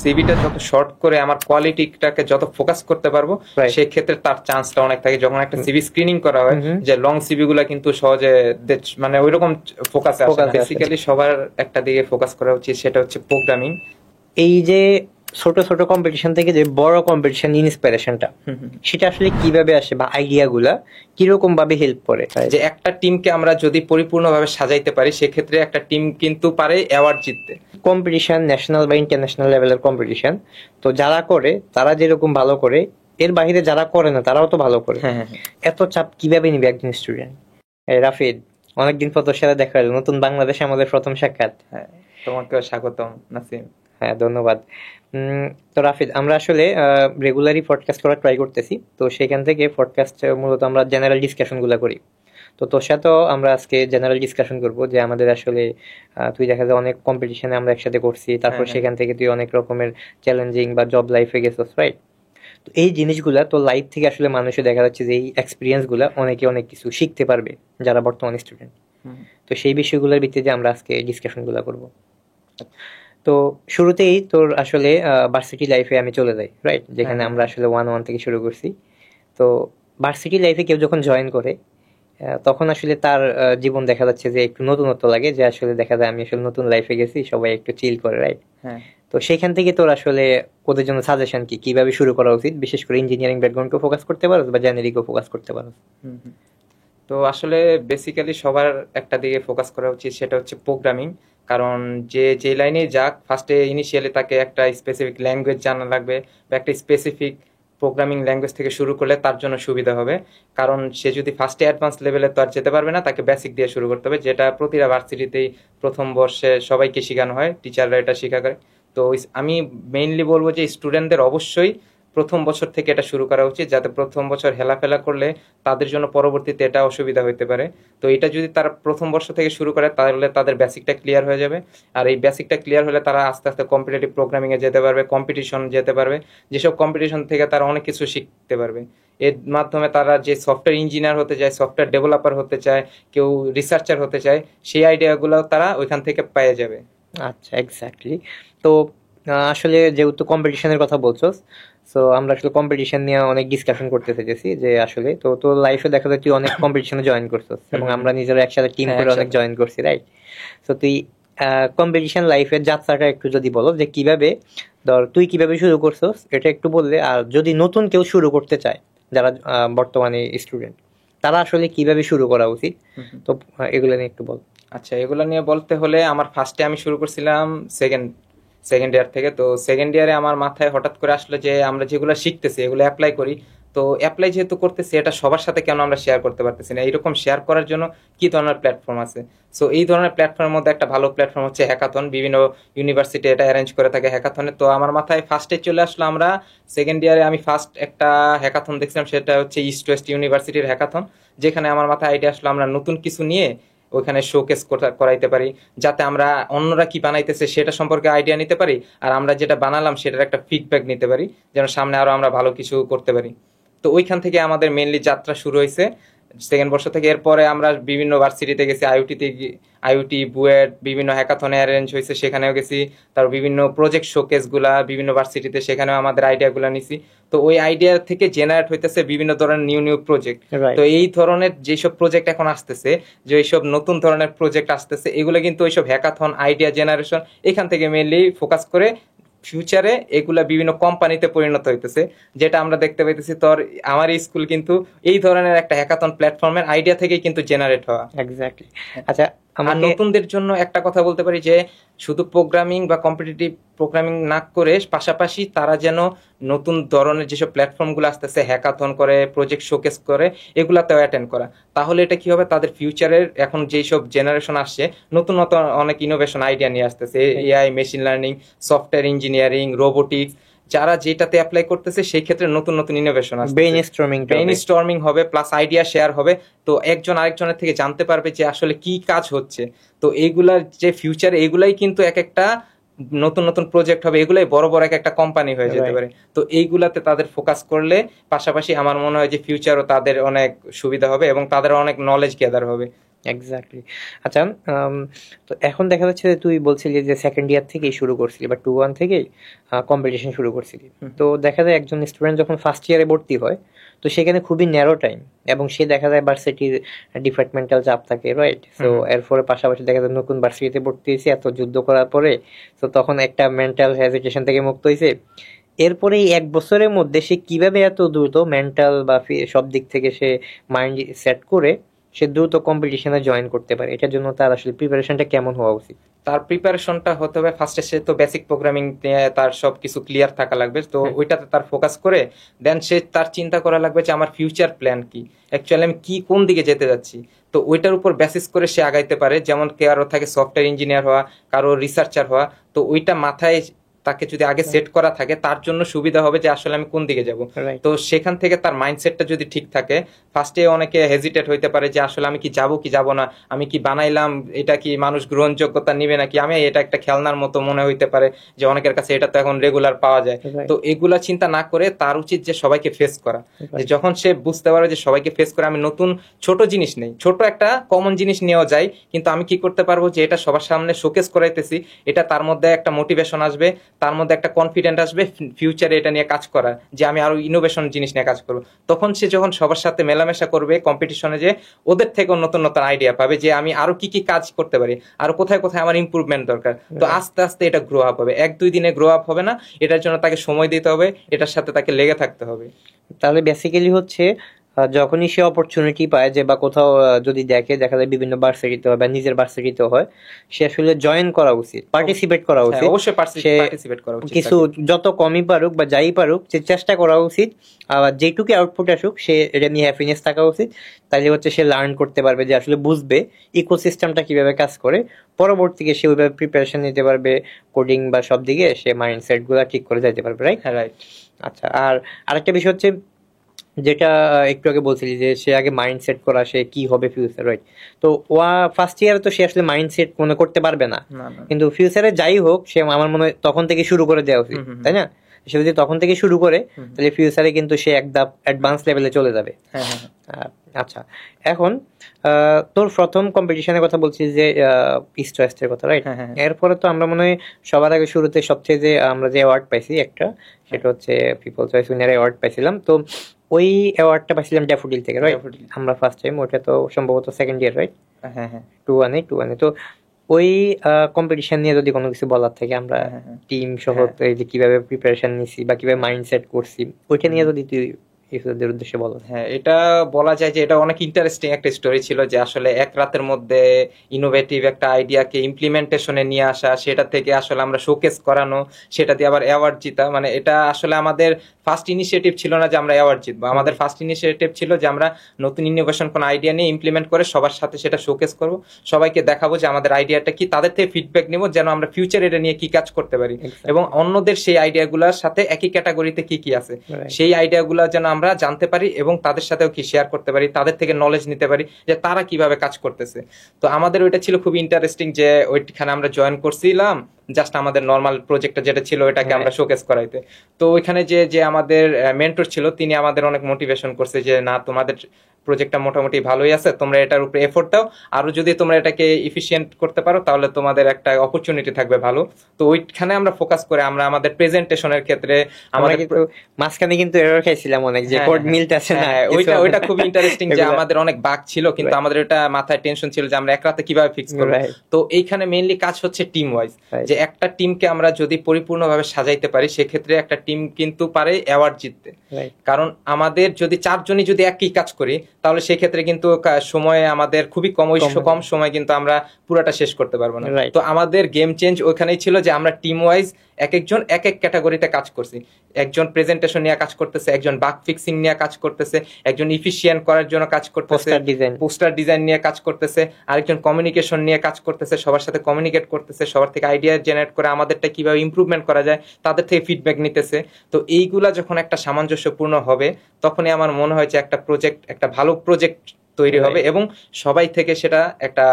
সিভিটা যত শর্ট করে আমার কোয়ালিটিটাকে যত ফোকাস করতে পারবো, Right. সেই ক্ষেত্রে তার চান্সটা অনেক থাকে। যখন একটা সিভি স্ক্রিনিং করা হয়, হুম। যে লং সিভি গুলা কিন্তু সহজে মানে ওইরকম ফোকাসে আসে না। Focus এ আসে। বেসিক্যালি সবার একটা দিকে ফোকাস করা উচিত, সেটা হচ্ছে প্রোগ্রামিং। এই যে ছোট ছোট কম্পিটিশন থেকে যে বড় কম্পিটিশন ইন্সপিরেশনটা, সেটা আসলে কিভাবে আসে বা আইডিয়া গুলা কিরকম ভাবে হেল্প করে? যে একটা টিমকে আমরা যদি পরিপূর্ণভাবে সাজাইতে পারি, সেক্ষেত্রে একটা টিম কিন্তু পারে অ্যাওয়ার্ড জিততে। কম্পিটিশন ন্যাশনাল বা ইন্টারন্যাশনাল লেভেলের কম্পিটিশন, তো যারা করে তারা যেরকম ভালো করে, এর বাইরে যারা করে না তারাও তো ভালো করে। হ্যাঁ, হ্যাঁ। এত চাপ কিভাবে নিবে একজন স্টুডেন্ট? রাফিদ, অনেকদিন পর তোর সাথে দেখা হলো, নতুন বাংলাদেশে আমাদের প্রথম সাক্ষাৎ। হ্যাঁ, তোমাকেও স্বাগতম নাসিম। হ্যাঁ, ধন্যবাদ। তো রাফিদ, আমরা আসলে রেগুলারই পডকাস্ট করার ট্রাই করতেছি, তো সেখান থেকে পডকাস্ট মূলত আমরা জেনারেল ডিসকাশন গুলা করি। তো তোর সাথেও আমরা আজকে জেনারেল ডিসকাশন করবো যে আমাদের আসলে তুই দেখা যায় অনেক কম্পিটিশনে আমরা একসাথে করছি, তারপর হ্যাঁ। সেখান থেকে তুই অনেক রকমের চ্যালেঞ্জিং বা জব লাইফে গেছিস, রাইট? তো এই জিনিসগুলা তোর লাইফ থেকে আসলে মানুষে দেখা যাচ্ছে যে এই এক্সপিরিয়েন্স গুলা অনেকে অনেক কিছু শিখতে পারবে যারা বর্তমান স্টুডেন্ট। তো সেই বিষয়গুলোর ভিত্তিতে আমরা আজকে ডিসকাশন গুলা করবো। তো শুরুতেই তোর আসলে ভার্সিটি লাইফে আমি চলে যাই, রাইট? যেখানে আমরা আসলে 1-1 থেকে শুরু করছি। তো ভার্সিটি লাইফে কেউ যখন জয়েন করে, তখন আসলে তার জীবন দেখা যাচ্ছে যে একটু নতুনত্ব লাগে, যে আসলে দেখা যায় আমি আসলে নতুন লাইফে গেছি, সবাই একটু চিল করে, রাইট? হ্যাঁ। তো সেখান থেকে তোর আসলে ওদের জন্য সাজেশন কি, কিভাবে শুরু করা উচিত? বিশেষ করে ইঞ্জিনিয়ারিং ব্যাকগ্রাউন্ডকে ফোকাস করতে পারো বা জেনারিকও ফোকাস করতে পারো। তো আসলে বেসিক্যালি সবার একটা দিকে ফোকাস করা উচিত, সেটা হচ্ছে প্রোগ্রামিং। কারণ যে লাইনে যাক, ফার্স্টে ইনিশিয়ালি তাকে একটা স্পেসিফিক ল্যাঙ্গুয়েজ জানা লাগবে, বা একটা স্পেসিফিক প্রোগ্রামিং ল্যাঙ্গুয়েজ থেকে শুরু করলে তার জন্য সুবিধা হবে। কারণ সে যদি ফার্স্টে অ্যাডভান্স লেভেলে তো আর যেতে পারবে না, তাকে বেসিক দিয়ে শুরু করতে হবে, যেটা প্রতিটা ভার্সিটিতেই প্রথম বর্ষে সবাইকে শেখানো হয়, টিচাররা এটা শেখা করে। তো আমি মেইনলি বলবো যে স্টুডেন্টদের অবশ্যই প্রথম বছর থেকে এটা শুরু করা উচিত, যাতে প্রথম বছর হেলাফেলা করলে তাদের জন্য পরবর্তীতে এটা অসুবিধা হতে পারে। তো এটা যদি তারা প্রথম বর্ষ থেকে শুরু করে, তাহলে তাদের বেসিকটা ক্লিয়ার হয়ে যাবে। আর এই বেসিকটা ক্লিয়ার হলে তারা আস্তে আস্তে কম্পিটিটিভ প্রোগ্রামিং এ যেতে পারবে, কম্পিটিশন যেতে পারবে, যেসব কম্পিটিশন থেকে তারা অনেক কিছু শিখতে পারবে। এর মাধ্যমে তারা যে সফটওয়্যার ইঞ্জিনিয়ার হতে চায়, সফটওয়্যার ডেভেলপার হতে চায়, কেউ রিসার্চার হতে চায়, সেই আইডিয়াগুলো তারা ওইখান থেকে পেয়ে যাবে। আচ্ছা, এক্স্যাক্টলি। তো আসলে যেহেতু কম্পিটিশনের কথা বলছস, সো আমরা আসলে কম্পিটিশন নিয়ে অনেক ডিসকাশন করতে চাইছি, যে আসলে তো তোর লাইফে দেখা যায় তুই অনেক কম্পিটিশনে জয়েন করছস, এবং আমরা নিজেরা একসাথে টিম করে অনেক জয়েন করছি, রাইট? সো তুই কম্পিটিশন লাইফের যাত্রাটা একটু যদি বলো, যে কিভাবে, ধর তুই কিভাবে শুরু করছস এটা একটু বললে, আর যদি নতুন কেউ শুরু করতে চায়, যারা বর্তমানে স্টুডেন্ট, তারা আসলে কিভাবে শুরু করা উচিত, তো এগুলো নিয়ে একটু বল। আচ্ছা, এগুলো নিয়ে বলতে হলে আমার ফার্স্টে আমি শুরু করছিলাম সেকেন্ড ইয়ার থেকে। তো সেকেন্ড ইয়ারে আমার মাথায় হঠাৎ করে আসলো যে আমরা যেগুলো শিখতেছি এগুলো অ্যাপ্লাই করি। তো অ্যাপ্লাই যেহেতু করতেছি, এটা সবার সাথে কেন আমরা শেয়ার করতে পারতেছি না? এইরকম শেয়ার করার জন্য কি ধরনের প্ল্যাটফর্ম আছে? সো এই ধরনের প্ল্যাটফর্মের মধ্যে একটা ভালো প্ল্যাটফর্ম হচ্ছে হ্যাকাথন। বিভিন্ন ইউনিভার্সিটি এটা অ্যারেঞ্জ করে থাকে হ্যাকাথনে। তো আমার মাথায় ফার্স্টে চলে আসলো, আমরা সেকেন্ড ইয়ারে আমি ফার্স্ট একটা হ্যাকাথন দেখছিলাম, সেটা হচ্ছে ইস্ট ওয়েস্ট ইউনিভার্সিটির হ্যাকাথন। যেখানে আমার মাথায় আইডিয়া আসলো আমরা নতুন কিছু নিয়ে ওইখানে শোকেস করাইতে পারি, যাতে আমরা অন্যরা কি বানাইতেছে সেটা সম্পর্কে আইডিয়া নিতে পারি, আর আমরা যেটা বানালাম সেটার একটা ফিডব্যাক নিতে পারি, যেন সামনে আরো আমরা ভালো কিছু করতে পারি। তো ওইখান থেকে আমাদের মেনলি যাত্রা শুরু হয়েছে সেকেন্ড বর্ষ থেকে। এরপরে আমরা বিভিন্ন ভার্সিটিতে গেছি, আইওটি বুয়েট বিভিন্ন হ্যাকাথনে অ্যারেঞ্জ হয়েছে, সেখানেও গেছি। তারপর বিভিন্ন প্রজেক্ট শোকেস গুলা বিভিন্ন ভার্সিটিতে, সেখানেও আমাদের আইডিয়া গুলা নিছি। তো ওই আইডিয়া থেকে জেনারেট হইতেছে বিভিন্ন ধরনের নিউ প্রজেক্ট। তো এই ধরনের যেসব প্রজেক্ট এখন আসতেছে, যে এইসব নতুন ধরনের প্রজেক্ট আসতেছে, এগুলো কিন্তু ওইসব হ্যাকাথন আইডিয়া জেনারেশন এখান থেকে মেনলি ফোকাস করে ফিউচারে এগুলা বিভিন্ন কোম্পানিতে পরিণত হইতেছে, যেটা আমরা দেখতে পাইতেছি। তোর আমার স্কুল কিন্তু এই ধরনের একটা হ্যাকাথন প্ল্যাটফর্মের আইডিয়া থেকে কিন্তু জেনারেট হওয়া। এক্স্যাক্টলি। আচ্ছা, আমার নতুনদের জন্য একটা কথা বলতে পারি, যে শুধু প্রোগ্রামিং বা কম্পিটিটিভ প্রোগ্রামিং না করে পাশাপাশি তারা যেন নতুন ধরনের যেসব প্ল্যাটফর্মগুলো আসতেছে, হ্যাকাথন করে, প্রজেক্ট শোকেস করে, এগুলাতেও অ্যাটেন্ড করা। তাহলে এটা কি হবে, তাদের ফিউচারের এখন যেসব জেনারেশন আসছে, নতুন নতুন অনেক ইনোভেশন আইডিয়া নিয়ে আসতেছে, AI, machine learning, software engineering, robotics, যারা যেটাতে অ্যাপ্লাই করতেছে সেই ক্ষেত্রে নতুন নতুন ইনোভেশন আসছে, ব্রেইনস্টর্মিং হবে, প্লাস আইডিয়া শেয়ার হবে। তো একজন আরেকজনের থেকে জানতে পারবে যে আসলে কি কাজ হচ্ছে। তো এইগুলার যে ফিউচার, এগুলাই কিন্তু এক একটা নতুন নতুন প্রজেক্ট হবে, এগুলাই বড় বড় এক একটা কোম্পানি হয়ে যেতে পারে। তো এইগুলাতে তাদের ফোকাস করলে পাশাপাশি আমার মনে হয় যে ফিউচারও তাদের অনেক সুবিধা হবে এবং তাদের অনেক নলেজ গ্যাদার হবে। এক্স্যাক্টলি। আচ্ছা, তো এখন দেখা যাচ্ছে যে তুই বলছিলি যে সেকেন্ড ইয়ার থেকেই শুরু করছিলি বা 2-1 থেকেই কম্পিটিশন শুরু করছিলি। তো দেখা যায় একজন স্টুডেন্ট যখন ফার্স্ট ইয়ারে ভর্তি হয়, তো সেখানে খুবই ন্যারো টাইম, এবং সে দেখা যায় ভার্সিটির ডিপার্টমেন্টাল চাপ থাকে, রাইট? তো এরপরে পাশাপাশি দেখা যায় নতুন ভার্সিটিতে ভর্তি হয়েছে এত যুদ্ধ করার পরে, তো তখন একটা মেন্টাল হেজিটেশন থেকে মুক্ত হয়েছে। এরপরে এই 1 বছরের মধ্যে সে কিভাবে এত দ্রুত মেন্টাল বা সব দিক থেকে সে মাইন্ড সেট করে সে দ্রুত কম্পিটিশনে জয়েন করতে পারে, এটার জন্য তার আসলে প্রিপারেশনটা কেমন হওয়া উচিত? তার প্রিপারেশনটা হতে হবে ফার্স্টে, সে তো বেসিক প্রোগ্রামিং নিয়ে তার সব কিছু ক্লিয়ার থাকা লাগবে, তো ওইটাতে তার ফোকাস করে দেন সে তার চিন্তা করা লাগবে যে আমার ফিউচার প্ল্যান কি, অ্যাকচুয়ালি আমি কি কোন দিকে যেতে যাচ্ছি। তো ওইটার উপর বেসিস করে সে আগাইতে পারে, যেমন কারো থাকে সফটওয়্যার ইঞ্জিনিয়ার হওয়া, কারো রিসার্চার হওয়া। তো ওইটা মাথায় তাকে যদি আগে সেট করা থাকে তার জন্য সুবিধা হবে যে আসলে আমি কোন দিকে যাব। রাইট। তো সেখান থেকে তার মাইন্ডসেটটা যদি ঠিক থাকে, ফার্স্টে অনেকে হেজিটেট হইতে পারে যে আসলে আমি কি যাব কি যাব না, আমি কি বানাইলাম এটা কি মানুষ গ্রহণযোগ্যতা নিবে নাকি, আমি এটা একটা খেলনার মতো মনে হইতে পারে যে অনেকের কাছে এটা তো এখন রেগুলার পাওয়া যায়। তো এগুলা চিন্তা না করে তার উচিত যে সবাইকে ফেস করা। যে যখন সে বুঝতে পারে যে সবাইকে ফেস করে আমি নতুন ছোট জিনিস নেই, ছোট একটা কমন জিনিস নিয়েও যাই, কিন্তু আমি কি করতে পারবো যে এটা সবার সামনে শোকেস করাইতেছি, এটা তার মধ্যে একটা মোটিভেশন আসবে, তার মধ্যে একটা কনফিডেন্ট আসবে ফিউচারে এটা নিয়ে কাজ করার, যে আমি আরো ইনোভেশন জিনিস নিয়ে কাজ করবো। তখন সে যখন সবার সাথে মেলামেশা করবে কম্পিটিশনে, যে ওদের থেকে নতুন নতুন আইডিয়া পাবে যে আমি আরো কি কি কাজ করতে পারি, আর কোথায় কোথায় আমার ইমপ্রুভমেন্ট দরকার। তো আস্তে আস্তে এটা গ্রো আপ হবে, 1-2 দিনে গ্রো আপ হবে না, এটার জন্য তাকে সময় দিতে হবে, এটার সাথে তাকে লেগে থাকতে হবে। তাহলে বেসিক্যালি হচ্ছে যখনই সে অপরচুনিটি পায়, যে বা কোথাও যদি দেখা যায় বিভিন্ন ভার্সিটিতে হয় বা নিজের ভার্সিটিতে হয়, সে আসলে জয়েন করা উচিত, পার্টিসিপেট করা উচিত। অবশ্যই সে পার্টিসিপেট করা উচিত, কিছু যত কমই পারুক বা যাই পারুক সে চেষ্টা করা উচিত, আবার যেটুকু আউটপুট আসুক সে এটা নিয়ে হ্যাপিনেস থাকা উচিত। তাহলে হচ্ছে সে লার্ন করতে পারবে, যে আসলে বুঝবে ইকোসিস্টেমটা কিভাবে কাজ করে, পরবর্তীতে সে ওইভাবে প্রিপারেশন নিতে পারবে, কোডিং বা সব দিকে সে মাইন্ডসেট গুলা ঠিক করে যাইতে পারবে, রাইট? হ্যাঁ, রাইট। আচ্ছা, আর আরেকটা বিষয় হচ্ছে যেটা একটু আগে বলছিলি যে সে আগে মাইন্ড সেট করা, সে কি হবে ফিউচার, রাইট? তো ফার্স্ট ইয়ারে তো সে আসলে মাইন্ড সেট মনে করতে পারবে না, কিন্তু ফিউচারে যাই হোক সে আমার মনে হয় তখন থেকে শুরু করে দেওয়া উচিত, তাই না? সে যদি তখন থেকে শুরু করে তাহলে ফিউচারে কিন্তু সে এক ধাপ অ্যাডভান্স লেভেলে চলে যাবে। আচ্ছা, এখন তোর প্রথম কম্পিটিশনের কথা বলছিস যে ইস্ট ওয়েস্টের কথা, রাইট? এরপরে তো আমরা মনে হয় সবার আগে শুরুতে সবচেয়ে যে আমরা যে অ্যাওয়ার্ড পাইছি একটা, সেটা হচ্ছে পিপল চয়েস উইনার অ্যাওয়ার্ড পাইছিলাম। তো ওই অ্যাওয়ার্ডটা পাইছিলাম ড্যাফোডিল থেকে, রাইট? আমরা ফার্স্ট টাইম, ওটা তো সম্ভবত সেকেন্ড ইয়ার, রাইট? হ্যাঁ, হ্যাঁ, 2-1 তো ওই কম্পিটিশন নিয়ে যদি কোনো কিছু বলার থাকে, আমরা টিম সহ এই যে কিভাবে প্রিপারেশন নিছি বা কিভাবে মাইন্ডসেট করছি, ওইটা নিয়ে যদি তুই ইউজারদের উদ্দেশ্যে বলো। হ্যাঁ, এটা বলা যায় যে এটা অনেক ইন্টারেস্টিং একটা স্টোরি ছিল, যে আসলে এক রাতের মধ্যে ইনোভেটিভ একটা আইডিয়াকে ইমপ্লিমেন্টেশনে নিয়ে আসা, সেটা থেকে আসলে আমরা শোকেস করানো, সেটা দিয়ে আবার অ্যাওয়ার্ড জিতা। মানে এটা আসলে আমাদের ফার্স্ট ইনিশিয়েটিভ ছিল না যে আমরা অ্যাওয়ার্ড জিতবো, আমাদের ফার্স্ট ইনিশিয়েটিভ ছিল যে আমরা নতুন ইনোভেশন কোন আইডিয়া নিয়ে ইমপ্লিমেন্ট করে সবার সাথে সেটা শোকেস করব, সবাইকে দেখাবো যে আমাদের আইডিয়াটা কি, তাদের থেকে ফিডব্যাক নেব যেন আমরা ফিউচার এটা নিয়ে কি কাজ করতে পারি, এবং অন্যদের সেই আইডিয়াগুলোর সাথে একই ক্যাটাগরিতে কি কি আছে সেই আইডিয়াগুলো যেন আমরা জানতে পারি এবং তাদের সাথেও কি শেয়ার করতে পারি, তাদের থেকে নলেজ নিতে পারি যে তারা কিভাবে কাজ করতেছে। তো আমাদের ওইটা ছিল খুব ইন্টারেস্টিং, যে ওইখানে আমরা জয়েন করছিলাম জাস্ট আমাদের নর্মাল প্রজেক্টটা যেটা ছিল ওইটাকে আমরা শোকেস করাইতে। তো ওইখানে যে যে আমাদের মেন্টর ছিল তিনি আমাদের অনেক মোটিভেশন করছে যে না, তোমাদের প্রজেক্টটা মোটামুটি ভালোই আছে, তোমরা এটার উপরে এফোর্ট দাও, আরো যদি তোমরা এটাকে ইফিশিয়েন্ট করতে পারো তাহলে তোমাদের একটা অপরচুনিটি থাকবে ভালো। তো ওইখানে আমরা ফোকাস করে আমরা আমাদের প্রেজেন্টেশনের ক্ষেত্রে আমাদের মাঝখানে কিন্তু এরর খাইছিলাম অনেক, যে কোড মিলতেছে না, ওইটা খুব ইন্টারেস্টিং, যে আমাদের অনেক বাগ ছিল কিন্তু আমাদের ওটা মাথায় টেনশন ছিল যে আমরা এক রাতে কিভাবে ফিক্স করব। তো এইখানে মেইনলি কাজ হচ্ছে টিম ওয়াইজ, যে একটা টিমকে আমরা যদি পরিপূর্ণভাবে সাজাইতে পারি সেক্ষেত্রে একটা টিম কিন্তু পারে অ্যাওয়ার্ড জিততে। কারণ আমাদের যদি 4 জনই যদি একই কাজ করি তাহলে সেই ক্ষেত্রে কিন্তু সময় আমাদের খুবই কম সময় কিন্তু আমরা পুরাটা শেষ করতে পারবো না। তো আমাদের গেম চেঞ্জ ওইখানেই ছিল যে আমরা টিম ওয়াইজ এক একজন এক এক ক্যাটাগরিতে কাজ করছি, একজন প্রেজেন্টেশন নিয়ে কাজ করতেছে, একজন বাগ ফিক্সিং নিয়ে কাজ করতেছে, একজন ইফিশিয়েন্ট করার জন্য কাজ করতেছে, পোস্টার ডিজাইন নিয়ে কাজ করতেছে, আরেকজন কমিউনিকেশন নিয়ে কাজ করতেছে, সবার সাথে কমিউনিকেট করতেছে, সবার থেকে আইডিয়া জেনারেট করে আমাদেরটা কিভাবে ইমপ্রুভমেন্ট করা যায় তাদের থেকে ফিডব্যাক নিতেছে। তো এইগুলা যখন একটা সামঞ্জস্যপূর্ণ হবে তখনই আমার মনে হয় যে একটা ভালো প্রজেক্ট তৈরি হবে এবং সবাই থেকে সেটা একটা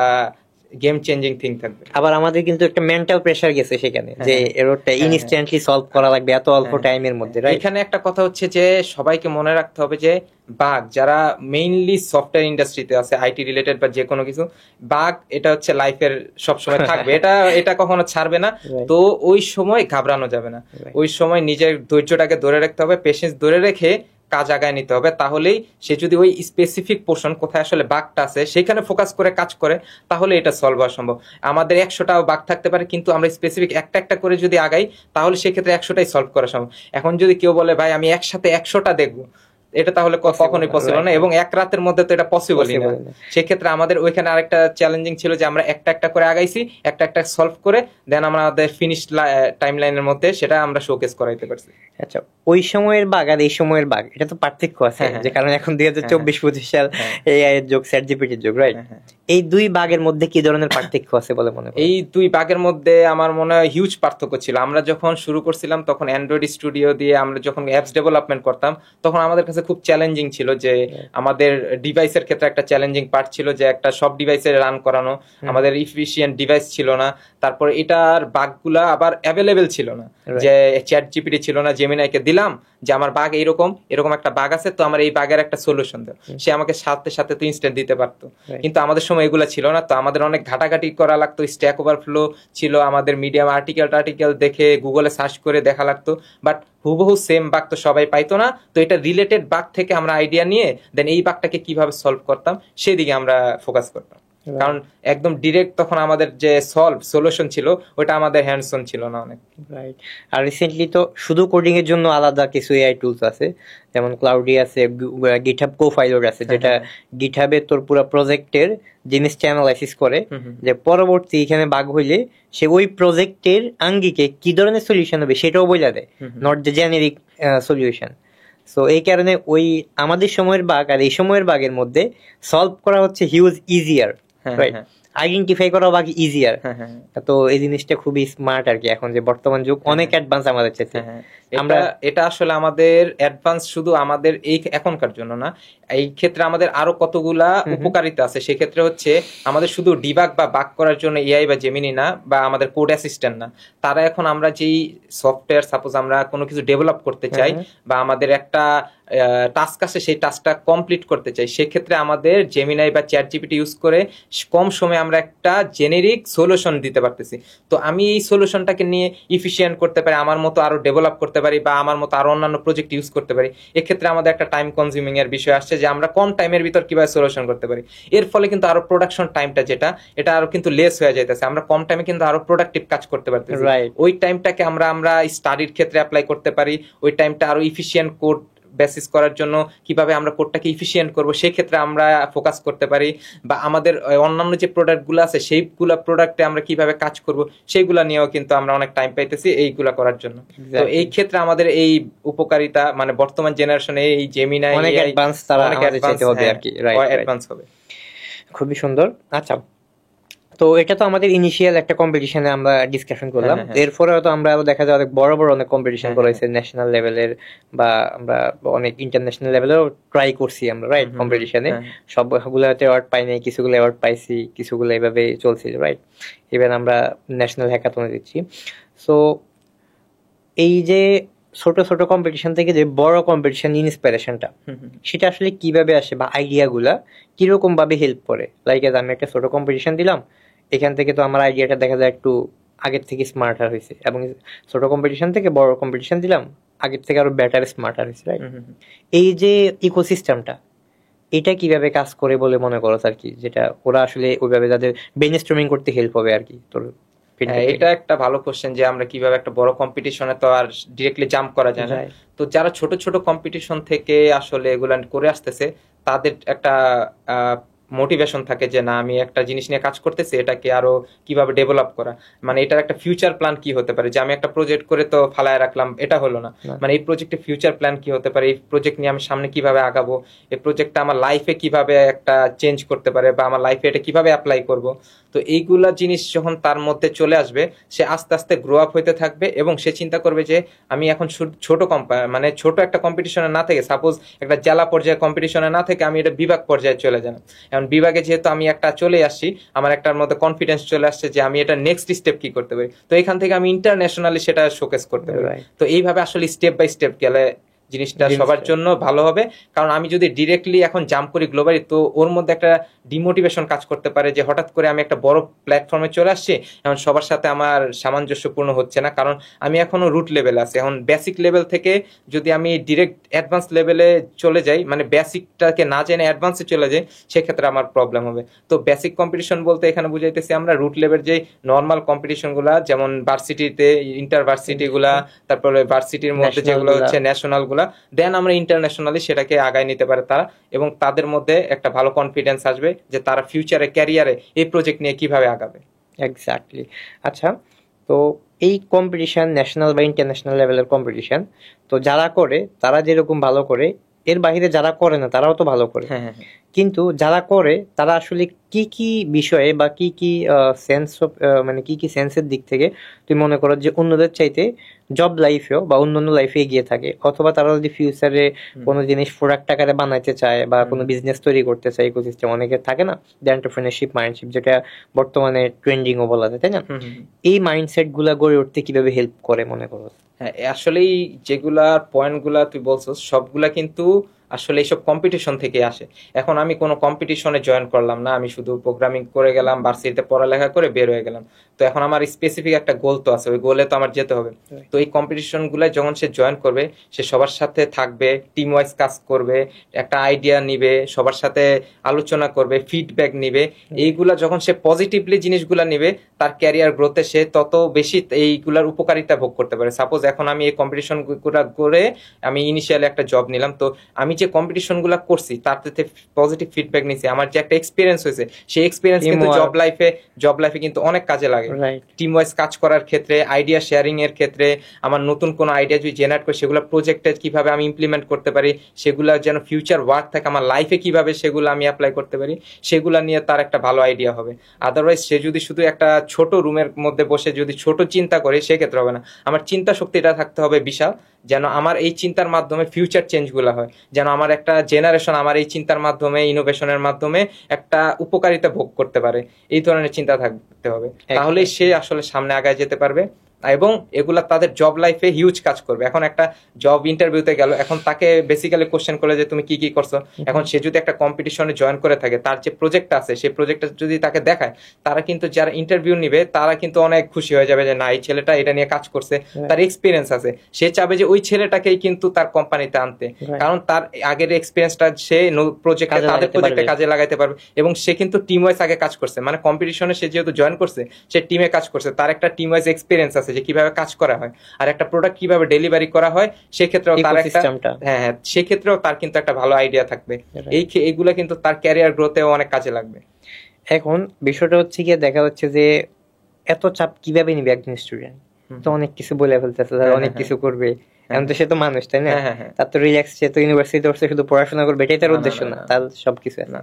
গেম চেঞ্জিং থিং থাকবে। আবার আমাদের কিন্তু একটা মেন্টাল প্রেসার গেছে সেখানে, যে এররটা ইনস্ট্যান্টলি সলভ করা লাগবে এত অল্প টাইমের মধ্যে, রাইট? এখানে একটা কথা হচ্ছে যে সবাইকে মনে রাখতে হবে যে বাগ, যারা মেইনলি সফটওয়্যার ইন্ডাস্ট্রিতে আছে, আইটি রিলেটেড বা যে কোনো কিছু, বাগ এটা হচ্ছে লাইফের সবসময় থাকবে, এটা কখনো ছাড়বে না। তো ওই সময় ঘাবড়ানো যাবে না, ওই সময় নিজের ধৈর্যটাকে ধরে রাখতে হবে, পেশেন্স ধরে রেখে কাজ আগায় নিতে হবে। তাহলেই সে যদি ওই স্পেসিফিক পোর্শন কোথায় আসলে বাগটা আছে সেখানে ফোকাস করে কাজ করে, তাহলে এটা সলভ হওয়া সম্ভব। আমাদের 100টাও বাগ থাকতে পারে, কিন্তু আমরা স্পেসিফিক একটা একটা করে যদি আগাই তাহলে সেক্ষেত্রে 100টাই সলভ করা সম্ভব। এখন যদি কেউ বলে ভাই আমি একসাথে 100টা দেখবো, এটা তাহলে কখনোই পসিবল না, এবং এক রাতের মধ্যে তো এটা পসিবলই না। সেক্ষেত্রে আমাদের ওইখানে আরেকটা চ্যালেঞ্জিং ছিল যে আমরা একটা একটা করে আগাইছি, একটা একটা সলভ করে দেন আমাদের ফিনিশ টাইম লাইনের মধ্যে সেটা আমরা শোকেস করাইতে পারছি। আচ্ছা, ওই সময়ের বাগ আর এই সময়ের বাগ, এটা তো পার্থক্য আছে, যে কারণ এখন 2024-25 সাল, এআই এর যুগ, চ্যাট জিপিটির যুগ, রাইট? এই দুই বাগের মধ্যে কি ধরনের পার্থক্য আছে বলে মনে হয়? এই দুই বাগের মধ্যে আমার মনে হয় হিউজ পার্থক্য ছিল। আমরা যখন শুরু করছিলাম তখন অ্যান্ড্রয়েড স্টুডিও দিয়ে আমরা যখন অ্যাপস ডেভেলপমেন্ট করতাম, তখন আমাদের কাছে খুব চ্যালেঞ্জিং ছিল যে আমাদের ডিভাইসের ক্ষেত্রে একটা চ্যালেঞ্জিং পার্ট ছিল যে একটা সব ডিভাইসে রান করানো, আমাদের ইফিশিয়েন্ট ডিভাইস ছিল না। তারপর এটার বাগগুলা আবার অ্যাভেলেবেল ছিল না, যে চ্যাট জিপিটি ছিল না, জেমিনাইকে দিলাম যে আমার বাগ এরকম একটা বাগ আছে, তো আমার এই বাগের একটা সলিউশন দাও, সে আমাকে সাথে সাথে তো ইনস্ট্যান্ট দিতে পারতো। কিন্তু আমাদের সময় এগুলো ছিল না, তো আমাদের অনেক ঘাটাঘাটি করা লাগতো, স্ট্যাক ওভারফ্লো ছিল, আমাদের মিডিয়াম আর্টিকেল দেখে গুগলে সার্চ করে দেখা লাগতো, বাট হুবহু সেম বাগ তো সবাই পাইতো না। তো এটা রিলেটেড বাগ থেকে আমরা আইডিয়া নিয়ে দেন এই বাগটাকে কিভাবে সলভ করতাম সেদিকে আমরা ফোকাস করতাম, কারণ একদম ডিরেক্ট তখন আমাদের যে সলিউশন ছিল ওটা আমাদের হ্যান্ডস অন ছিল না অনেক, রাইট? আর রিসেন্টলি তো শুধু কোডিং এর জন্য আলাদা কিছু এআই টুলস আছে, যেমন ক্লাউডি আছে, গিটহাব কোপাইলট আছে, যেটা গিটহাবে তোর পুরো প্রজেক্টের জিনিসটা অ্যানালাইসিস করে, যে পরবর্তী এখানে বাগ হইলে সে ওই প্রজেক্টের আঙ্গিকে কি ধরনের সলিউশন হবে সেটাও বলে দেয়, not the generic solution. So এই কারণে ওই আমাদের সময়ের বাগ আর এই সময়ের বাগের মধ্যে সলভ করা হচ্ছে হিউজ ইজিয়ার, রাইট? আইডেন্টিফাই করা বাকি ইজিয়ার। তো এই জিনিসটা খুবই স্মার্ট আর কি, এখন যে বর্তমান যুগ অনেক অ্যাডভান্স আমাদের চাইতে। আমরা এটা আসলে আমাদের অ্যাডভান্স শুধু আমাদের এই এখনকার জন্য না, এই ক্ষেত্রে আমাদের আরো কতগুলা উপকারিতা আছে। সেক্ষেত্রে হচ্ছে আমাদের শুধু ডিবাগ বা বাগ করার জন্য এআই বা জেমিনি না, বা আমাদের কোড অ্যাসিস্ট্যান্ট না, তারা এখন আমরা যেই সফটওয়্যার, সাপোজ আমরা কোনো কিছু ডেভেলপ করতে চাই বা আমাদের একটা টাস্ক আছে সেই টাস্কটা কমপ্লিট করতে চাই, সেক্ষেত্রে আমাদের জেমিনাই বা চ্যাট জিপিটি ইউজ করে কম সময়ে আমরা একটা জেনেরিক সলিউশন দিতে পারতেছি। তো আমি এই সলিউশনটাকে নিয়ে ইফিশিয়েন্ট করতে পারি, আমার মতো আরো ডেভেলপ করতে পারি, বা আমার মতো আরো অন্যান্য প্রজেক্ট ইউজ করতে পারি। এক্ষেত্রে আমাদের একটা টাইম কনজিউমিং এর বিষয় আসছে যে আমরা কম টাইমের ভিতর কিভাবে সলিউশন করতে পারি। এর ফলে কিন্তু আরো প্রোডাকশন টাইমটা যেটা, এটা আরো কিন্তু লেস হয়ে যাইতেছে, আমরা কম টাইমে কিন্তু আরো প্রোডাক্টিভ কাজ করতে পারতেছি। ওই টাইমটাকে আমরা স্টাডির ক্ষেত্রে অ্যাপ্লাই করতে পারি, ওই টাইমটা আরো ইফিশিয়েন্ট কোড বেসিস করার জন্য কিভাবে আমরা কোডটাকে ইফিশিয়েন্ট করব সেই ক্ষেত্রে আমরা ফোকাস করতে পারি, বা আমাদের অন্যান্য যে প্রোডাক্টগুলো আছে সেইগুলো প্রোডাক্টে আমরা কিভাবে কাজ করব সেইগুলো নিয়েও কিন্তু আমরা অনেক টাইম পাইতেছি এইগুলা করার জন্য। তো এই ক্ষেত্রে আমাদের এই উপকারিতা মানে বর্তমান জেনারেশনে এই জেমিনাই অনেক অ্যাডভান্স, তারা আমাদের চাইতে হবে আর কি, রাইট? অ্যাডভান্স হবে। খুবই সুন্দর। আচ্ছা, তো এটা তো আমাদের ইনিশিয়াল একটা কম্পিটিশনে আমরা ডিসকাশন করলাম, এরপরে তো আমরা দেখা যায় অনেক বড় বড় অনেক কম্পিটিশন করেছে, ন্যাশনাল লেভেলের বা আমরা অনেক ইন্টারন্যাশনাল লেভেলেও ট্রাই করছি আমরা, রাইট? কম্পিটিশনে সবগুলোতে অ্যাওয়ার্ড পাই নাই, কিছুগুলো অ্যাওয়ার্ড পাইছি, কিছুগুলো এইভাবে চলছিল, রাইট? ইভেন আমরা ন্যাশনাল হ্যাকাথনে দিচ্ছি। সো এই যে ছোট ছোট কম্পিটিশন থেকে যে বড় কম্পিটিশন ইন্সপিরেশনটা, সেটা আসলে কিভাবে আসে বা আইডিয়াগুলা কিরকম ভাবে হেল্প করে? লাইক আমি একটা ছোট কম্পিটিশন দিলাম, এখান থেকে তো আমার আইডিয়াটা দেখা যায় একটু আগের থেকে স্মার্টার হয়েছে, এবং ছোট কম্পিটিশন থেকে বড় কম্পিটিশন দিলাম, আগের থেকে আরো বেটার স্মার্টার হয়েছে, রাইট? এই যে ইকোসিস্টেমটা, এটা কিভাবে কাজ করে বলে মনে করো আর কি, যেটা ওরা আসলে ওইভাবে যাদের ব্রেইনস্টর্মিং করতে হেল্প হবে আর কি? তোর এটা একটা ভালো কোশ্চেন যে আমরা কিভাবে একটা বড় কম্পিটিশনে তো আর ডিরেক্টলি জাম্প করা যায় না। তো যারা ছোট ছোট কম্পিটিশন থেকে আসলে এগুলা করে আসতেছে তাদের একটা মোটিভেশন থাকে যে না আমি একটা জিনিস নিয়ে কাজ করতেছি, এটাকে আরো কিভাবে ডেভেলপ করা, মানে এটার একটা ফিউচার প্ল্যান কি হতে পারে, যে আমি একটা প্রজেক্ট করে তো ফালায় রাখলাম এটা হলো না, মানে এই প্রজেক্টের ফিউচার প্ল্যান কি হতে পারে, এই প্রজেক্ট নিয়ে আমি সামনে কিভাবে আগাবো, এই প্রজেক্টটা আমার লাইফে কিভাবে একটা চেঞ্জ করতে পারে, বা আমার লাইফে এটা কিভাবে অ্যাপ্লাই করব। তো তো এইগুলা জিনিস যখন তার মধ্যে চলে আসবে, সে আস্তে আস্তে গ্রো আপ হইতে থাকবে এবং সে চিন্তা করবে যে আমি এখন ছোট মানে ছোট একটা কম্পিটিশনে না থেকে, সাপোজ একটা জেলা পর্যায়ে কম্পিটিশনে না থেকে আমি এটা বিভাগ পর্যায়ে চলে যাব। এখন বিভাগে যেহেতু আমি একটা চলে আসছি, আমার একটার মধ্যে কনফিডেন্স চলে আসছে যে আমি এটা নেক্সট স্টেপ কি করতে পারি, তো এখান থেকে আমি ইন্টারন্যাশনালি সেটা শোকেস করতে পারি। তো এইভাবে আসলে স্টেপ বাই স্টেপ গেলে জিনিসটা সবার জন্য ভালো হবে। কারণ আমি যদি ডিরেক্টলি এখন জাম্প করি গ্লোবালি, তো ওর মধ্যে একটা ডিমোটিভেশন কাজ করতে পারে যে হঠাৎ করে আমি একটা বড় প্ল্যাটফর্মে চলে আসছি, এখন সবার সাথে আমার সামঞ্জস্যপূর্ণ হচ্ছে না, কারণ আমি এখনো রুট লেভেলে আছি। এখন বেসিক লেভেল থেকে যদি আমি ডিরেক্ট অ্যাডভান্স লেভেলে চলে যাই, মানে বেসিকটাকে না জেনে অ্যাডভান্সে চলে যাই, সেক্ষেত্রে আমার প্রবলেম হবে। তো বেসিক কম্পিটিশন বলতে এখানে বুঝাইতেছি আমরা রুট লেভেল যে নর্মাল কম্পিটিশন গুলা, যেমন ভার্সিটিতে ইন্টারভার্সিটি গুলা, তারপরে ভার্সিটির মধ্যে যেগুলো হচ্ছে ন্যাশনাল গুলা, দেন আমরা ইন্টারন্যাশনালি সেটাকে আগায় নিতে পারে তারা, এবং তাদের মধ্যে একটা ভালো কনফিডেন্স আসবে যে তারা ফিউচারে ক্যারিয়ারে এই প্রজেক্ট নিয়ে কিভাবে আগাবে। এক্স্যাক্টলি। আচ্ছা, তো এই কম্পিটিশন ন্যাশনাল বা ইন্টারন্যাশনাল লেভেলের কম্পিটিশন, তো যারা করে তারা যেরকম ভালো করে, এর বাইরে যারা করে না তারাও তো ভালো করে। কিন্তু যারা করে তারা আসলে কি কি বিষয়ে বা কি কি সেন্স অফ, মানে কি কি সেন্সের দিক থেকে তুমি মনে করো যে অন্যদের চাইতে জব লাইফেও বা অন্যান্য লাইফে এগিয়ে থাকে, অথবা তারা যদি ফিউচারে কোনো জিনিস প্রোডাক্ট আকারে বানাইতে চায় বা কোনো বিজনেস তৈরি করতে চায়, ইকোসিস্টেম অনেকের থাকে না, যে এন্টারপ্রেনারশিপ মাইন্ডশিপ, যেটা বর্তমানে ট্রেন্ডিংও বলা যায়, তাই না? এই মাইন্ডসেট গুলা গড়ে উঠতে কিভাবে হেল্প করে মনে করো? হ্যাঁ, আসলেই যেগুলা পয়েন্ট গুলা তুই বলছো সবগুলা কিন্তু আসলে এইসব কম্পিটিশন থেকে আসে। এখন আমি কোনো কম্পিটিশনে জয়েন করলাম না, আমি শুধু প্রোগ্রামিং করে গেলাম, ভার্সিটিতে পড়ালেখা করে বের হয়ে গেলাম। তো এখন আমার স্পেসিফিক একটা গোল তো আছে, ওই গোলে তো আমার যেতে হবে। তো এই কম্পিটিশন গুলায় যখন সে জয়েন করবে, সে সবার সাথে থাকবে, টিম ওয়াইজ কাজ করবে, একটা আইডিয়া নিবে, সবার সাথে আলোচনা করবে, ফিডব্যাক নিবে। এইগুলা যখন সে পজিটিভলি জিনিসগুলা নিবে, তার ক্যারিয়ার গ্রোথে সে তত বেশি এইগুলার উপকারিতা ভোগ করতে পারে। সাপোজ এখন আমি এই কম্পিটিশন গুলা করে আমি ইনিশিয়ালি একটা জব নিলাম, তো আমি যে কম্পিটিশন গুলা করছি তার থেকে পজিটিভ ফিডব্যাক নিছি, আমার যে একটা এক্সপিরিয়েন্স হয়েছে, সেই এক্সপিরিয়েন্স কিন্তু জব লাইফে কিন্তু অনেক কাজে লাগে। টিম ওয়াইজ কাজ করার ক্ষেত্রে, আইডিয়া শেয়ারিং এর ক্ষেত্রে, আমার নতুন কোন আইডিয়া যদি জেনারেট করে সেগুলো প্রজেক্টে কিভাবে আমি ইমপ্লিমেন্ট করতে পারি, সেগুলো যেন ফিউচার ওয়ার্ক থাকে আমার লাইফে, কিভাবে সেগুলো আমি অ্যাপ্লাই করতে পারি, সেগুলো নিয়ে তার একটা ভালো আইডিয়া হবে। আদারওয়াইজ সে যদি শুধু একটা ছোট রুমের মধ্যে বসে যদি ছোট চিন্তা করে, সেক্ষেত্রে হবে না। আমার চিন্তা শক্তিটা থাকতে হবে বিশাল, যেন আমার এই চিন্তার মাধ্যমে ফিউচার চেঞ্জগুলো হয়, যেন আমার একটা জেনারেশন আমার এই চিন্তার মাধ্যমে, ইনোভেশনের মাধ্যমে একটা উপকারিতা ভোগ করতে পারে। এই ধরনের চিন্তা থাকতে হবে, তাহলে সে আসলে সামনে আগায় যেতে পারবে এবং এগুলা তাদের জব লাইফে হিউজ কাজ করবে। এখন একটা জব ইন্টারভিউতে গেল, এখন তাকে বেসিক্যালি কোশ্চেন করলে যে তুমি কি কি করছো, এখন সে যদি একটা কম্পিটিশনে জয়েন করে থাকে, তার যে প্রজেক্ট আছে সেই প্রজেক্টটা যদি তাকে দেখায়, তারা কিন্তু যারা ইন্টারভিউ নিবে তারা কিন্তু অনেক খুশি হয়ে যাবে যে না, এই ছেলেটা এটা নিয়ে কাজ করছে, তার এক্সপিরিয়েন্স আছে। সে চাবে যে ওই ছেলেটাকেই কিন্তু তার কোম্পানিতে আনতে, কারণ তার আগের এক্সপিরিয়েন্সটা সে প্রজেক্টে, তাদের প্রজেক্টে কাজে লাগাইতে পারবে। এবং সে কিন্তু টিম ওয়াইজ আগে কাজ করছে, মানে কম্পিটিশনে সে যেহেতু জয়েন করছে, সে টিমে কাজ করছে, তার একটা টিম ওয়াইজ এক্সপিরিয়েন্স আছে যে কিভাবে কাজ করা হয় আর একটা প্রোডাক্ট কিভাবে ডেলিভারি করা হয়, সেক্ষেত্রেও তার একটা সেক্ষেত্রেও তার কিন্তু একটা ভালো আইডিয়া থাকবে। এইগুলা কিন্তু তার ক্যারিয়ার গ্রোথেও অনেক কাজে লাগবে। এখন বিষয়টা হচ্ছে গিয়ে দেখা যাচ্ছে যে এত চাপ কিভাবে নিবে একজন স্টুডেন্ট, তো অনেক কিছু বলে ফেলতেছে, অনেক কিছু করবে, এখন তো সে তো মানুষ, তাই না? তার তো রিল্যাক্স, সে তো ইউনিভার্সিটিতে বসে শুধু পড়াশোনা করবে, এটাই তার উদ্দেশ্য না, তার সবকিছু না।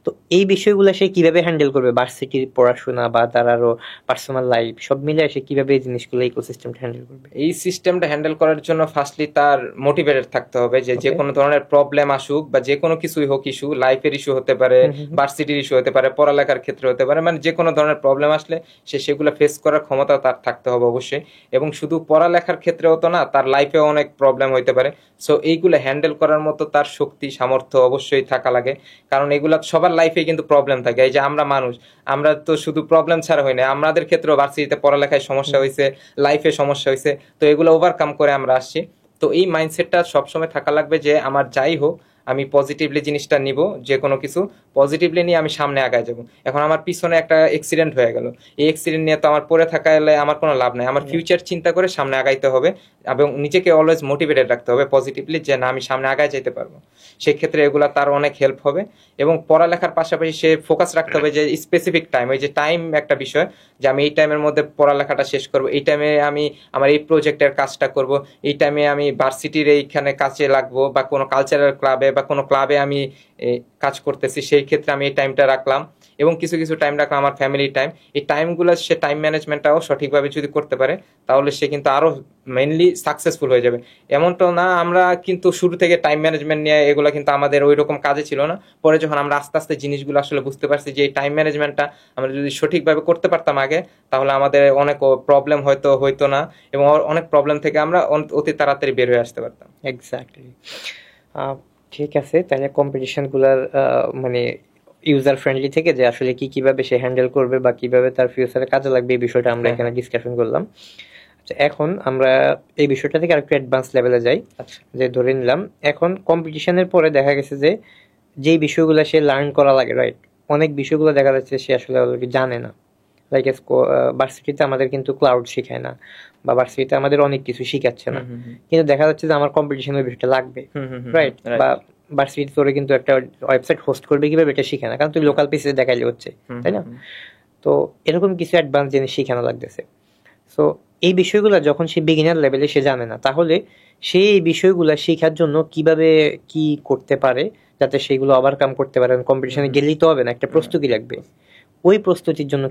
তো এই বিষয়গুলো সে কিভাবে হ্যান্ডেল করবে, ভার্সিটির পড়াশোনা বা তার আরো পার্সোনাল লাইফ সব মিলে সে কিভাবে এই জিনিসগুলো, ইকোসিস্টেমটা হ্যান্ডেল করবে? এই সিস্টেমটা হ্যান্ডেল করার জন্য ফার্স্টলি তার মোটিভেটেড থাকতে হবে, যে কোনো ধরনের প্রবলেম আসুক বা যে কোনো কিছুই হোক, ইস্যু, লাইফের ইস্যু হতে পারে, ভার্সিটির ইস্যু হতে পারে, পড়ালেখার ক্ষেত্রে হতে পারে, মানে যে কোনো ধরনের প্রবলেম আসলে সে সেগুলো ফেস করার ক্ষমতা তার থাকতে হবে অবশ্যই। এবং শুধু পড়ালেখার ক্ষেত্রেও তো না, তার লাইফেও অনেক প্রবলেম হইতে পারে। সো এইগুলো হ্যান্ডেল করার মতো তার শক্তি, সামর্থ্য অবশ্যই থাকা লাগে, কারণ এগুলা সবার লাইফে কিন্তু প্রবলেম থাকে। এই যে আমরা মানুষ, আমরা তো শুধু প্রবলেম ছাড়া হই না, আমাদের ক্ষেত্রেও ভার্সিটিতে পড়ালেখায় সমস্যা হয়েছে, লাইফে সমস্যা হয়েছে, তো এগুলো ওভারকাম করে আমরা আসছি। তো এই মাইন্ডসেটটা সবসময় থাকা লাগবে যে আমার যাই হোক, আমি পজিটিভলি জিনিসটা নিব, যে কোনো কিছু পজিটিভলি নিয়ে আমি সামনে আগায় যাব। এখন আমার পিছনে একটা অ্যাক্সিডেন্ট হয়ে গেল, এই অ্যাক্সিডেন্ট নিয়ে তো আমার পড়ে থাকালে আমার কোনো লাভ নাই, আমার ফিউচার চিন্তা করে সামনে আগাইতে হবে এবং নিজেকে অলওয়েজ মোটিভেটেড রাখতে হবে পজিটিভলি, যে না আমি সামনে আগায় যেতে পারবো। সেক্ষেত্রে এগুলা তার অনেক হেল্প হবে। এবং পড়ালেখার পাশাপাশি সে ফোকাস রাখতে হবে যে স্পেসিফিক টাইম, ওই যে টাইম একটা বিষয়, যে আমি এই টাইমের মধ্যে পড়ালেখাটা শেষ করবো, এই টাইমে আমি আমার এই প্রজেক্টের কাজটা করব, এই টাইমে আমি ভার্সিটির এইখানে কাজে লাগবো বা কোনো কালচারাল ক্লাবে বা কোনো ক্লাবে আমি কাজ করতেছি, সেই ক্ষেত্রে আমি এই টাইমটা রাখলাম, এবং কিছু কিছু টাইম রাখলাম আমার ফ্যামিলি টাইম। এই টাইমগুলো সে টাইম ম্যানেজমেন্টটাও সঠিকভাবে যদি করতে পারে তাহলে সে কিন্তু আরো মেইনলি সাকসেসফুল হয়ে যাবে। এমনটাও না, আমরা কিন্তু শুরু থেকে টাইম ম্যানেজমেন্ট নিয়ে এগুলো কিন্তু আমাদের ওই রকম কাজে ছিল না। পরে যখন আমরা আস্তে আস্তে জিনিসগুলো আসলে বুঝতে পারছি যে এই টাইম ম্যানেজমেন্টটা আমরা যদি সঠিকভাবে করতে পারতাম আগে, তাহলে আমাদের অনেক প্রবলেম হয়তো না, এবং অনেক প্রবলেম থেকে আমরা অতি তাড়াতাড়ি বের হয়ে আসতে পারতাম। এক্স্যাক্টলি। ঠিক আছে, তাহলে কম্পিটিশনগুলোর মানে ইউজার ফ্রেন্ডলি থেকে যে আসলে কিভাবে সে হ্যান্ডেল করবে বা কিভাবে তার ফিউচারে কাজে লাগবে এই বিষয়টা আমরা এখানে ডিসকাশন করলাম। আচ্ছা, এখন আমরা এই বিষয়টা থেকে আরেকটু অ্যাডভান্স লেভেলে যাই। যে ধরে নিলাম এখন কম্পিটিশনের পরে দেখা গেছে যে যেই বিষয়গুলো সে লার্ন করা লাগে, রাইট, অনেক বিষয়গুলো দেখা যাচ্ছে সে আসলে অলরেডি জানে না। লাইক ভার্সিটিতে আমাদের কিন্তু ক্লাউড শেখায় না, বা ভার্সিটিতে আমাদের অনেক কিছু শিখাচ্ছে না, কিন্তু দেখা যাচ্ছে যে আমার কম্পিটিশনের বিষয়টা লাগবে, রাইট, বা ভার্সিটি তোরে কিন্তু একটা ওয়েবসাইট হোস্ট করবে কিভাবে এটা শিখে না, কারণ তুই লোকাল পিসিতে দেখাইলে হচ্ছে, তাই না? তো এরকম কিছু অ্যাডভান্স জিনিস শিখানো লাগতেছে। সো এই বিষয়গুলো যখন সে বিগিনার লেভেলে সে জানে না, তাহলে সে এই বিষয়গুলো শেখার জন্য কিভাবে কি করতে পারে যাতে সেগুলো ওভারকাম করতে পারে। কম্পিটিশনে গেলেই তো হবে না, একটা প্রস্তুতি লাগবে। ওই প্রস্তুতির জন্য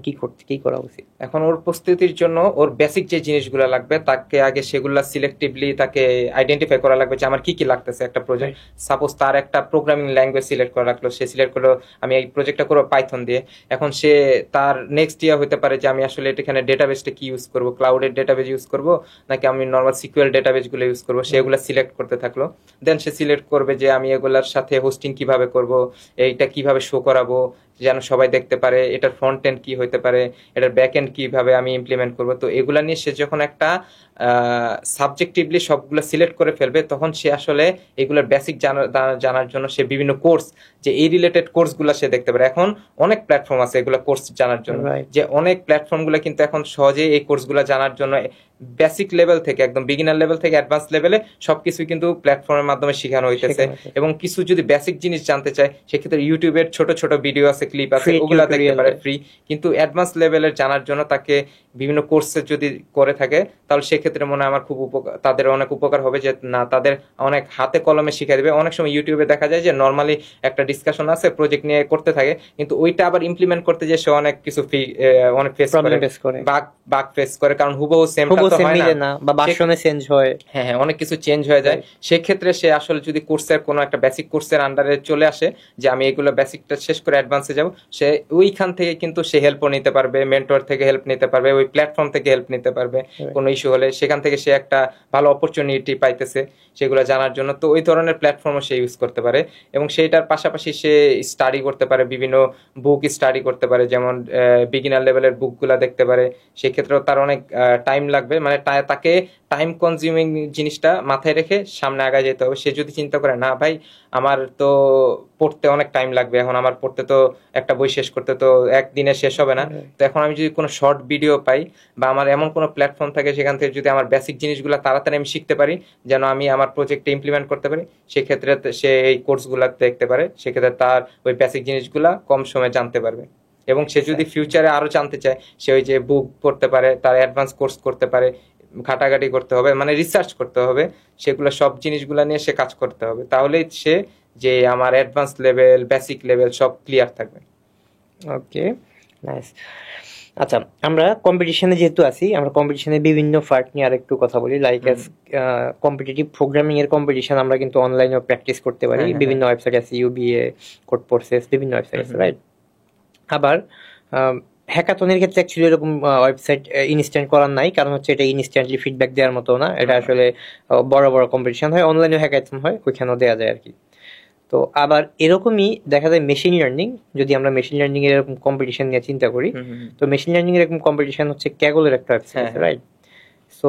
কি করা উচিত? এখন ওর প্রস্তুতির জন্য ওর বেসিক যে জিনিসগুলো লাগবে তাকে আগে সেগুলা সিলেক্টিভলি তাকে আইডেন্টিফাই করা লাগবে যে আমার কি কি লাগতেছে একটা প্রজেক্ট। সাপোজ তার একটা প্রোগ্রামিং ল্যাঙ্গুয়েজ সিলেক্ট করা লাগলো, সে সিলেক্ট করলো আমি এই প্রজেক্টটা করবো পাইথন দিয়ে। এখন সে তার নেক্সট ইয়ার হতে পারে যে আমি আসলে এখানে ডেটাবেসটা কি ইউজ করবো, ক্লাউডের ডেটাবেস ইউজ করবো নাকি আমি নর্মাল সিকিউর ডেটাবেস গুলো ইউজ করবো, সেগুলো সিলেক্ট করতে থাকলো। দেন সে সিলেক্ট করবে যে আমি এগুলার সাথে হোস্টিং কিভাবে করব, এইটা কিভাবে শো করাবো যেন সবাই দেখতে পারে, এটার ফ্রন্ট এন্ড কি হতে পারে, এটার ব্যাক এন্ড কিভাবে আমি ইমপ্লিমেন্ট করব। তো এগুলা নিয়ে সে যখন একটা সাবজেক্টিভলি সবগুলো সিলেক্ট করে ফেলবে, তখন সে আসলে এগুলোর বেসিক জানার জন্য সে বিভিন্ন কোর্স, যে এই রিলেটেড কোর্সগুলো সে দেখতে পারে। এখন অনেক প্ল্যাটফর্ম আছে এগুলো কোর্স জানার জন্য, যে অনেক প্ল্যাটফর্মগুলো কিন্তু এখন সহজে এই কোর্সগুলো জানার জন্য বেসিক লেভেল থেকে একদম বিগিনার লেভেল থেকে অ্যাডভান্স লেভেলে সবকিছু কিন্তু প্ল্যাটফর্মের মাধ্যমে শেখানো হইতেছে। এবং কিছু যদি বেসিক জিনিস জানতে চায় সেক্ষেত্রে ইউটিউবের ছোট ছোট ভিডিও আছে, ক্লিপ আছে, ওগুলা দেখতে পারে ফ্রি। কিন্তু অ্যাডভান্স লেভেলের জানার জন্য তাকে বিভিন্ন কোর্সে যদি করে থাকে তাহলে সেক্ষেত্রে মনে হয় আমার খুব তাদের অনেক উপকার হবে, যে না তাদের অনেক হাতে কলমে শিখিয়ে দেবে। অনেক সময় ইউটিউবে দেখা যায় যে নর্মালি একটা ডিসকাশন আছে প্রজেক্ট নিয়ে করতে থাকে, কিন্তু ওইটা আবার ইমপ্লিমেন্ট করতে যে সে অনেক কিছু অনেক ফেস করে, বাগ ফেস করে, কারণ হুবহু সেমটা তো হয় না, বা ভার্সনে চেঞ্জ হয়, হ্যাঁ অনেক কিছু চেঞ্জ হয়ে যায়। সেক্ষেত্রে সে আসলে যদি কোর্সের কোনো একটা বেসিক কোর্সের আন্ডারে চলে আসে যে আমি এগুলো বেসিকটা শেষ করে অ্যাডভান্সে যাব, সে ওইখান থেকে কিন্তু সে হেল্পও নিতে পারবে, মেন্টর থেকে হেল্প নিতে পারবে, ওই প্ল্যাটফর্ম থেকে হেল্প নিতে পারবে। কোনো ইস্যু হলে সেখান থেকে সে একটা ভালো অপরচুনিটি পাইতেছে সেগুলো জানার জন্য। তো ওই ধরনের প্ল্যাটফর্মও সে ইউজ করতে পারে, এবং সেইটার পাশাপাশি সে স্টাডি করতে পারে, বিভিন্ন বুক স্টাডি করতে পারে, যেমন বিগিনার লেভেলের বুকগুলা দেখতে পারে। সেক্ষেত্রেও তার অনেক টাইম লাগবে, মানে তাকে টাইম কনজিউমিং জিনিসটা মাথায় রেখে সামনে আগায় যেতে হবে। সে যদি চিন্তা করে না ভাই আমার তো পড়তে অনেক টাইম লাগবে, এখন আমার পড়তে তো একটা বই শেষ করতে তো একদিনে শেষ হবে না, তো এখন আমি যদি কোনো শর্ট ভিডিও পাই বা আমার এমন কোনো প্ল্যাটফর্ম থাকে সেখান থেকে যদি আমার বেসিক জিনিসগুলো তাড়াতাড়ি আমি শিখতে পারি যেন আমি আমার প্রজেক্টে ইমপ্লিমেন্ট করতে পারি, সেক্ষেত্রে সে এই কোর্সগুলো দেখতে পারে। সেক্ষেত্রে তার ওই বেসিক জিনিসগুলা কম সময়ে জানতে পারবে। এবং সে যদি ফিউচারে আরো জানতে চায় সে ওই যে বুক পড়তে পারে, তার অ্যাডভান্স কোর্স করতে পারে, ঘাটাঘাটি করতে হবে, মানে রিসার্চ করতে হবে, সেগুলো সব জিনিসগুলো নিয়ে সে কাজ করতে হবে, তাহলেই সে যে আমার অ্যাডভান্স লেভেল বেসিক লেভেল সব ক্লিয়ার থাকবে। ওকে, নাইস। আচ্ছা, আমরা কম্পিটিশনে যেহেতু আছি, আমরা কম্পিটিশনের বিভিন্ন পার্ট নিয়ে আরেকটু কথা বলি। লাইক কম্পিটিটিভ প্রোগ্রামিং এর কম্পিটিশন আমরা কিন্তু অনলাইনেও প্র্যাকটিস করতে পারি, বিভিন্ন ওয়েবসাইট আছে, ইউবিএ, কোড প্রসেস, বিভিন্ন ওয়েবসাইট আছে, রাইট। আবার হ্যাকাথনের ক্ষেত্রে অ্যাকচুয়ালি এরকম ওয়েবসাইট ইনস্ট্যান্ট করার নাই, কারণ হচ্ছে এটা ইনস্ট্যান্টলি ফিডব্যাক দেওয়ার মতো না, এটা আসলে বড় বড় কম্পিটিশন হয়, অনলাইনে হ্যাকাথন হয়, ওইখানেও দেওয়া যায় আর কি। তো আবার এরকমই দেখা যায় মেশিন লার্নিং, যদি আমরা মেশিন লার্নিং এর এরকম কম্পিটিশন নিয়ে চিন্তা করি, তো মেশিন লার্নিং এর এরকম কম্পিটিশন হচ্ছে ক্যাগলের একটা ওয়েবসাইট, রাইট। সো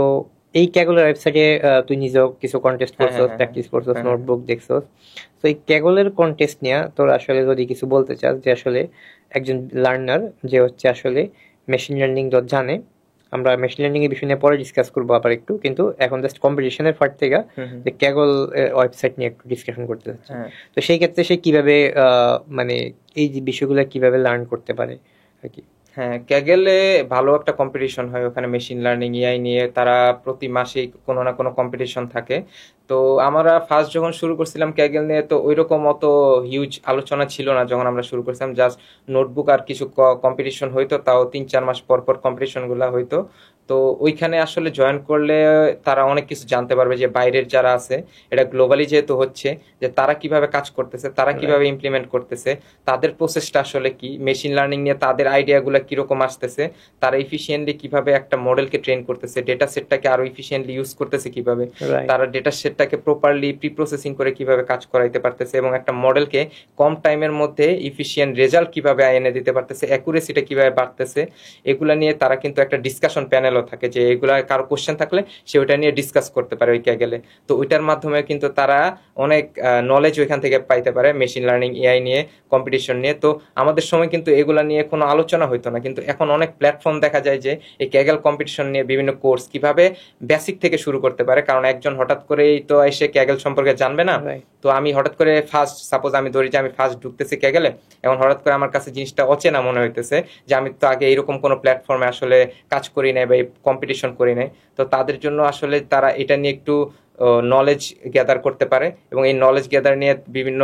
এই ক্যাগলের ওয়েবসাইটে তুই নিজেও কিছু কন্টেস্ট করছস, প্র্যাকটিস করছস, নোটবুক দেখছস। তো এই ক্যাগলের কন্টেস্ট নিয়ে তোর আসলে যদি কিছু বলতে চাস যে আসলে একজন লার্নার যে হচ্ছে আসলে মেশিন লার্নিং জানে, আমরা মেশিন লার্নিং এর বিষয় নিয়ে পরে ডিসকাস করবো আবার একটু, কিন্তু এখন জাস্ট কম্পিটিশনের পার্ট থেকে যে ক্যাগল ওয়েবসাইট নিয়ে একটু ডিসকাশন করতে চাচ্ছি। তো সেই ক্ষেত্রে সে কিভাবে মানে এই যে বিষয়গুলো কিভাবে লার্ন করতে পারে আর কি। হ্যাঁ, ক্যাগেলে ভালো একটা কম্পিটিশন হয় ওখানে মেশিন লার্নিং এআই নিয়ে, তারা প্রতি মাসেই কোনো না কোনো কম্পিটিশন থাকে। তো আমরা ফার্স্ট যখন শুরু করছিলাম ক্যাগেল নিয়ে, তো ওইরকম অত হিউজ আলোচনা ছিল না যখন আমরা শুরু করছিলাম, জাস্ট নোটবুক আর কিছু কম্পিটিশন হইতো, তাও 3-4 মাস পর পর কম্পিটিশন গুলা হইতো। তো ওইখানে আসলে জয়েন করলে তারা অনেক কিছু জানতে পারবে যে বাইরের যারা আছে, এটা গ্লোবালি যেহেতু হচ্ছে, যে তারা কিভাবে কাজ করতেছে, তারা কিভাবে ইমপ্লিমেন্ট করতেছে, তাদের প্রসেসটা আসলে কি, মেশিন লার্নিং নিয়ে তাদের আইডিয়াগুলো কিরকম আসতেছে, তারা ইফিশিয়েন্টলি কিভাবে একটা মডেলকে ট্রেন করতেছে, ডেটা সেটটাকে আরো ইফিশিয়েন্টলি ইউজ করতেছে কিভাবে, রাইট। তারা ডেটা সেটটাকে প্রপারলি প্রি প্রসেসিং করে কিভাবে কাজ করাইতে পারতেছে, এবং একটা মডেলকে কম টাইমের মধ্যে ইফিশিয়েন্ট রেজাল্ট কিভাবে এনে দিতে পারতেছে, অ্যাকুরেসিটা কিভাবে বাড়তেছে, এগুলা নিয়ে তারা কিন্তু একটা ডিসকাশন প্যানেলও থাকে, যে এগুলা কারো কোশ্চেন থাকলে সে ওইটা নিয়ে ডিসকাস করতে পারে ওই গেলে। তো ওইটার মাধ্যমে কিন্তু তারা অনেক নলেজ ওইখান থেকে পাইতে পারে মেশিন লার্নিং এআই নিয়ে, কম্পিটিশন নিয়ে। তো আমাদের সময় কিন্তু এগুলা নিয়ে কোনো আলোচনা হইতো না, কিন্তু এখন অনেক প্ল্যাটফর্ম দেখা যায় যে এই ক্যাগেল কম্পিটিশন নিয়ে বিভিন্ন কোর্স কিভাবে বেসিক থেকে শুরু করতে পারে, কারণ একজন হঠাৎ করেই তো এসে ক্যাগেল সম্পর্কে জানবে না। রাইট। তো আমি হঠাৎ করে ফার্স্ট, সাপোজ আমি ধরি যে আমি ফার্স্ট ঢুকতেছি ক্যাগেলে, এখন হঠাৎ করে আমার কাছে জিনিসটা অচেনা মনে হইতেছে, যে আমি তো আগে এরকম কোনো প্ল্যাটফর্মে আসলে কাজ করি নাই বা কম্পিটিশন করি নাই। তো তাদের জন্য আসলে তারা এটা নিয়ে একটু নলেজ গ্যাদার করতে পারে, এবং এই নলেজ গ্যাদার নিয়ে বিভিন্ন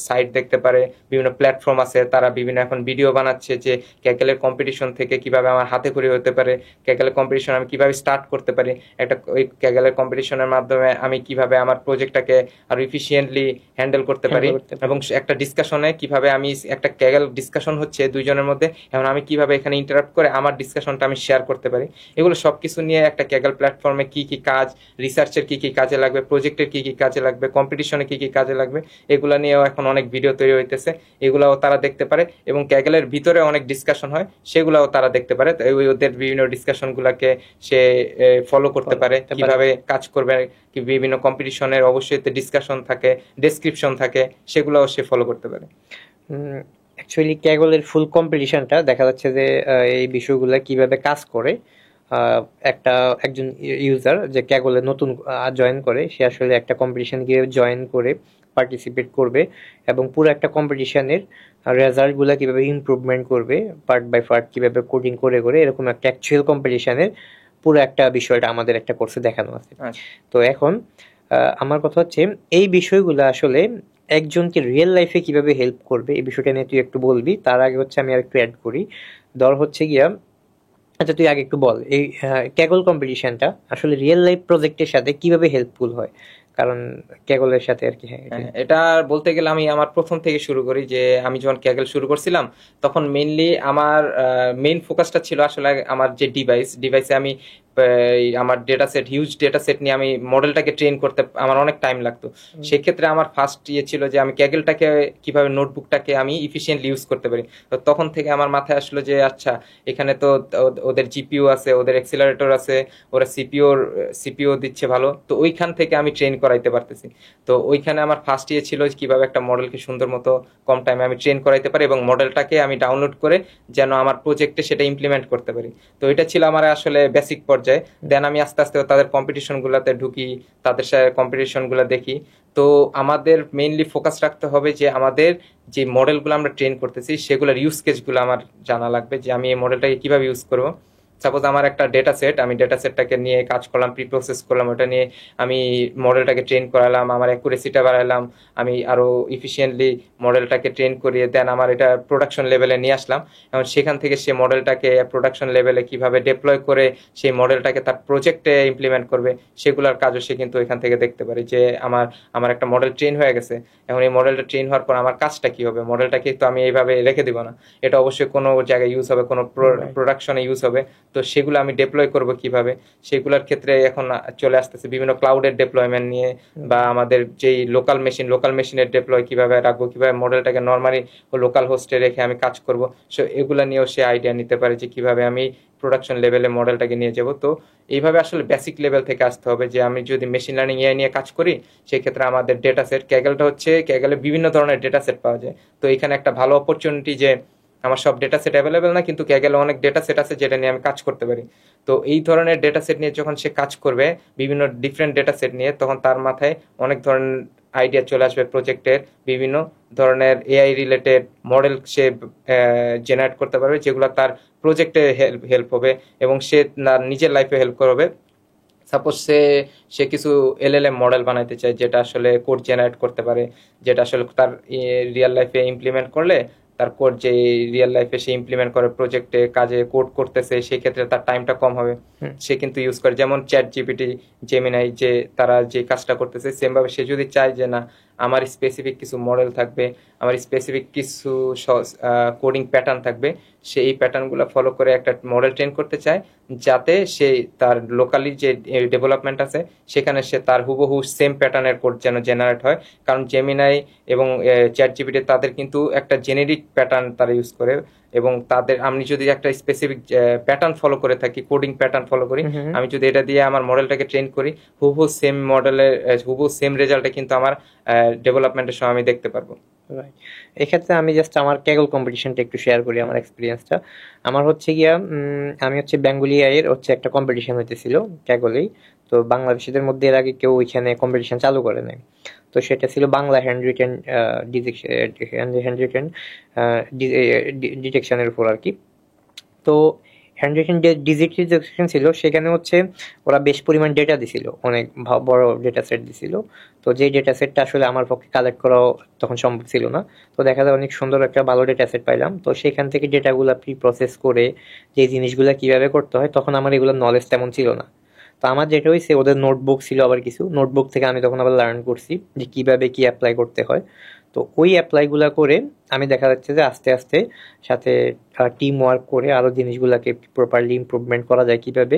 সাইট দেখতে পারে, বিভিন্ন প্ল্যাটফর্ম আছে, তারা বিভিন্ন এখন ভিডিও বানাচ্ছে যে ক্যাকেলের কম্পিটিশন থেকে কিভাবে আমার হাতে খড়ি হতে পারে, ক্যাকেলের কম্পিটিশন আমি কিভাবে স্টার্ট করতে পারি, একটা ওই ক্যাকেলের কম্পিটিশনের মাধ্যমে আমি কিভাবে আমার প্রজেক্টটাকে আরো ইফিশিয়েন্টলি হ্যান্ডেল করতে পারি, এবং একটা ডিসকাশনে কিভাবে আমি, একটা ক্যাগেল ডিসকাশন হচ্ছে দুইজনের মধ্যে, এখন আমি কিভাবে এখানে ইন্টারাপ্ট করে আমার ডিসকাশনটা আমি শেয়ার করতে পারি। এগুলো সবকিছু নিয়ে একটা ক্যাগেল প্ল্যাটফর্মে কি কি কাজ, রিসার্চের কি কি কাজে লাগবে, প্রজেক্টের কি কি কাজে লাগবে, কম্পিটিশনে কি কি কাজে লাগবে, এগুলা নিয়েও এখন অনেক ভিডিও তৈরি হইতেছে, এগুলাও তারা দেখতে পারে। এবং ক্যাগেলের ভিতরে অনেক ডিসকাশন হয়, সেগুলাও তারা দেখতে পারে। ওই ওদের বিভিন্ন ডিসকাশন গুলাকে সে ফলো করতে পারে, কিভাবে কাজ করবে, কি বিভিন্ন কম্পিটিশনের অবশ্যই ডিসকাশন থাকে, ডেসক্রিপশন থাকে, সেগুলাও সে ফলো করতে পারে। অ্যাকচুয়ালি ক্যাগলের ফুল কম্পিটিশনটা দেখা যাচ্ছে যে এই বিষয়গুলো কিভাবে কাজ করে, একটা একজন ইউজার যে ক্যাগলে নতুন জয়েন করে, সে আসলে একটা কম্পিটিশন গিয়ে জয়েন করে পার্টিসিপেট করবে, এবং পুরো একটা কম্পিটিশনের রেজাল্টগুলো কিভাবে ইমপ্রুভমেন্ট করবে, পার্ট বাই পার্ট কিভাবে কোডিং করে করে, এরকম একটা অ্যাকচুয়াল কম্পিটিশনের পুরো একটা বিষয়টা আমাদের একটা কোর্সে দেখানো আছে। তো এখন আমার কথা হচ্ছে এই বিষয়গুলো আসলে একজনকে রিয়েল লাইফে কিভাবে হেল্প করবে, এই বিষয়টা নিয়ে তুই একটু বলবি। তার আগে হচ্ছে আমি আর একটু অ্যাড করি, ধর হচ্ছে গিয়া, আচ্ছা তুই আগে একটু বল এই ক্যাগল কম্পিটিশনটা আসলে রিয়েল লাইফ প্রজেক্টের সাথে কিভাবে হেল্পফুল হয়, কারণ ক্যাগলের সাথে আর কি। হ্যাঁ, এটা বলতে গেলে আমি আমার প্রথম থেকে শুরু করি, যে আমি যখন ক্যাগেল শুরু করছিলাম তখন মেইনলি আমার মেইন ফোকাসটা ছিল আসলে আমার যে ডিভাইসে আমি আমার data set, huge data set নিয়ে আমি মডেলটাকে ট্রেন করতে আমার অনেক টাইম লাগতো। সেক্ষেত্রে আমার ফার্স্ট ছিল যে আমি ক্যাগেলটাকে কিভাবে, নোটবুকটাকে আমি ইফিশিয়েন্টলি ইউজ করতে পারি। তো তখন থেকে আমার মাথায় আসলো যে আচ্ছা, এখানে তো ওদের জিপিইউ আছে, ওদের অ্যাক্সিলারেটর আছে, ওরা সিপিইউ দিচ্ছে ভালো, তো ওইখান থেকে আমি ট্রেন করাইতে পারতেছি। তো ওইখানে আমার ফার্স্ট ছিল কিভাবে একটা মডেলকে সুন্দর মতো কম টাইমে আমি ট্রেন করাইতে পারি, এবং মডেলটাকে আমি ডাউনলোড করে যেন আমার প্রজেক্টে সেটা ইমপ্লিমেন্ট করতে পারি। তো এটা ছিল আমার আসলে বেসিক পর্যায়ে। দেন আমি আস্তে আস্তে তাদের কম্পিটিশন গুলাতে ঢুকি, তাদের সাথে কম্পিটিশন গুলা দেখি। তো আমাদের মেইনলি ফোকাস রাখতে হবে যে আমাদের যে মডেলগুলো আমরা ট্রেন করতেছি সেগুলোর ইউজ কেসগুলো আমার জানা লাগবে, যে আমি এই মডেলটাকে কিভাবে ইউজ করবো। সাপোজ আমার একটা ডেটা সেট, আমি ডেটা সেটটাকে নিয়ে কাজ করলাম, প্রি প্রসেস করলাম, ওটা নিয়ে আমি মডেলটাকে ট্রেন করালাম, আমার অ্যাকুরেসিটা বাড়ালাম, আমি আরো ইফিশিয়েন্টলি মডেলটাকে ট্রেন করিয়ে দেন আমার এটা প্রোডাকশন লেভেলে নিয়ে আসলাম। এবং সেখান থেকে সে মডেলটাকে প্রোডাকশন লেভেলে কিভাবে ডেপ্লয় করে সেই মডেলটাকে তার প্রজেক্টে ইমপ্লিমেন্ট করবে, সেগুলোর কাজও সে কিন্তু এখান থেকে দেখতে পারে, যে আমার আমার একটা মডেল ট্রেন হয়ে গেছে, এখন এই মডেলটা ট্রেন হওয়ার পর আমার কাজটা কি হবে, মডেলটাকে তো আমি এইভাবে রেখে দিব না, এটা অবশ্যই কোনো জায়গায় ইউজ হবে, কোনো প্রোডাকশনে ইউজ হবে। তো সেগুলো আমি ডেপ্লয় করব কিভাবে, সেগুলোর ক্ষেত্রে এখন চলে আসতেছে বিভিন্ন ক্লাউডের ডেপ্লয়মেন্ট নিয়ে, বা আমাদের যেই লোকাল মেশিনের ডেপ্লয় কিভাবে রাখবো, কিভাবে মডেলটাকে নর্মালি লোকাল হোস্টে রেখে আমি কাজ করব। সো এগুলো নিয়েও সে আইডিয়া নিতে পারে যে কিভাবে আমি প্রোডাকশন লেভেলে মডেলটাকে নিয়ে যাব। তো এইভাবে আসলে বেসিক লেভেল থেকে আসতে হবে, যে আমি যদি মেশিন লার্নিং এআই নিয়ে কাজ করি, সেক্ষেত্রে আমাদের ডেটা সেট, ক্যাগেলটা হচ্ছে, ক্যাগেলে বিভিন্ন ধরনের ডেটা সেট পাওয়া যায়। তো এখানে একটা ভালো অপরচুনিটি যে আমার সব ডেটা সেট অ্যাভেলেবেল না, কিন্তু ক্যাগেলে অনেক ডেটা সেট আছে যেটা নিয়ে আমি কাজ করতে পারি। তো এই ধরনের ডেটা সেট নিয়ে যখন সে কাজ করবে, বিভিন্ন ডিফারেন্ট ডেটা সেট নিয়ে, তখন তার মাথায় অনেক ধরনের আইডিয়া চলে আসবে প্রজেক্টের, বিভিন্ন ধরনের এআই রিলেটেড মডেল সে জেনারেট করতে পারবে, যেগুলো তার প্রজেক্টে হেল্প হবে এবং সে তার নিজের লাইফে হেল্প করবে। সাপোজ সে কিছু এলএলএম মডেল বানাইতে চায় যেটা আসলে কোড জেনারেট করতে পারে, যেটা আসলে তার রিয়েল লাইফে ইমপ্লিমেন্ট করলে তার কোড যে রিয়েল লাইফে সে ইমপ্লিমেন্ট করে প্রজেক্টে কাজে কোড করতেছে, সেই ক্ষেত্রে তার টাইমটা কম হবে। সে কিন্তু ইউজ করে, যেমন চ্যাট জিপিটি, জেমিনাই, যে তারা যে কাজটা করতেছে সেম ভাবে সে যদি চায় যে না আমার স্পেসিফিক কিছু মডেল থাকবে, আমার স্পেসিফিক কিছু কোডিং প্যাটার্ন থাকবে, সে এই প্যাটার্নগুলো ফলো করে একটা মডেল ট্রেন করতে চায়, যাতে সে তার লোকালি যে ডেভেলপমেন্ট আছে সেখানে সে তার হুবহু সেম প্যাটার্নের কোড যেন জেনারেট হয়। কারণ জেমিনাই এবং চ্যাট জিপিটি তাদের কিন্তু একটা জেনেরিক প্যাটার্ন তারা ইউজ করে, এবং তাদের আমি যদি একটা স্পেসিফিক প্যাটার্ন ফলো করে থাকি, কোডিং প্যাটার্ন ফলো করি, আমি যদি এটা দিয়ে আমার মডেলটাকে ট্রেন করি, হুবহু সেম মডেলের হুবহু সেম রেজাল্টে কিন্তু আমার ডেভেলপমেন্টের সময় আমি দেখতে পারবো। এক্ষেত্রে আমি জাস্ট আমার ক্যাগল কম্পিটিশনটা একটু শেয়ার করি, আমার এক্সপিরিয়েন্সটা। আমার হচ্ছে গিয়া আমি হচ্ছে বেঙ্গলি এর হচ্ছে একটা কম্পিটিশন হইতেছিল ক্যাগলেই। তো বাংলাদেশিদের মধ্যে এর আগে কেউ ওইখানে কম্পিটিশন চালু করে নাই। তো সেটা ছিল বাংলা হ্যান্ড রিটেন ডিটেকশনের উপর আর কি। তো হ্যান্ড রিটেন যে ডিটেকশন ছিল সেখানে হচ্ছে ওরা বেশ পরিমাণ ডেটা দিছিল, অনেক বড় ডেটা সেট দিছিল। তো যে ডেটা সেটটা আসলে আমার পক্ষে কালেক্ট করাও তখন সম্ভব ছিল না। তো দেখা যায় অনেক সুন্দর একটা ভালো ডেটা সেট পাইলাম। তো সেখান থেকে ডেটাগুলো প্রি প্রসেস করে যে জিনিসগুলো কিভাবে করতে হয়, তখন আমার এগুলো নলেজ তেমন ছিল না। তো আমার যেটা হয়েছে, ওদের নোটবুক ছিল আবার কিছু, নোটবুক থেকে আমি তখন আবার লার্ন করছি যে কিভাবে কি অ্যাপ্লাই করতে হয়। তো ওই অ্যাপ্লাইগুলো করে আমি দেখা যাচ্ছে যে আস্তে আস্তে সাথে টিম ওয়ার্ক করে আরো জিনিসগুলোকে প্রপারলি ইমপ্রুভমেন্ট করা যায় কিভাবে,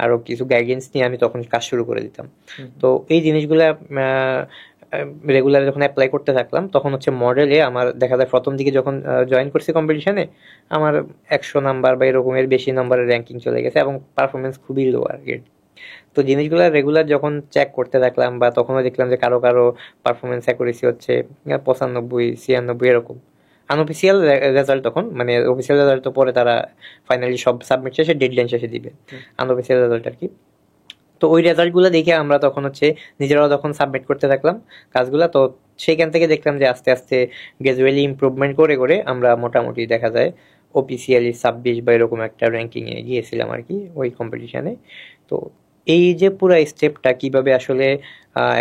আরো কিছু গাইডেন্স নিয়ে আমি তখন কাজ শুরু করে দিতাম। তো এই জিনিসগুলা রেগুলার যখন অ্যাপ্লাই করতে থাকলাম, তখন হচ্ছে মডেলে আমার দেখা যায় প্রথম দিকে যখন জয়েন করছি কম্পিটিশনে, আমার 100 নাম্বার বা এরকমের বেশি নাম্বারের র্যাঙ্কিং চলে গেছে এবং পারফরমেন্স খুবই লো আর কি। তো জিনিসগুলো রেগুলার যখন চেক করতে থাকলাম, বা তখনও দেখলাম যে কারো কারো পারফরমেন্স অ্যাকুরেসি হচ্ছে 95, 96 এরকম। আনঅফিসিয়াল রেজাল্ট তখন, মানে অফিসিয়াল রেজাল্ট তো পরে তারা ফাইনালি সব সাবমিট শেষে ডেডলাইন শেষে দিবে, আনঅফিসিয়াল রেজাল্ট আর কি। তো ওই রেজাল্টগুলো দেখে আমরা তখন হচ্ছে নিজেরাও তখন সাবমিট করতে থাকলাম কাজগুলো। তো সেইখান থেকে দেখলাম যে আস্তে আস্তে গ্রাজুয়ালি ইমপ্রুভমেন্ট করে করে আমরা মোটামুটি দেখা যায় অফিসিয়ালি 26 বা এরকম একটা র্যাঙ্কিংয়ে গিয়েছিলাম আর কি ওই কম্পিটিশনে। তো এই যে পুরো স্টেপটা কিভাবে আসলে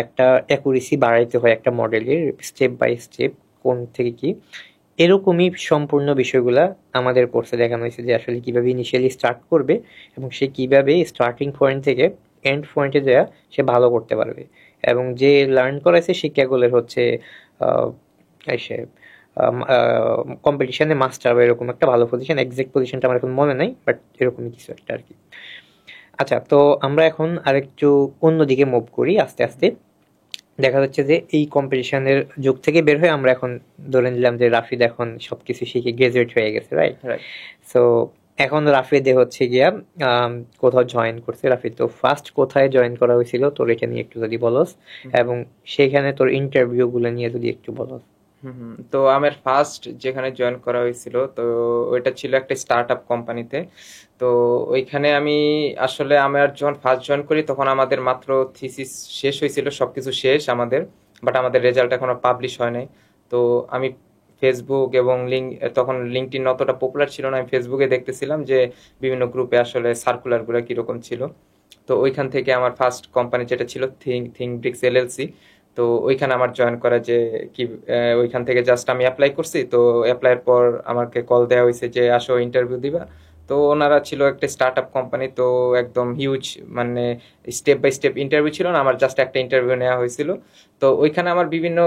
একটা অ্যাকুরেসি বাড়াইতে হয় একটা মডেলের, স্টেপ বাই স্টেপ কোন থেকে কি, এরকমই সম্পূর্ণ বিষয়গুলা আমাদের কোর্সে দেখানো হয়েছে যে আসলে কিভাবে ইনিশিয়ালি স্টার্ট করবে এবং সে কিভাবে স্টার্টিং পয়েন্ট থেকে এন্ড পয়েন্টে যায় সে ভালো করতে পারবে। এবং যে লার্ন করাইছে শিক্ষাগুলোর হচ্ছে সে কম্পিটিশনে মাস্টার বা এরকম একটা ভালো পজিশন, এক্সাক্ট পজিশনটা আমার এখন মনে নাই, বাট এরকমই কিছু একটা আর কি। আচ্ছা, তো আমরা এখন আরেকটু অন্যদিকে মুভ করি আস্তে আস্তে। দেখা যাচ্ছে যে এই কম্পিটিশনের যুগ থেকে বের হয়ে আমরা এখন ধরে নিলাম যে রাফিদ এখন সবকিছু শিখে গ্রাজুয়েট হয়ে গেছে, রাইট? সো এখন রাফিদে হচ্ছে গিয়া কোথাও জয়েন করছে। রাফিদ, তো ফার্স্ট কোথায় জয়েন করা হয়েছিল তোর, এটা নিয়ে একটু যদি বলস, এবং সেখানে তোর ইন্টারভিউ গুলো নিয়ে যদি একটু বলস। তো আমার ফার্স্ট যেখানে জয়েন করা হয়েছিল, তো ওইটা ছিল একটা স্টার্ট আপ কোম্পানিতে। তো ওইখানে আমি আসলে আমার যখন ফার্স্ট জয়েন করি তখন আমাদের মাত্র থিসিস শেষ হয়েছিল, সবকিছু শেষ আমাদের, বাট আমাদের রেজাল্ট এখনো পাবলিশ হয় নাই। তো আমি ফেসবুক এবং তখন লিঙ্কডইন অতটা পপুলার ছিল না, আমি ফেসবুকে দেখতেছিলাম যে বিভিন্ন গ্রুপে আসলে সার্কুলারগুলো কিরকম ছিল। তো ওইখান থেকে আমার ফার্স্ট কোম্পানি যেটা ছিল থিংব্রিক্স এলএলসি। তো ওইখানে আমার জয়েন করা যে কি, ওইখান থেকে জাস্ট আমি অ্যাপ্লাই করছি। তো অ্যাপ্লাইয়ের পর আমাকে কল দেওয়া হয়েছে যে আসো ইন্টারভিউ দিবা। তো ওনারা ছিল একটা স্টার্ট আপ কোম্পানি, তো একদম হিউজ, মানে স্টেপ বাই স্টেপ ইন্টারভিউ ছিল না, আমার জাস্ট একটা ইন্টারভিউ নেওয়া হয়েছিল। তো ওইখানে আমার বিভিন্ন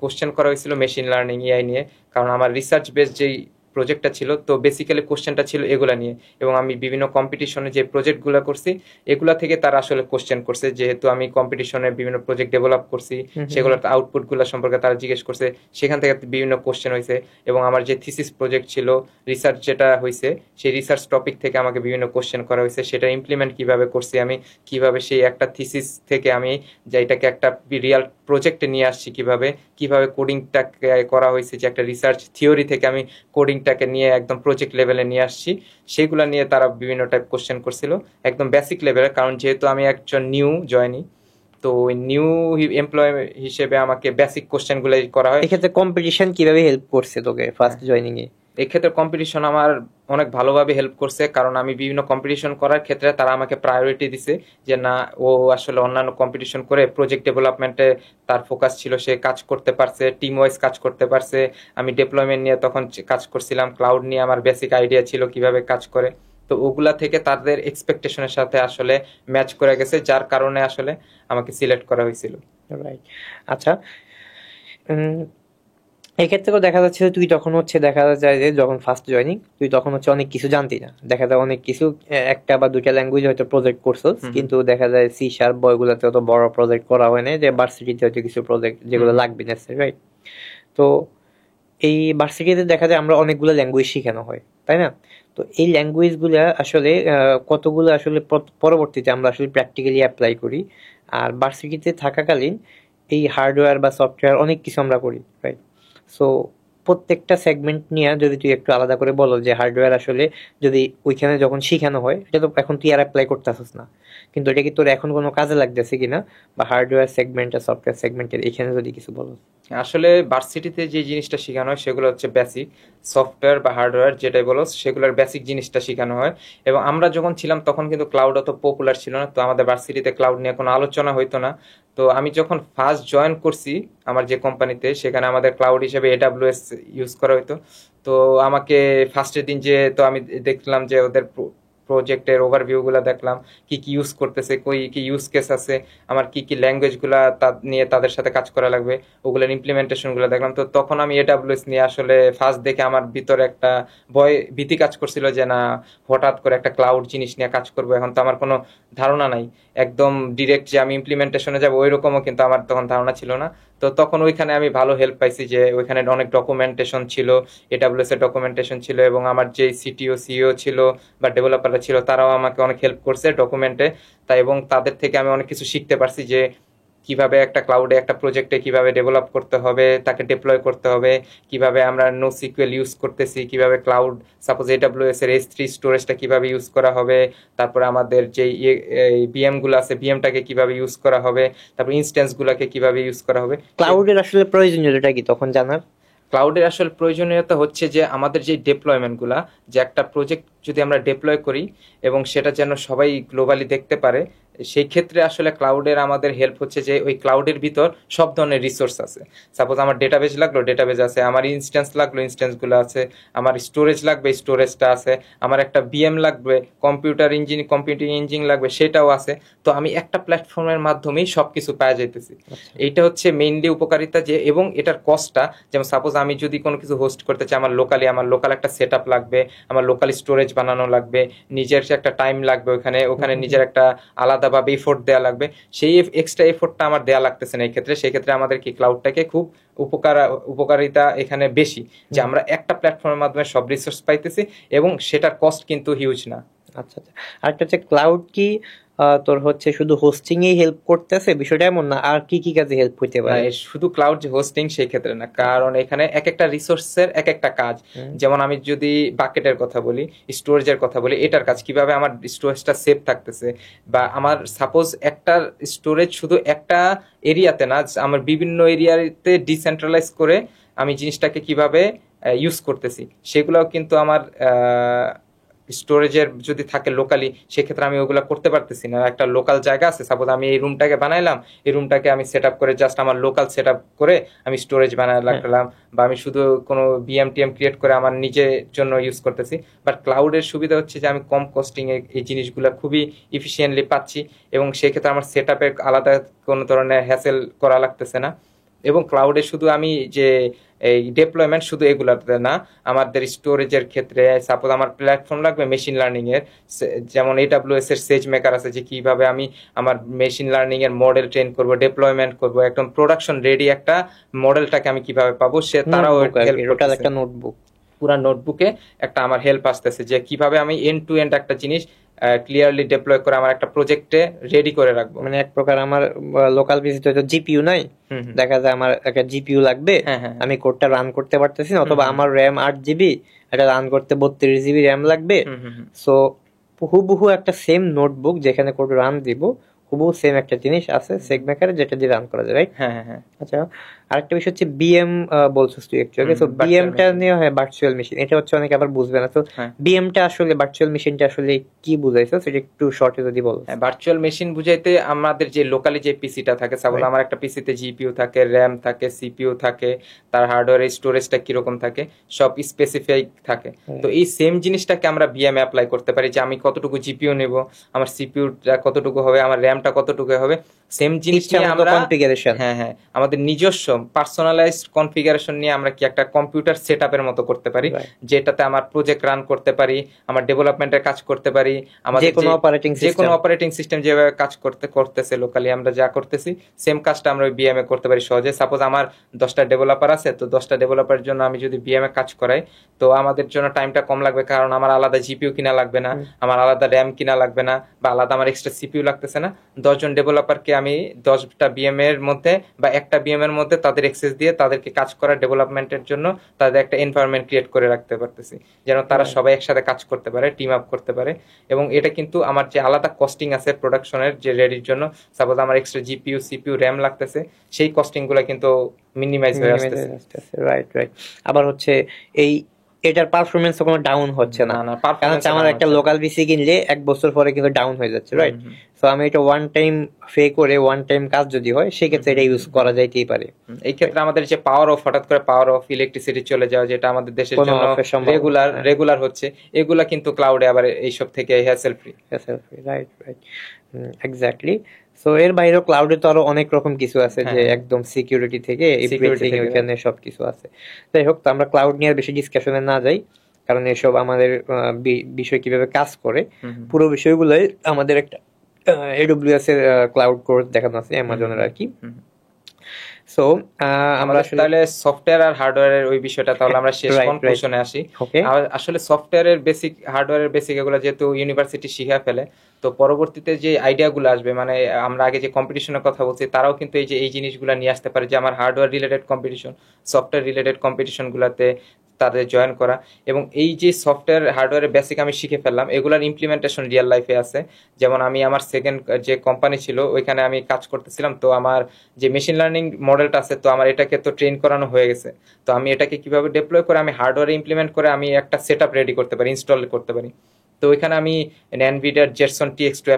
কোশ্চেন করা হয়েছিল মেশিন লার্নিং, এআই নিয়ে, কারণ আমার রিসার্চ বেস যেই প্রজেক্টটা ছিল, তো বেসিক্যালি কোশ্চেনটা ছিল এগুলা নিয়ে। এবং আমি বিভিন্ন কম্পিটিশনে যে প্রজেক্টগুলো করছি এগুলা থেকে তারা আসলে কোশ্চেন করছে, যেহেতু আমি কম্পিটিশনে বিভিন্ন প্রজেক্ট ডেভেলপ করছি, সেগুলোর আউটপুটগুলো সম্পর্কে তারা জিজ্ঞেস করছে, সেখান থেকে বিভিন্ন কোশ্চেন হয়েছে। এবং আমার যে থিসিস প্রজেক্ট ছিল, রিসার্চ যেটা হয়েছে, সেই রিসার্চ টপিক থেকে আমাকে বিভিন্ন কোশ্চেন করা হয়েছে, সেটা ইমপ্লিমেন্ট কিভাবে করছি আমি, কিভাবে সেই একটা থিসিস থেকে আমি যেটাকে একটা রিয়াল প্রজেক্টে নিয়ে আসছি, কিভাবে কিভাবে কোডিংটাকে করা হয়েছে, যে একটা রিসার্চ থিওরি থেকে আমি কোডিংটাকে নিয়ে একদম প্রজেক্ট লেভেলে নিয়ে আসছি, সেগুলো নিয়ে তারা বিভিন্ন টাইপ কোশ্চেন করছিল, একদম বেসিক লেভেলে, কারণ যেহেতু আমি একজন নিউ জয়নি। তো ওই নিউ এমপ্লয় হিসেবে আমাকে বেসিক কোশ্চেন গুলো করা হয়। এক্ষেত্রে কম্পিটিশন কিভাবে হেল্প করছে তোকে ফার্স্ট জয়নিং এ? এক্ষেত্রে কম্পিটিশন আমার অনেক ভালোভাবে হেল্প করছে, কারণ আমি বিভিন্ন কম্পিটিশন করার ক্ষেত্রে তারা আমাকে প্রায়োরিটি দিছে যে না, ও আসলে অন্যান্য কম্পিটিশন করে প্রজেক্ট ডেভেলপমেন্টে তার ফোকাস ছিল, সে কাজ করতে পারছে, টিম ওয়াইজ কাজ করতে পারছে। আমি ডেপ্লয়মেন্ট নিয়ে তখন কাজ করছিলাম, ক্লাউড নিয়ে আমার বেসিক আইডিয়া ছিল কিভাবে কাজ করে। তো ওগুলা থেকে তাদের এক্সপেকটেশনের সাথে আসলে ম্যাচ করে গেছে, যার কারণে আসলে আমাকে সিলেক্ট করা হয়েছিল। রাইট। আচ্ছা, এক্ষেত্রেও দেখা যাচ্ছে তুই তখন দেখা যায় যে যখন ফার্স্ট জয়নিং তুই তখন অনেক কিছু জানতি না, দেখা যায় অনেক কিছু একটা বা দুইটা ল্যাঙ্গুয়েজ হয়তো প্রজেক্ট করছস, কিন্তু দেখা যায় সি শার্প বইগুলোতে অত বড় প্রজেক্ট করা হয় না, যে ভার্সিটিতে হয়তো কিছু প্রজেক্ট যেগুলো লাগবে না, রাইট? তো এই ভার্সিটিতে দেখা যায় আমরা অনেকগুলো ল্যাঙ্গুয়েজ শেখানো হয়, তাই না? তো এই ল্যাঙ্গুয়েজগুলো আসলে কতগুলো আসলে পরবর্তীতে আমরা আসলে প্র্যাকটিক্যালি অ্যাপ্লাই করি, আর ভার্সিটিতে থাকাকালীন এই হার্ডওয়্যার বা সফটওয়্যার অনেক কিছু আমরা করি, রাইট? সো প্রত্যেকটা সেগমেন্ট নিয়ে যদি তুই একটু আলাদা করে বলো যে হার্ডওয়্যার আসলে যদি ওইখানে যখন শিখানো হয়, এটা তো এখন তুই আর অ্যাপ্লাই করতেছিস না, কিন্তু এটা কি তোর এখন কোনো কাজে লাগতেছে কিনা, বা হার্ডওয়্যার সেগমেন্ট আর সফটওয়্যার সেগমেন্টের এখানে যদি কিছু বলো। আসলে ভার্সিটিতে যে জিনিসটা শেখানো হয় সেগুলো হচ্ছে বেসিক সফটওয়্যার বা হার্ডওয়্যার যেটাই বলো, সেগুলোর বেসিক জিনিসটা শেখানো হয়। এবং আমরা যখন ছিলাম তখন কিন্তু ক্লাউড অত পপুলার ছিল না, তো আমাদের ভার্সিটিতে ক্লাউড নিয়ে কোনো আলোচনা হইতো না। তো আমি যখন ফার্স্ট জয়েন করছি আমার যে কোম্পানিতে, সেখানে আমাদের ক্লাউড হিসেবে এডাব্লিউএস ইউজ করা হইতো। তো আমাকে ফার্স্টের দিন যে, তো আমি দেখলাম যে ওদের প্রজেক্টের ওভারভিউগুলো দেখলাম, কি কি ইউজ করতেছে, কই কি ইউজ কেস আছে, আমার কি কি ল্যাঙ্গুয়েজগুলো নিয়ে তাদের সাথে কাজ করা লাগবে, ওগুলোর ইমপ্লিমেন্টেশনগুলো দেখলাম। তো তখন আমি এডাব্লিউএস নিয়ে আসলে ফার্স্ট দেখে আমার ভিতরে একটা ভীতি কাজ করছিল যে না, হঠাৎ করে একটা ক্লাউড জিনিস নিয়ে কাজ করবো, এখন তো আমার কোনো ধারণা নাই, একদম ডিরেক্ট যে আমি ইমপ্লিমেন্টেশনে যাবো ওই রকমও কিন্তু আমার তখন ধারণা ছিল না। তো তখন ওইখানে আমি ভালো হেল্প পাইছি, যে ওইখানে অনেক ডকুমেন্টেশন ছিল, এডাব্লিউএস এর ডকুমেন্টেশন ছিল, এবং আমার যে সিটিও সিইও ছিল বা ডেভেলপাররা ছিল তারাও আমাকে অনেক হেল্প করছে ডকুমেন্টে। তাই এবং তাদের থেকে আমি অনেক কিছু শিখতে পারছি, যে কিভাবে একটা ক্লাউডে একটা প্রজেক্টে কিভাবে ডেভেলপ করতে হবে, তাকে ডিপ্লয় করতে হবে, কিভাবে আমরা নো সিকুয়েল ইউজ করতেছি, কিভাবে ক্লাউড সাপোজ এডাব্লিউএস এর S3 স্টোরেজটা কিভাবে ইউজ করা হবে, তারপরে আমাদের যে বিএম গুলো আছে বিএমটাকে কিভাবে ইউজ করা হবে, তারপর ইনস্ট্যান্স গুলাকে কিভাবে ইউজ করা হবে। ক্লাউডের আসলে প্রয়োজনীয়তা কি তখন জানার? ক্লাউডের আসলে প্রয়োজনীয়তা হচ্ছে যে আমাদের যে ডেপ্লয়মেন্টগুলা, যে একটা প্রজেক্ট যদি আমরা ডেপ্লয় করি এবং সেটা যেন সবাই গ্লোবালি দেখতে পারে, সেই ক্ষেত্রে আসলে ক্লাউডের আমাদের হেল্প হচ্ছে যে ওই ক্লাউডের ভিতর সব ধরনের রিসোর্স আছে। সাপোজ আমার ডেটাবেজ লাগলো, ডেটাবেজ আছে, আমার ইনস্ট্যান্স লাগলো, ইনস্ট্যান্সগুলো আছে, আমার স্টোরেজ লাগবে, স্টোরেজটা আছে, আমার একটা বিএম লাগবে, কম্পিউটিং ইঞ্জিন লাগবে, সেটাও আছে। তো আমি একটা প্ল্যাটফর্মের মাধ্যমেই সব কিছু পাওয়া যাইতেছি। এইটা হচ্ছে মেইনলি উপকারিতা, যে এবং এটার কস্টটা, যেমন সাপোজ আমি যদি কোনো কিছু হোস্ট করতে চাই, আমার লোকাল একটা সেট আপ লাগবে, আমার লোকাল স্টোরেজ বানানো লাগবে, নিজের একটা টাইম লাগবে, ওখানে নিজের একটা আলাদাভাবে এফোর্ট দেওয়া লাগবে, সেই এক্সট্রা এফোর্টটা আমার দেওয়া লাগতেছে না এই ক্ষেত্রে। সেই ক্ষেত্রে আমাদের কি ক্লাউডটাকে খুব উপকারিতা এখানে বেশি, যে আমরা একটা প্ল্যাটফর্মের মাধ্যমে সব রিসোর্স পাইতেছি এবং সেটার কস্ট কিন্তু হিউজ না। আচ্ছা আচ্ছা। আরেকটা হচ্ছে ক্লাউড কি তোর শুধু হোস্টিং এই হেল্প করতেছে, বিষয়টা এমন না, আর কি কি কাজে হেল্প হইতে পারে? শুধু ক্লাউড যে হোস্টিং সেই ক্ষেত্রে না, কারণ এখানে এক একটা রিসোর্সের এক একটা কাজ। যেমন আমি যদি বাকেটের কথা বলি, স্টোরেজের কথা বলি, এটার কাজ কিভাবে আমার স্টোরেজটা সেফ থাকতেছে, বা আমার সাপোজ একটা স্টোরেজ শুধু একটা এরিয়াতে না, আমার বিভিন্ন এরিয়াতে ডিসেন্ট্রালাইজ করে আমি জিনিসটাকে কিভাবে ইউজ করতেছি, সেগুলোও কিন্তু আমার স্টোরেজের যদি থাকে লোকালি, সেক্ষেত্রে আমি ওগুলো করতে পারতেছি না। একটা লোকাল জায়গা আছে, সাপোজ আমি এই রুমটাকে বানাইলাম, এই রুমটাকে আমি সেট আপ করে জাস্ট আমার লোকাল সেট আপ করে আমি স্টোরেজ বানায় রাখলাম, বা আমি শুধু কোনো বিএমটিএম ক্রিয়েট করে আমার নিজের জন্য ইউজ করতেছি। বাট ক্লাউডের সুবিধা হচ্ছে যে আমি কম কস্টিং এ এই জিনিসগুলো খুবই ইফিসিয়েন্টলি পাচ্ছি, এবং সেক্ষেত্রে আমার সেট আপে আলাদা কোনো ধরনের হ্যাসেল করা লাগতেছে না। এবং ক্লাউডে শুধু আমি যে এই ডেপ্লয়মেন্ট শুধু এগুলাতে না, আমাদের স্টোরেজের ক্ষেত্রে সাপোজ আমার প্ল্যাটফর্ম লাগবে মেশিন লার্নিং এর, যেমন AWS এর সেজ মেকার আছে, যে কিভাবে আমি আমার মেশিন লার্নিং এর মডেল ট্রেন করব, ডেপ্লয়মেন্ট করব, একদম প্রোডাকশন রেডি একটা মডেলটাকে আমি কিভাবে পাবো, সে তারাও একটা নোটবুক, পুরা নোটবুকে একটা আমার হেল্প আসতেছে, যে কিভাবে আমি এন্ড টু এন্ড একটা জিনিস ক্লিয়ারলি ডিপ্লয় করে আমার একটা প্রজেক্টে রেডি করে রাখবো। মানে এক প্রকার আমার লোকাল পিসিতে হয়তো জিপিইউ নাই, দেখা যায় আমার একটা জিপিইউ লাগবে, আমি কোডটা রান করতে পারতেছি না, অথবা আমার র্যাম 8 জিবি, এটা রান করতে 32 জিবি র্যাম লাগবে। সো হুবহু একটা সেম নোটবুক যেখানে কোড রান দিব, হুবহু সেম একটা জিনিস আছে সেগ মেকারে যেটা দিয়ে রান করা যায়, রাইট? হ্যাঁ হ্যাঁ হ্যাঁ। আচ্ছা, আরেকটা বিষয় হচ্ছে বিএম বলছিস তুই অ্যাকচুয়ালি। তো virtual বিএমটা machine। নিয়ে হয় ভার্চুয়াল মেশিন, এটা হচ্ছে অনেকে আবার বুঝবে না। তো হ্যাঁ বিএমটা আসলে, ভার্চুয়াল মেশিনটা আসলে কি বুঝাইছো সেটা একটু শর্টে যদি বলো। হ্যাঁ, ভার্চুয়াল মেশিন বুঝাইতে আমাদের যে লোকালি যে পিসিটা থাকে, সাপোজ Right. আমার একটা পিসিতে জিপিইউ থাকে, র্যাম থাকে, সিপিইউ থাকে, তার হার্ডওয়্যার স্টোরেজটা কিরকম থাকে, সব স্পেসিফাইড থাকে। তো এই সেম জিনিসটাকে আমরা বিএম অ্যাপ্লাই করতে পারি, যে আমি কতটুকু জিপিইউ নেব, আমার সিপিইউটা কতটুকু হবে, আমার র্যামটা কতটুকু হবে, সেম জিনিস ইচ্ছা নিয়ে মতো আমরা, কনফিগারেশন। হ্যাঁ হ্যাঁ, আমাদের নিজস্ব পার্সোনালাইজড কনফিগারেশন নিয়ে আমরা কি একটা কম্পিউটার সেটআপের মতো করতে পারি, Right. যেটাতে আমার প্রজেক্ট রান করতে পারি, আমার ডেভেলপমেন্টের কাজ করতে পারি, আমাদের যে কোনো অপারেটিং যে কোনো সিস্টেম। অপারেটিং সিস্টেম যেভাবে কাজ করতেছে লোকালি আমরা যা করতেছি, সেম কাজটা আমরা ওই বিএম এ করতে পারি সহজে। সাপোজ আমার 10টা ডেভেলপার আছে, তো 10টা ডেভেলপারের জন্য আমি যদি বিএম এ কাজ করাই, তো আমাদের জন্য টাইমটা কম লাগবে, কারণ আমার আলাদা জিপিইউ কিনা লাগবে না, আমার আলাদা র্যাম কিনা লাগবে না, বা আলাদা আমার এক্সট্রা সিপিইউ লাগতেছে না। 10জন ডেভেলপারকে আমি 10টা বিএম এর মধ্যে বা একটা বিএম এর মধ্যে তাদের অ্যাক্সেস দিয়ে তাদেরকে কাজ করার ডেভেলপমেন্টের জন্য তাদের একটা এনভায়রনমেন্ট ক্রিয়েট করে রাখতে পারতেছি, যেন তারা সবাই একসাথে কাজ করতে পারে, টিম আপ করতে পারে। এবং এটা কিন্তু আমার যে আলাদা কস্টিং আছে প্রোডাকশনের যে রেডির জন্য, সাপোজ আমার এক্সট্রা জিপিইউ সিপিইউ র্যাম লাগতেছে, সেই কস্টিং গুলো কিন্তু মিনিমাইজ হয়ে আসতেছে। Right right. আবার হচ্ছে এই এটার পারফরমেন্স কোনো ডাউন হচ্ছে না, না না, কারণ পারফরমেন্স হচ্ছে আমার একটা লোকাল পিসি কিনলে 1 বছর পরে কিন্তু ডাউন হয়ে যাচ্ছে, রাইট? তো আমি এটা ওয়ান টাইম পে করে ওয়ান টাইম কাজ যদি হয় সেক্ষেত্রে এটা ইউজ করা যাইতেই পারে। এই ক্ষেত্রে আমাদের যে পাওয়ার অফ, হঠাৎ করে পাওয়ার অফ ইলেকট্রিসিটি চলে যাওয়া, যেটা আমাদের দেশের কোনো জন্য অফের সম্ভাবনা, রেগুলার হচ্ছে, এগুলা কিন্তু ক্লাউডে আবার এইসব থেকে hassle free. Right right, exactly. So এর বাইরেও ক্লাউডে তো আরো অনেক রকম কিছু আছে, যে হ্যাঁ। একদম সিকিউরিটি থেকে Security এভরিথিং থেকে। ওখানে সবকিছু আছে। যাই হোক, তো আমরা ক্লাউড নিয়ে আর বেশি ডিসকাশনে না যাই, কারণ এসব আমাদের বিষয় কিভাবে কাজ করে পুরো বিষয়গুলোই আমাদের একটা এডব্লিউএস এর ক্লাউড কোর্স দেখানো আছে অ্যামাজনের আর কি। সো আমরা আমরা তাহলে সফটওয়্যার আর হার্ডওয়্যারের ওই বিষয়টা তাহলে আমরা শেষ Right, কনক্লুশনে আসি। ওকে। আসলে সফটওয়্যারের বেসিক, হার্ডওয়্যারের বেসিক এগুলো যেহেতু ইউনিভার্সিটি শিখে ফেলে, তো পরবর্তীতে যে আইডিয়াগুলো আসবে, মানে আমরা আগে যে কম্পিটিশনের কথা বলছি, তারাও কিন্তু এই যে এই জিনিসগুলো নিয়ে আসতে পারে, যে আমার hardware related competition, software related কম্পিটিশনগুলোতে তাদের জয়েন করা। এবং এই যে সফটওয়্যার হার্ডওয়্যারের বেসিক আমি শিখে ফেললাম, এগুলোর ইমপ্লিমেন্টেশন রিয়েল লাইফে আছে। যেমন আমি আমার সেকেন্ড যে কোম্পানি ছিল ওইখানে আমি কাজ করতেছিলাম, তো আমার যে মেশিন লার্নিং মডেলটা আছে, তো আমার এটাকে তো ট্রেন করানো হয়ে গেছে, তো আমি এটাকে কিভাবে ডিপ্লয় করে আমি হার্ডওয়্যারে ইমপ্লিমেন্ট করে আমি একটা সেটআপ রেডি করতে পারি, ইনস্টল করতে পারি। তো ওইখানে আমি NVIDIA জেটসন TX2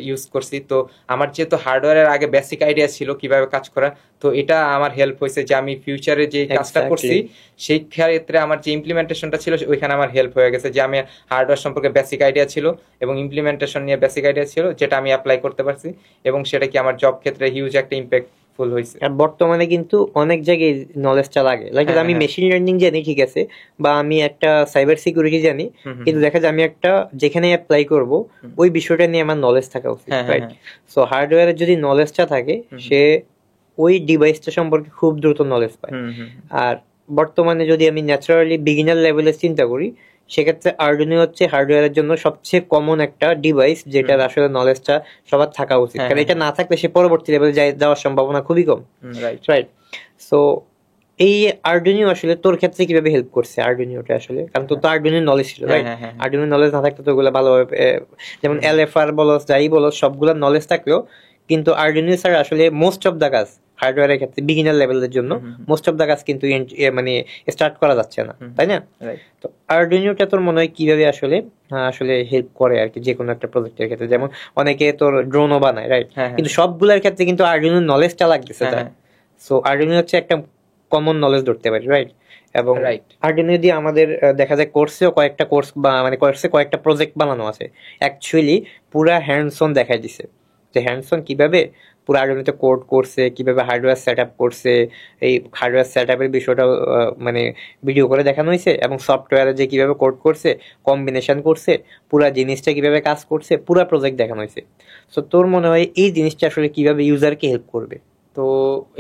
ইউজ করছি। তো আমার যেহেতু হার্ডওয়্যারের আগে বেসিক আইডিয়া ছিল কিভাবে কাজ করা, তো এটা আমার হেল্প হয়েছে যে আমি ফিউচারে যে কাজটা করছি সেই ক্ষেত্রে আমার যে ইমপ্লিমেন্টেশনটা ছিল ওইখানে আমার হেল্প হয়ে গেছে, যে আমি হার্ডওয়্যার সম্পর্কে বেসিক আইডিয়া ছিল এবং ইমপ্লিমেন্টেশন নিয়ে বেসিক আইডিয়া ছিল, যেটা আমি অ্যাপ্লাই করতে পারছি, এবং সেটা কি আমার জব ক্ষেত্রে হিউজ একটা ইম্প্যাক্ট ফুল হয়েছে। আর বর্তমানে কিন্তু অনেক জায়গায় নলেজটা লাগে, লাইক আমি মেশিন লার্নিং জানি ঠিক আছে, বা আমি একটা সাইবার সিকিউরিটি জানি, কিন্তু দেখা যায় আমি একটা যেখানে অ্যাপ্লাই করব ওই বিষয়টা নিয়ে আমার নলেজ থাকা উচিত, রাইট? সো হার্ডওয়্যারের যদি নলেজটা থাকে, সে ওই ডিভাইসটা সম্পর্কে খুব দ্রুত নলেজ পায়। আর বর্তমানে যদি আমি ন্যাচারালি বিগিনার লেভেলে চিন্তা করি, সেক্ষেত্রে আর্ডুইনো হচ্ছে হার্ডওয়্যারের জন্য সবচেয়ে কমন একটা ডিভাইস, যেটার আসলে নলেজটা সবার থাকা উচিত, কারণ এটা না থাকলে সে পরবর্তী লেভেলে যাওয়ার সম্ভাবনা খুবই কম, রাইট? সো এই আর্ডুইনো আসলে তোর ক্ষেত্রে কিভাবে হেল্প করছে আর্ডুইনোটা আসলে, কারণ তোর তো আর্ডুইনোর নলেজ ছিল, রাইট? আর্ডুইনোর নলেজ না থাকলে তো ওগুলো ভালোভাবে, যেমন LFR বলো যাই বলো সবগুলোর নলেজ থাকলেও কিন্তু আর্ডুইনো স্যার আসলে মোস্ট অফ দ্য কাজ হার্ডওয়্যারের ক্ষেত্রে বিগিনার লেভেলের জন্য মোস্ট অফ দ্য কাজ কিন্তু মানে স্টার্ট করা যাচ্ছে না, তাই না? তো আর্ডুইনোটা তোর মনে হয় কিভাবে আসলে আসলে হেল্প করে আর কি, যে কোনো একটা প্রজেক্টের ক্ষেত্রে? যেমন অনেকে তোর ড্রোনও বানায়, রাইট? কিন্তু সবগুলোর ক্ষেত্রে কিন্তু আর্ডুইনোর নলেজটা লাগতেছে তার। সো আর্ডুইনো হচ্ছে একটা কমন নলেজ ধরতে পারি, রাইট? এবং আর্ডুইনো দিয়ে আমাদের দেখা যায় কোর্সেও কয়েকটা কোর্স বা মানে কোর্সে কয়েকটা প্রজেক্ট বানানো আছে, অ্যাকচুয়ালি পুরা হ্যান্ডস অন দেখাই দিছে, যে হ্যান্ডস অন কিভাবে পুরো আর্ডুইনোতে কোড করছে, কিভাবে হার্ডওয়্যার সেট আপ করছে, এই হার্ডওয়্যার সেট আপের বিষয়টা মানে ভিডিও করে দেখানো হয়েছে, এবং সফটওয়্যারে যে কিভাবে কোড করছে, কম্বিনেশন করছে, পুরা জিনিসটা কিভাবে কাজ করছে, পুরা প্রজেক্ট দেখানো হয়েছে। সো তোর মনে হয় এই জিনিসটা আসলে কিভাবে ইউজারকে হেল্প করবে? তো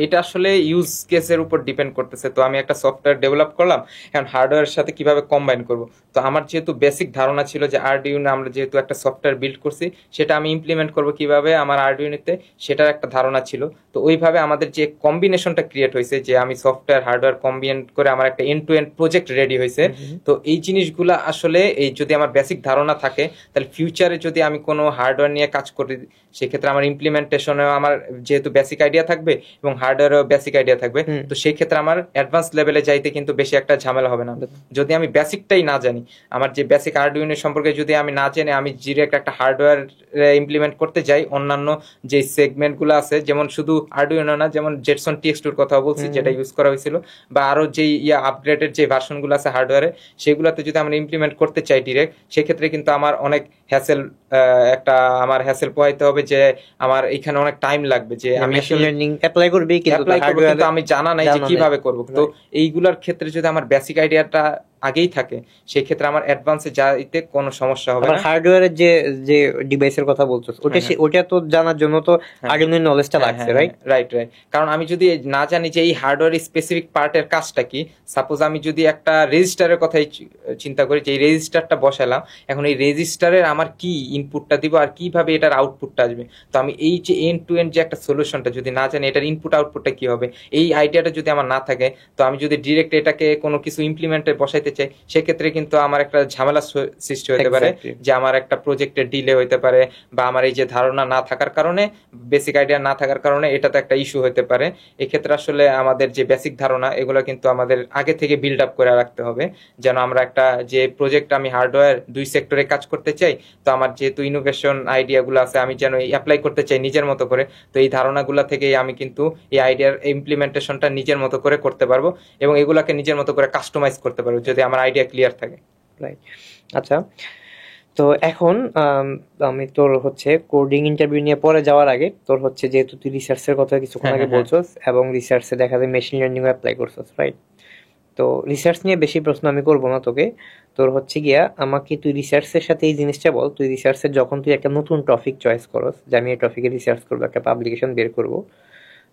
এটা আসলে ইউজ কেসের উপর ডিপেন্ড করতেছে। তো আমি একটা সফটওয়্যার ডেভেলপ করলাম, এখন হার্ডওয়্যারের সাথে কিভাবে কম্বাইন করব। তো আমার যেহেতু বেসিক ধারণা ছিল যে আরডিউনো আমরা যেহেতু একটা সফটওয়্যার বিল্ড করছি, সেটা আমি ইমপ্লিমেন্ট করব কিভাবে আমার আরডিউনোতে, সেটার একটা ধারণা ছিল। তো ওইভাবে আমাদের যে কম্বিনেশনটা ক্রিয়েট হয়েছে, যে আমি সফটওয়্যার হার্ডওয়্যার কম্বিনেট করে আমার একটা end to end project ready হয়েছে। তো এই জিনিসগুলা আসলে এই যদি আমার বেসিক ধারণা থাকে, তাহলে ফিউচারে যদি আমি কোনো হার্ডওয়্যার নিয়ে কাজ করি, সেক্ষেত্রে আমার ইমপ্লিমেন্টেশনেও আমার যেহেতু বেসিক আইডিয়া থাকবে এবং হার্ডওয়্যারও বেসিক আইডিয়া থাকবে, তো সেই ক্ষেত্রে আমার অ্যাডভান্স লেভেলে যাইতে কিন্তু বেশি একটা ঝামেলা হবে না। যদি আমি বেসিকটাই না জানি, আমার যে বেসিক আরডিউনো সম্পর্কে যদি আমি না জেনে আমি ডিরেক্ট একটা হার্ডওয়্যার ইমপ্লিমেন্ট করতে যাই, অন্যান্য যে সেগমেন্টগুলো আছে, যেমন শুধু আরডিউনো না, যেমন জেটসন টিএক্স2 কথা বলছি যেটা ইউজ করা হয়েছিল, বা আরো যে আপগ্রেডেড যে ভার্সনগুলো আছে হার্ডওয়্যারে, সেগুলোতে যদি আমরা ইমপ্লিমেন্ট করতে চাই ডিরেক্ট, সেক্ষেত্রে কিন্তু আমার অনেক হ্যাসেল আমার হ্যাসেল পোহাইতে হবে, যে আমার এখানে অনেক টাইম লাগবে, যে আমি মেশিন লার্নিং অ্যাপ্লাই করবি কিন্তু আমি জানা নাই যে কিভাবে করব। তো এইগুলোর ক্ষেত্রে যদি আমার বেসিক আইডিয়াটা আগেই থাকে, সেই ক্ষেত্রে আমার অ্যাডভান্সে যাইতে কোনো সমস্যা হবে না। হার্ডওয়্যারের যে যে ডিভাইসের কথা বলছস, ওটা তো জানার জন্য তো আর্ডিউনো নলেজটা লাগছে, রাইট? রাইট। কারণ আমি যদি না জানি যে এই হার্ডওয়্যার স্পেসিফিক পার্টের কাজটা কি, সাপোজ আমি যদি একটা রেজিস্টারের কথাই চিন্তা করি, যে এই রেজিস্টারটা বসালাম, এখন এই রেজিস্টারের আমার কি ইনপুটটা দিব আর কিভাবে এটার আউটপুটটা আসবে, তো আমি এই যে এন্ড টু এন্ড যে একটা সলিউশনটা যদি না জানি, এটার ইনপুট আউটপুটটা কি হবে, এই আইডিয়াটা যদি আমার না থাকে, তো আমি যদি ডিরেক্ট এটাকে কোনো কিছু ইমপ্লিমেন্টে বসাইতে চাই, সেক্ষেত্রে কিন্তু আমার একটা ঝামেলা সৃষ্টি হতে পারে, যে আমার একটা প্রজেক্টের ডিলে হইতে পারে, বা আমার এই যে ধারণা না থাকার কারণে, বেসিক আইডিয়া না থাকার কারণে এটাতে একটা ইস্যু হতে পারে। এক্ষেত্রে আসলে আমাদের যে বেসিক ধারণা, এগুলো কিন্তু আমাদের আগে থেকে বিল্ড আপ করে রাখতে হবে, যেন আমরা একটা যে প্রজেক্ট আমি হার্ডওয়্যার 2 সেক্টরে কাজ করতে চাই, তো আমার যেহেতু ইনোভেশন আইডিয়াগুলো আছে, আমি যেন অ্যাপ্লাই করতে চাই নিজের মতো করে, তো এই ধারণাগুলো থেকেই আমি কিন্তু এই আইডিয়ার ইমপ্লিমেন্টেশনটা নিজের মতো করে করতে পারবো, এবং এগুলাকে নিজের মতো করে কাস্টমাইজ করতে পারবো যদি আমার আইডিয়া ক্লিয়ার থাকে। রাইট। আচ্ছা, তো এখন আমি তোর হচ্ছে কোডিং ইন্টারভিউ নিয়ে পরে যাওয়ার আগে, তোর হচ্ছে যেহেতু তুই রিসার্চের কথা কিছুক্ষণ আগে বলছস, এবং রিসার্চে দেখা যায় মেশিন লার্নিং অ্যাপ্লাই করছস, রাইট? তো রিসার্চ নিয়ে বেশি প্রশ্ন আমি করবো না তোকে। তোর হচ্ছে গিয়া আমাকে তুই রিসার্চের সাথে এই জিনিসটা বল, তুই রিসার্চের যখন তুই একটা নতুন টপিক চয়েস করস, যে আমি এই টপিকে রিসার্চ করবো, একটা পাবলিকেশন বের করবো,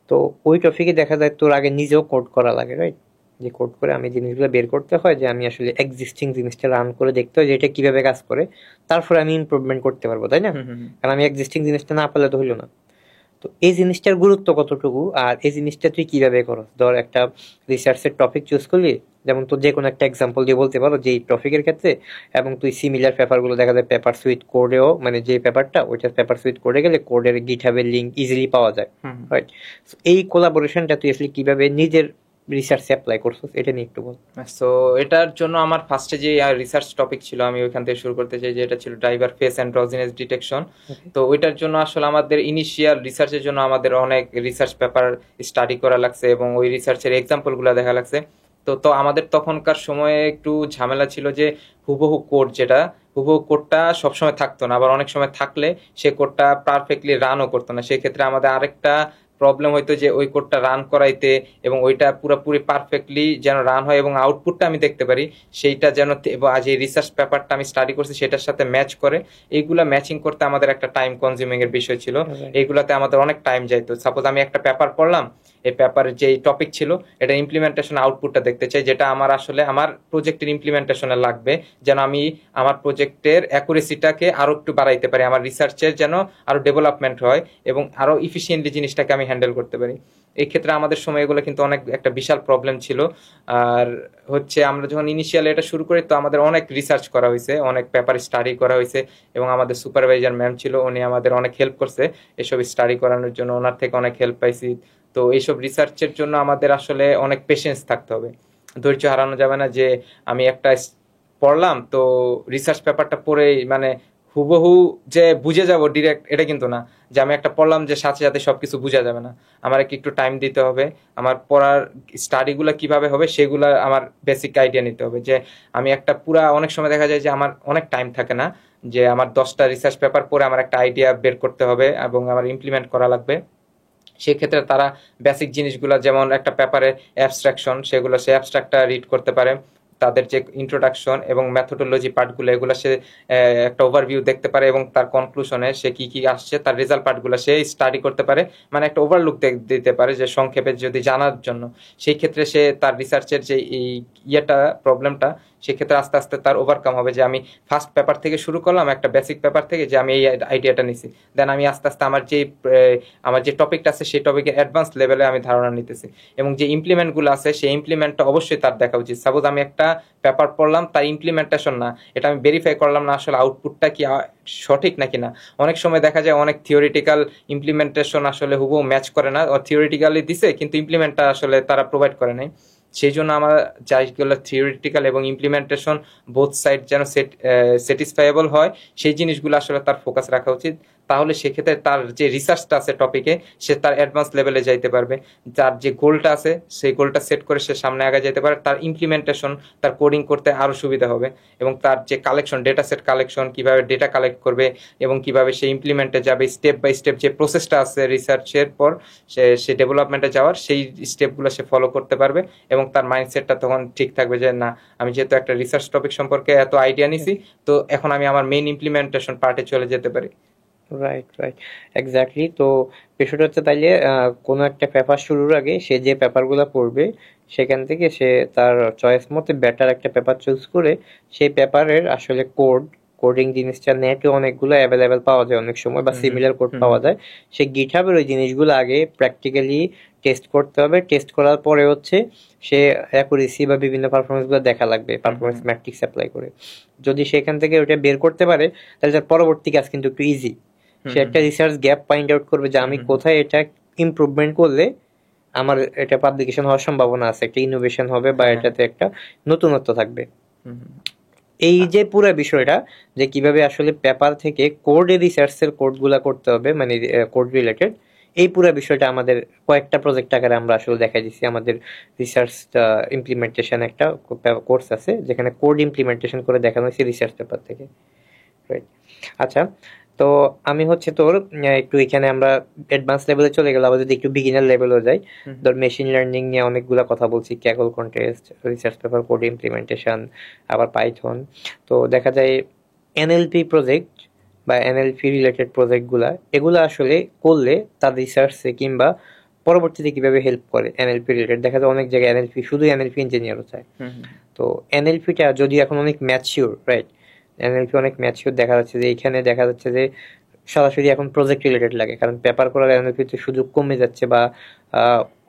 তো ওই টপিকে দেখা যায় তোর আগে নিজেও কোড করা লাগে, রাইট? যে কোড করে আমি জিনিসগুলো বের করতে হয়, যে আমি আসলে এক্সিস্টিং জিনিসটা রান করে দেখতে হয় যে এটা কিভাবে কাজ করে, তারপরে আমি ইমপ্রুভমেন্ট করতে পারবো, তাই না? কারণ আমি এক্সিস্টিং জিনিসটা না পারলে তো হইলো না। তো এই জিনিসটার গুরুত্ব কতটুকু, আর এই জিনিসটা তুই কিভাবে করস? ধর একটা রিসার্চের টপিক চুজ করলি, যেমন তোর যে কোনো একটা এক্সাম্পল দিয়ে বলতে পারো যে এই টপিকের ক্ষেত্রে, এবং তুই সিমিলার পেপারগুলো দেখা যায় পেপার সুইট কোডেও, মানে যে পেপারটা ওইটা পেপার সুইট কোডে গেলে কোডের গিটহাবের লিঙ্ক ইজিলি পাওয়া যায়, রাইট? এই কোলাবোরেশনটা তুই আসলে কিভাবে নিজের রিসার্চে অ্যাপ্লাই করছিস, এটা নিয়ে একটু বল। সো এটার জন্য আমার ফার্স্টে যে রিসার্চ টপিক ছিল, আমি ওইখান থেকে শুরু করতে চাই, যে এটা ছিল ড্রাইভার ফেস অ্যান্ড্রোজিনাস ডিটেকশন। তো ওইটার জন্য আসলে আমাদের ইনিশিয়াল রিসার্চের জন্য আমাদের অনেক রিসার্চ পেপার স্টাডি করা লাগছে, এবং ওই রিসার্চের এক্সাম্পলগুলো দেখা লাগছে। তো আমাদের তখনকার সময়ে একটু ঝামেলা ছিল, যে হুবহু কোড, যেটা হুবহু কোডটা সবসময় থাকতো না, আবার অনেক সময় থাকলে সে কোডটা পারফেক্টলি রানও করতো না। সেক্ষেত্রে আমাদের আরেকটা প্রবলেম হইতো যে ওই কোডটা রান করাইতে, এবং ওইটা পুরোপুরি পারফেক্টলি যেন রান হয় এবং আউটপুটটা আমি দেখতে পারি, সেইটা যেন আজ এই রিসার্চ পেপারটা আমি স্টাডি করছি সেটার সাথে ম্যাচ করে, এইগুলা ম্যাচিং করতে আমাদের একটা টাইম কনজিউমিং এর বিষয় ছিল। এইগুলাতে আমাদের অনেক টাইম যাইতো। সাপোজ আমি একটা পেপার পড়লাম, এই পেপারের যে টপিক ছিল এটা ইমপ্লিমেন্টেশন আউটপুটটা দেখতে চাই, যেটা আমার আসলে আমার প্রজেক্টের ইমপ্লিমেন্টেশনে লাগবে, যেন আমি আমার প্রজেক্টের অ্যাকুরেসিটাকে আরো একটু বাড়াইতে পারি, আমার রিসার্চের যেন আরো ডেভেলপমেন্ট হয় এবং আরো ইফিসিয়েন্টলি জিনিসটাকে আমি হ্যান্ডেল করতে পারি। এই ক্ষেত্রে আমাদের সময় এগুলো কিন্তু অনেক একটা বিশাল প্রবলেম ছিল। আর হচ্ছে আমরা যখন ইনিশিয়ালি এটা শুরু করি, তো আমাদের অনেক রিসার্চ করা হয়েছে, অনেক পেপার স্টাডি করা হয়েছে, এবং আমাদের সুপারভাইজার ম্যাম ছিল, উনি আমাদের অনেক হেল্প করছে এসব স্টাডি করানোর জন্য, ওনার থেকে অনেক হেল্প পাইছি। তো এইসব রিসার্চের জন্য আমাদের আসলে অনেক পেশেন্স থাকতে হবে, ধৈর্য হারানো যাবে না, যে আমি একটা পড়লাম তো রিসার্চ পেপারটা পড়ে মানে হুবহু যে বুঝে যাব ডিরেক্ট, এটা কিন্তু না, যে আমি একটা পড়লাম যে সাথে সাথে সবকিছু বোঝা যাবে না, আমার একটু টাইম দিতে হবে, আমার পড়ার স্টাডিগুলো কিভাবে হবে সেগুলো আমার বেসিক আইডিয়া নিতে হবে। যে আমি একটা পুরা, অনেক সময় দেখা যায় যে আমার অনেক টাইম থাকে না, যে আমার 10টা রিসার্চ পেপার পড়ে আমার একটা আইডিয়া বের করতে হবে এবং আমার ইমপ্লিমেন্ট করা লাগবে। সেক্ষেত্রে তারা বেসিক জিনিসগুলো, যেমন একটা পেপারে অ্যাবস্ট্রাকশন, সেগুলো সে অ্যাবস্ট্রাক্টটা রিড করতে পারে, তাদের যে ইন্ট্রোডাকশন এবং মেথোডোলজি পার্টগুলো এগুলো সে একটা ওভারভিউ দেখতে পারে, এবং তার কনক্লুশনে সে কি কি আসছে তার রেজাল্ট পার্টগুলো সে স্টাডি করতে পারে, মানে একটা ওভারলুক দিতে পারে যে সংক্ষেপে যদি জানার জন্য। সেই ক্ষেত্রে সে তার রিসার্চের যে এই প্রবলেমটা সেক্ষেত্রে আস্তে আস্তে তার ওভারকাম হবে, যে আমি ফার্স্ট পেপার থেকে শুরু করলাম, একটা বেসিক পেপার থেকে, যে আমি এই আইডিয়াটা নিছি, দেন আমি আস্তে আস্তে আমার যে টপিকটা আছে সেই টপিকের অ্যাডভান্স লেভেলে আমি ধারণা নিতেছি, এবং যে ইমপ্লিমেন্টগুলো আছে সেই ইমপ্লিমেন্টটা অবশ্যই তার দেখা উচিত। সাপোজ আমি একটা পেপার পড়লাম, তার ইমপ্লিমেন্টেশন না, এটা আমি ভেরিফাই করলাম না আসলে আউটপুটটা কি সঠিক নাকি না। অনেক সময় দেখা যায় অনেক থিওরিটিক্যাল ইমপ্লিমেন্টেশন আসলে হুবহু ম্যাচ করে না, থিওরিটিক্যালি দিছে কিন্তু ইমপ্লিমেন্টটা আসলে তারা প্রোভাইড করে নাই। সেই জন্য আমার যাইগুলো থিওরিটিক্যাল এবং ইমপ্লিমেন্টেশন বোথ সাইড যেন স্যাটিসফাইবল হয়, সেই জিনিসগুলো আসলে তার ফোকাস রাখা উচিত। তাহলে সেক্ষেত্রে তার যে রিসার্চটা আছে টপিকে সে তার অ্যাডভান্স লেভেলে যাইতে পারবে। তার যে গোলটা আছে সেই গোলটা সেট করে সে সামনে আগে যেতে পারে, তার ইমপ্লিমেন্টেশন তার কোডিং করতে আরও সুবিধা হবে, এবং তার যে কালেকশন ডেটা সেট কালেকশন কিভাবে ডেটা কালেক্ট করবে এবং কিভাবে সে ইমপ্লিমেন্টে যাবে, স্টেপ বাই স্টেপ যে প্রসেসটা আছে রিসার্চের পর সে ডেভেলপমেন্টে যাওয়ার, সেই স্টেপগুলো সে ফলো করতে পারবে, এবং তার মাইন্ডসেটটা তখন ঠিক থাকবে যে না, আমি যেহেতু একটা রিসার্চ টপিক সম্পর্কে এত আইডিয়া নিছি, তো এখন আমি আমার মেইন ইমপ্লিমেন্টেশন পার্টে চলে যেতে পারি। Right, right, exactly. তো বিষয়টা হচ্ছে তাইলে কোনো একটা পেপার শুরুর আগে সে যে পেপারগুলো পড়বে সেখান থেকে সে তার চয়েস মতো বেটার একটা পেপার চুজ করে সেই পেপারের আসলে কোডিং জিনিসটা নেটে অনেকগুলো অ্যাভেলেবেল পাওয়া যায় অনেক সময়, বা সিমিলার কোড পাওয়া যায়। সে গিটহাবের ওই জিনিসগুলো আগে প্র্যাকটিক্যালি টেস্ট করতে হবে। টেস্ট করার পরে হচ্ছে সে অ্যাকুরেসি বা বিভিন্ন পারফরমেন্সগুলো দেখা লাগবে, পারফরমেন্স ম্যাট্রিক্স অ্যাপ্লাই করে। যদি সেখান থেকে ওটা বের করতে পারে তাহলে তার পরবর্তী কাজ কিন্তু একটু ইজি। সে একটা রিসার্চ গ্যাপ ফাইন্ড আউট করবে যে আমি কোথায় এটা ইমপ্রুভমেন্ট করলে আমার এটা পাবলিকেশন হওয়ার সম্ভাবনা আছে, একটা ইনোভেশন হবে বা এটাতে একটা নতুনত্ব থাকবে। এই যে পুরো বিষয়টা যে কিভাবে আসলে পেপার থেকে কোডে রিসার্চের কোডগুলা করতে হবে, মানে কোড রিলেটেড, এই পুরো বিষয়টা আমাদের কয়েকটা প্রজেক্ট আকারে আমরা আসলে দেখাই দিচ্ছি। আমাদের রিসার্চ ইমপ্লিমেন্টেশন একটা কোর্স আছে যেখানে কোড ইমপ্লিমেন্টেশন করে দেখানো হয়েছে রিসার্চ পেপার থেকে, রাইট? আচ্ছা, তো আমি হচ্ছে তোর একটু এখানে আমরা অ্যাডভান্স লেভেলে চলে গেলাম, আবার যদি একটু বিগিনার লেভেলেও যাই, ধর মেশিন লার্নিং নিয়ে অনেকগুলো কথা বলছি, Kaggle contest, research paper, code implementation, আবার পাইথন। তো দেখা যায় এনএলপি প্রজেক্ট বা এনএলপি রিলেটেড প্রজেক্টগুলা, এগুলো আসলে করলে তার রিসার্চে কিংবা পরবর্তীতে কিভাবে হেল্প করে এনএলপি রিলেটেড। দেখা যায় অনেক জায়গায় এনএলপি শুধু এনএলপি ইঞ্জিনিয়ারও চায়। তো এনএলপিটা যদি এখন অনেক ম্যাচিওর, রাইট, এনএলপি অনেক ম্যাচিওর, দেখা যাচ্ছে যে এইখানে দেখা যাচ্ছে যে সরাসরি এখন প্রজেক্ট রিলেটেড লাগে, কারণ পেপার করার এনএলপিতে সুযোগ কমে যাচ্ছে, বা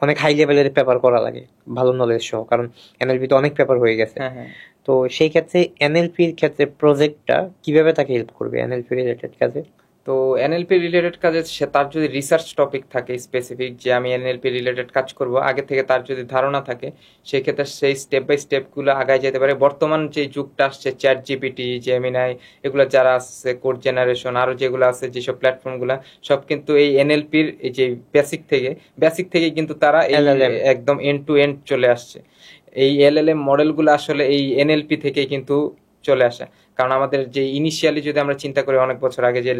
অনেক হাই লেভেলের পেপার করা লাগে ভালো নলেজ সহ, কারণ এনএলপিতে অনেক পেপার হয়ে গেছে। তো সেই ক্ষেত্রে এনএলপির ক্ষেত্রে প্রজেক্টটা কিভাবে তাকে হেল্প করবে এনএলপি রিলেটেড কাজে? তো এনএলপি রিলেটেড কাজে সে তার যদি রিসার্চ টপিক থাকে স্পেসিফিক, যে আমি এনএলপি রিলেটেড কাজ করব, আগে থেকে তার যদি ধারণা থাকে, সেক্ষেত্রে সেই স্টেপ বাই স্টেপগুলো আগায় যেতে পারে। বর্তমান যে যুগটা আসছে, চ্যাট জিপিটি, জেমিনাই, এগুলো যারা আসছে, কোড জেনারেশন, আরও যেগুলো আছে যেসব প্ল্যাটফর্মগুলো, সব কিন্তু এই এনএলপির এই যে বেসিক থেকে কিন্তু তারা এই একদম এন্ড টু এন্ড চলে আসছে। এই এলএলএম মডেলগুলো আসলে এই এনএলপি থেকেই কিন্তু চলে আসে। কারণ আমাদের যে ইনিশিয়ালি যদি আমরা চিন্তা করি অনেক বছর আগে যে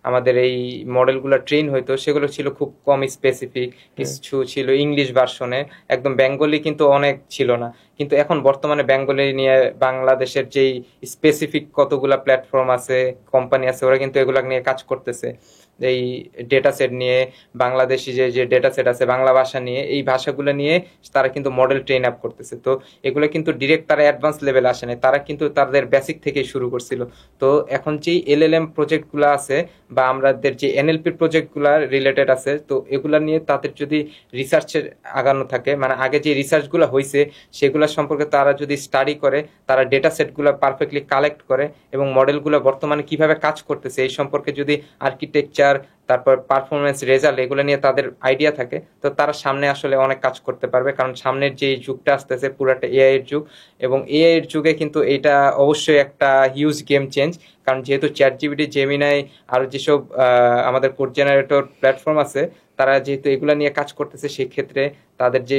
আমাদের এই মডেলগুলো ট্রেন হইতো, সেগুলো ছিল খুব কম স্পেসিফিক, কিছু ছিল ইংলিশ ভার্সনে, একদম বেঙ্গলি কিন্তু অনেক ছিল না। কিন্তু এখন বর্তমানে বেঙ্গলি নিয়ে বাংলাদেশের যেই স্পেসিফিক কতগুলা প্ল্যাটফর্ম আছে, কোম্পানি আছে, ওরা কিন্তু এগুলা নিয়ে কাজ করতেছে। এই ডেটা সেট নিয়ে, বাংলাদেশি যে ডেটা সেট আছে বাংলা ভাষা নিয়ে, এই ভাষাগুলো নিয়ে তারা কিন্তু মডেল ট্রেন আপ করতেছে। তো এগুলো কিন্তু ডিরেক্ট তারা অ্যাডভান্স লেভেল আসে না, তারা কিন্তু তাদের বেসিক থেকে শুরু করছিল। তো এখন যে এলএলএম প্রজেক্টগুলো আছে বা আমাদের যে এনএলপি প্রজেক্টগুলো রিলেটেড আছে, তো এগুলা নিয়ে তাদের যদি রিসার্চের আগানো থাকে, মানে আগে যে রিসার্চগুলো হয়েছে সেগুলো সম্পর্কে তারা যদি স্টাডি করে, তারা ডেটা সেটগুলো পারফেক্টলি কালেক্ট করে এবং মডেলগুলো বর্তমানে কিভাবে কাজ করতেছে এই সম্পর্কে যদি আর্কিটেকচার, তারপর পারফরমেন্স, রেজাল্ট, এগুলো নিয়ে তাদের আইডিয়া থাকে, তো তারা সামনে আসলে অনেক কাজ করতে পারবে। কারণ সামনের যে যুগটা আসতেছে পুরাটা এআই এর যুগ, এবং এআই এর যুগে কিন্তু এটা অবশ্যই একটা হিউজ গেম চেঞ্জ। কারণ যেহেতু চ্যাট জিপিটি, জেমিনাই, আর যেসব আমাদের কোড জেনারেটর প্ল্যাটফর্ম আছে, তারা যেহেতু এগুলো নিয়ে কাজ করতেছে, সেক্ষেত্রে তাদের যে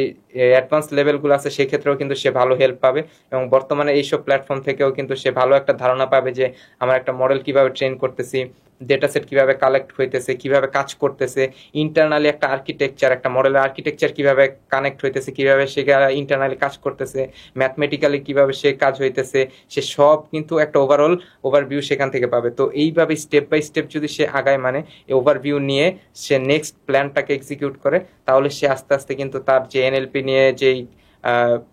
অ্যাডভান্স লেভেলগুলো আছে সেক্ষেত্রেও কিন্তু সে ভালো হেল্প পাবে। এবং বর্তমানে এইসব প্ল্যাটফর্ম থেকেও কিন্তু সে ভালো একটা ধারণা পাবে যে আমার একটা মডেল কিভাবে ট্রেন করতেছি, ডেটা সেট কিভাবে কালেক্ট হইতেছে, কিভাবে কাজ করতেছে, ইন্টারনালি একটা আর্কিটেকচার, একটা মডেলের আর্কিটেকচার কিভাবে কানেক্ট হইতেছে, কিভাবে সে ইন্টারনালি কাজ করতেছে, ম্যাথমেটিক্যালি কিভাবে সে কাজ হইতেছে, সে সব কিন্তু একটা ওভারঅল ওভারভিউ সেখান থেকে পাবে। তো এইভাবে স্টেপ বাই স্টেপ যদি সে আগায়, মানে ওভারভিউ নিয়ে সে নেক্সট প্ল্যানটাকে এক্সিকিউট করে, তাহলে সে আস্তে আস্তে কিন্তু তার যে এনএলপি নিয়ে যেই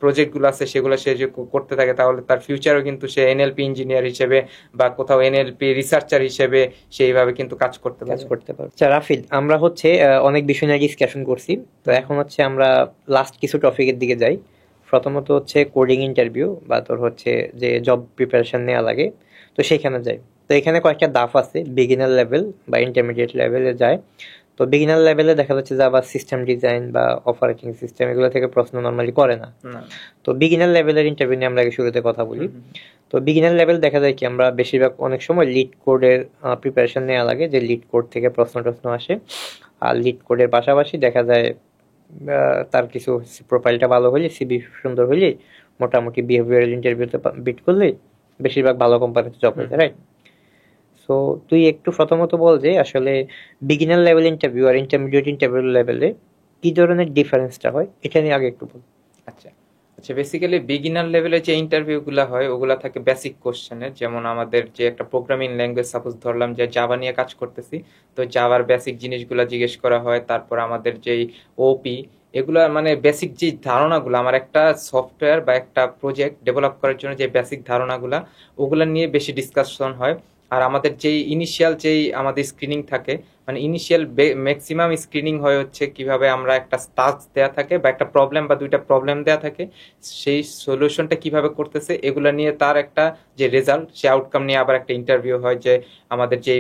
প্রজেক্টগুলো আছে সেগুলো সে যে করতে থাকে, তাহলে তার ফিউচারও কিন্তু সে এনএলপি ইঞ্জিনিয়ার হিসেবে বা কোথাও এনএলপি রিসার্চার হিসেবে সেইভাবে কিন্তু কাজ করতে কাজ পারে। করতে পারবে। আচ্ছা রাফিদ, আমরা হচ্ছে অনেক বিষয় নিয়ে ডিসকাশন করছি, তো এখন হচ্ছে আমরা লাস্ট কিছু টপিকের দিকে যাই। প্রথমত হচ্ছে কোডিং ইন্টারভিউ বা তোর হচ্ছে যে জব প্রিপারেশন নেওয়া লাগে, তো সেখানে যাই। তো এখানে কয়েকটা ধাপ আছে, বিগিনার লেভেল বা ইন্টারমিডিয়েট লেভেলে যায়। তো বিগিনার লেভেলে দেখা যাচ্ছে যে আবার সিস্টেম ডিজাইন বা অপারেটিং সিস্টেম এগুলো থেকে প্রশ্ন নর্মালি করে না। তো বিগিনার লেভেলের ইন্টারভিউ নিয়ে আমরা আগে শুরুতে কথা বলি। তো বিগিনার লেভেল দেখা যায় কি আমরা বেশিরভাগ অনেক সময় লিড কোডের প্রিপারেশন নেওয়া লাগে, যে লিড কোড থেকে প্রশ্ন টশ্ন আসে। আর লিড কোডের পাশাপাশি দেখা যায় তার কিছু প্রোফাইলটা ভালো হলে, সিভি সুন্দর হলে, মোটামুটি বিহেভিয়ারাল ইন্টারভিউতে বিট করলে বেশিরভাগ ভালো কোম্পানিতে জব হয়েছে, রাইট? সো তুই একটু প্রথমত বল যে আসলে বিগিনার লেভেল ইন্টারভিউ আর ইন্টারমিডিয়েট ইন্টারভিউ লেভেলে কি ধরনের ডিফারেন্সটা হয়, এটা নিয়ে আগে একটু বল। আচ্ছা আচ্ছা, বেসিক্যালি বিগিনার লেভেলে যে ইন্টারভিউগুলো হয় ওগুলা থাকে বেসিক কোশ্চেনের। যেমন আমাদের যে একটা প্রোগ্রামিং ল্যাঙ্গুয়েজ, সাপোজ ধরলাম যে জাভা নিয়ে কাজ করতেছি, তো জাভার বেসিক জিনিসগুলো জিজ্ঞেস করা হয়। তারপর আমাদের যেই ওপি, এগুলা মানে বেসিক যে ধারণাগুলো, আমার একটা সফটওয়্যার বা একটা প্রজেক্ট ডেভেলপ করার জন্য যে বেসিক ধারণাগুলা, ওগুলা নিয়ে বেশি ডিসকাশন হয়। আর আমাদের যেই ইনিশিয়াল যেই আমাদের স্ক্রিনিং থাকে, মানে ইনিশিয়াল ম্যাক্সিমাম স্ক্রিনিং হয় হচ্ছে কিভাবে আমরা একটা টাস্ক দেয়া থাকে বা একটা প্রবলেম বা দুইটা প্রবলেম দেয়া থাকে, সেই সলিউশনটা কিভাবে করতেছে এগুলা নিয়ে তার একটা যে রেজাল্ট, সে আউটকাম নিয়ে আবার একটা ইন্টারভিউ হয়। যে আমাদের যে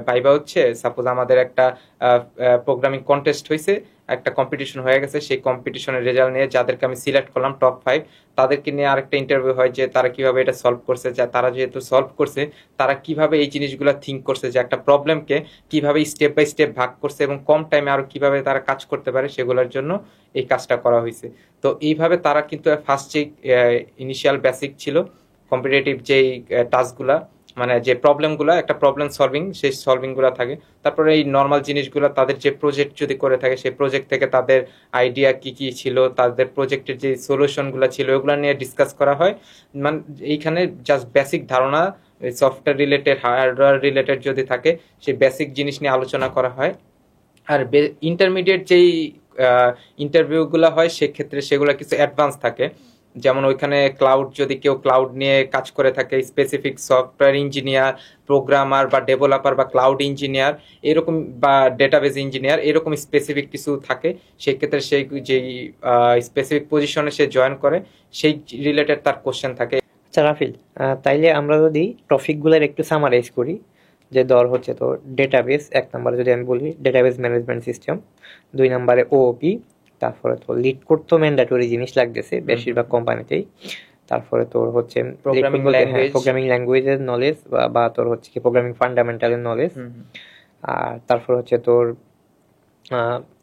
ভাইবা হচ্ছে, সাপোজ আমাদের একটা প্রোগ্রামিং কন্টেস্ট হয়েছে, একটা কম্পিটিশন হয়ে গেছে, সেই কম্পিটিশনের রেজাল্ট নিয়ে যাদেরকে আমি সিলেক্ট করলাম টপ 5, তাদেরকে নিয়ে আরেকটা ইন্টারভিউ হয় যে তারা কিভাবে এটা সলভ করছে, যা তারা যেহেতু সলভ করছে তারা কিভাবে এই জিনিসগুলো থিঙ্ক করছে, যে একটা প্রবলেমকে কিভাবে স্টেপ বাই স্টেপ ভাগ করছে এবং কম টাইমে আরো কিভাবে তারা কাজ করতে পারে সেগুলোর জন্য এই কাজটা করা হয়েছে। তো এইভাবে তারা কিন্তু ফার্স্ট যে ইনিশিয়াল বেসিক ছিল কম্পিটিটিভ যেই টাস্কগুলা, মানে যে প্রবলেমগুলো, একটা প্রবলেম সলভিং, সেই সলভিংগুলো থাকে। তারপরে এই নর্মাল জিনিসগুলো, তাদের যে প্রজেক্ট যদি করে থাকে সেই প্রজেক্ট থেকে তাদের আইডিয়া কি কি ছিল, তাদের প্রজেক্টের যে সলিউশনগুলো ছিল ওগুলো নিয়ে ডিসকাস করা হয়। মানে এইখানে জাস্ট বেসিক ধারণা, সফটওয়্যার রিলেটেড, হার্ডওয়্যার রিলেটেড যদি থাকে সেই বেসিক জিনিস নিয়ে আলোচনা করা হয়। আর ইন্টারমিডিয়েট যেই ইন্টারভিউগুলো হয় সেক্ষেত্রে সেগুলো কিছু অ্যাডভান্স থাকে। যেমন ওইখানে ক্লাউড, যদি কেউ ক্লাউড নিয়ে কাজ করে থাকে, স্পেসিফিক সফটওয়্যার ইঞ্জিনিয়ার, প্রোগ্রামার বা ডেভেলপার বা ক্লাউড ইঞ্জিনিয়ার এরকম, বা ডেটাবেস ইঞ্জিনিয়ার, এরকম স্পেসিফিক কিছু থাকে, সেক্ষেত্রে সেই যেই স্পেসিফিক পজিশনে সে জয়েন করে সেই রিলেটেড তার কোশ্চেন থাকে। আচ্ছা রাফিল, তাইলে আমরা যদি টপিকগুলোর একটু সামারাইজ করি, যে ধর হচ্ছে তো ডেটাবেস এক নম্বরে যদি আমি বলি ডেটাবেস ম্যানেজমেন্ট সিস্টেম, 2 নম্বরে ওওপি, তারপরে তো লিড কোড তো ম্যান্ডেটরি জিনিস লাগতেছে বেশিরভাগ কোম্পানিতেই। তারপরে তোর হচ্ছে প্রোগ্রামিং ল্যাঙ্গুয়েজের নলেজ বা তোর হচ্ছে কি প্রোগ্রামিং ফান্ডামেন্টালের নলেজ। আর তারপর হচ্ছে তোর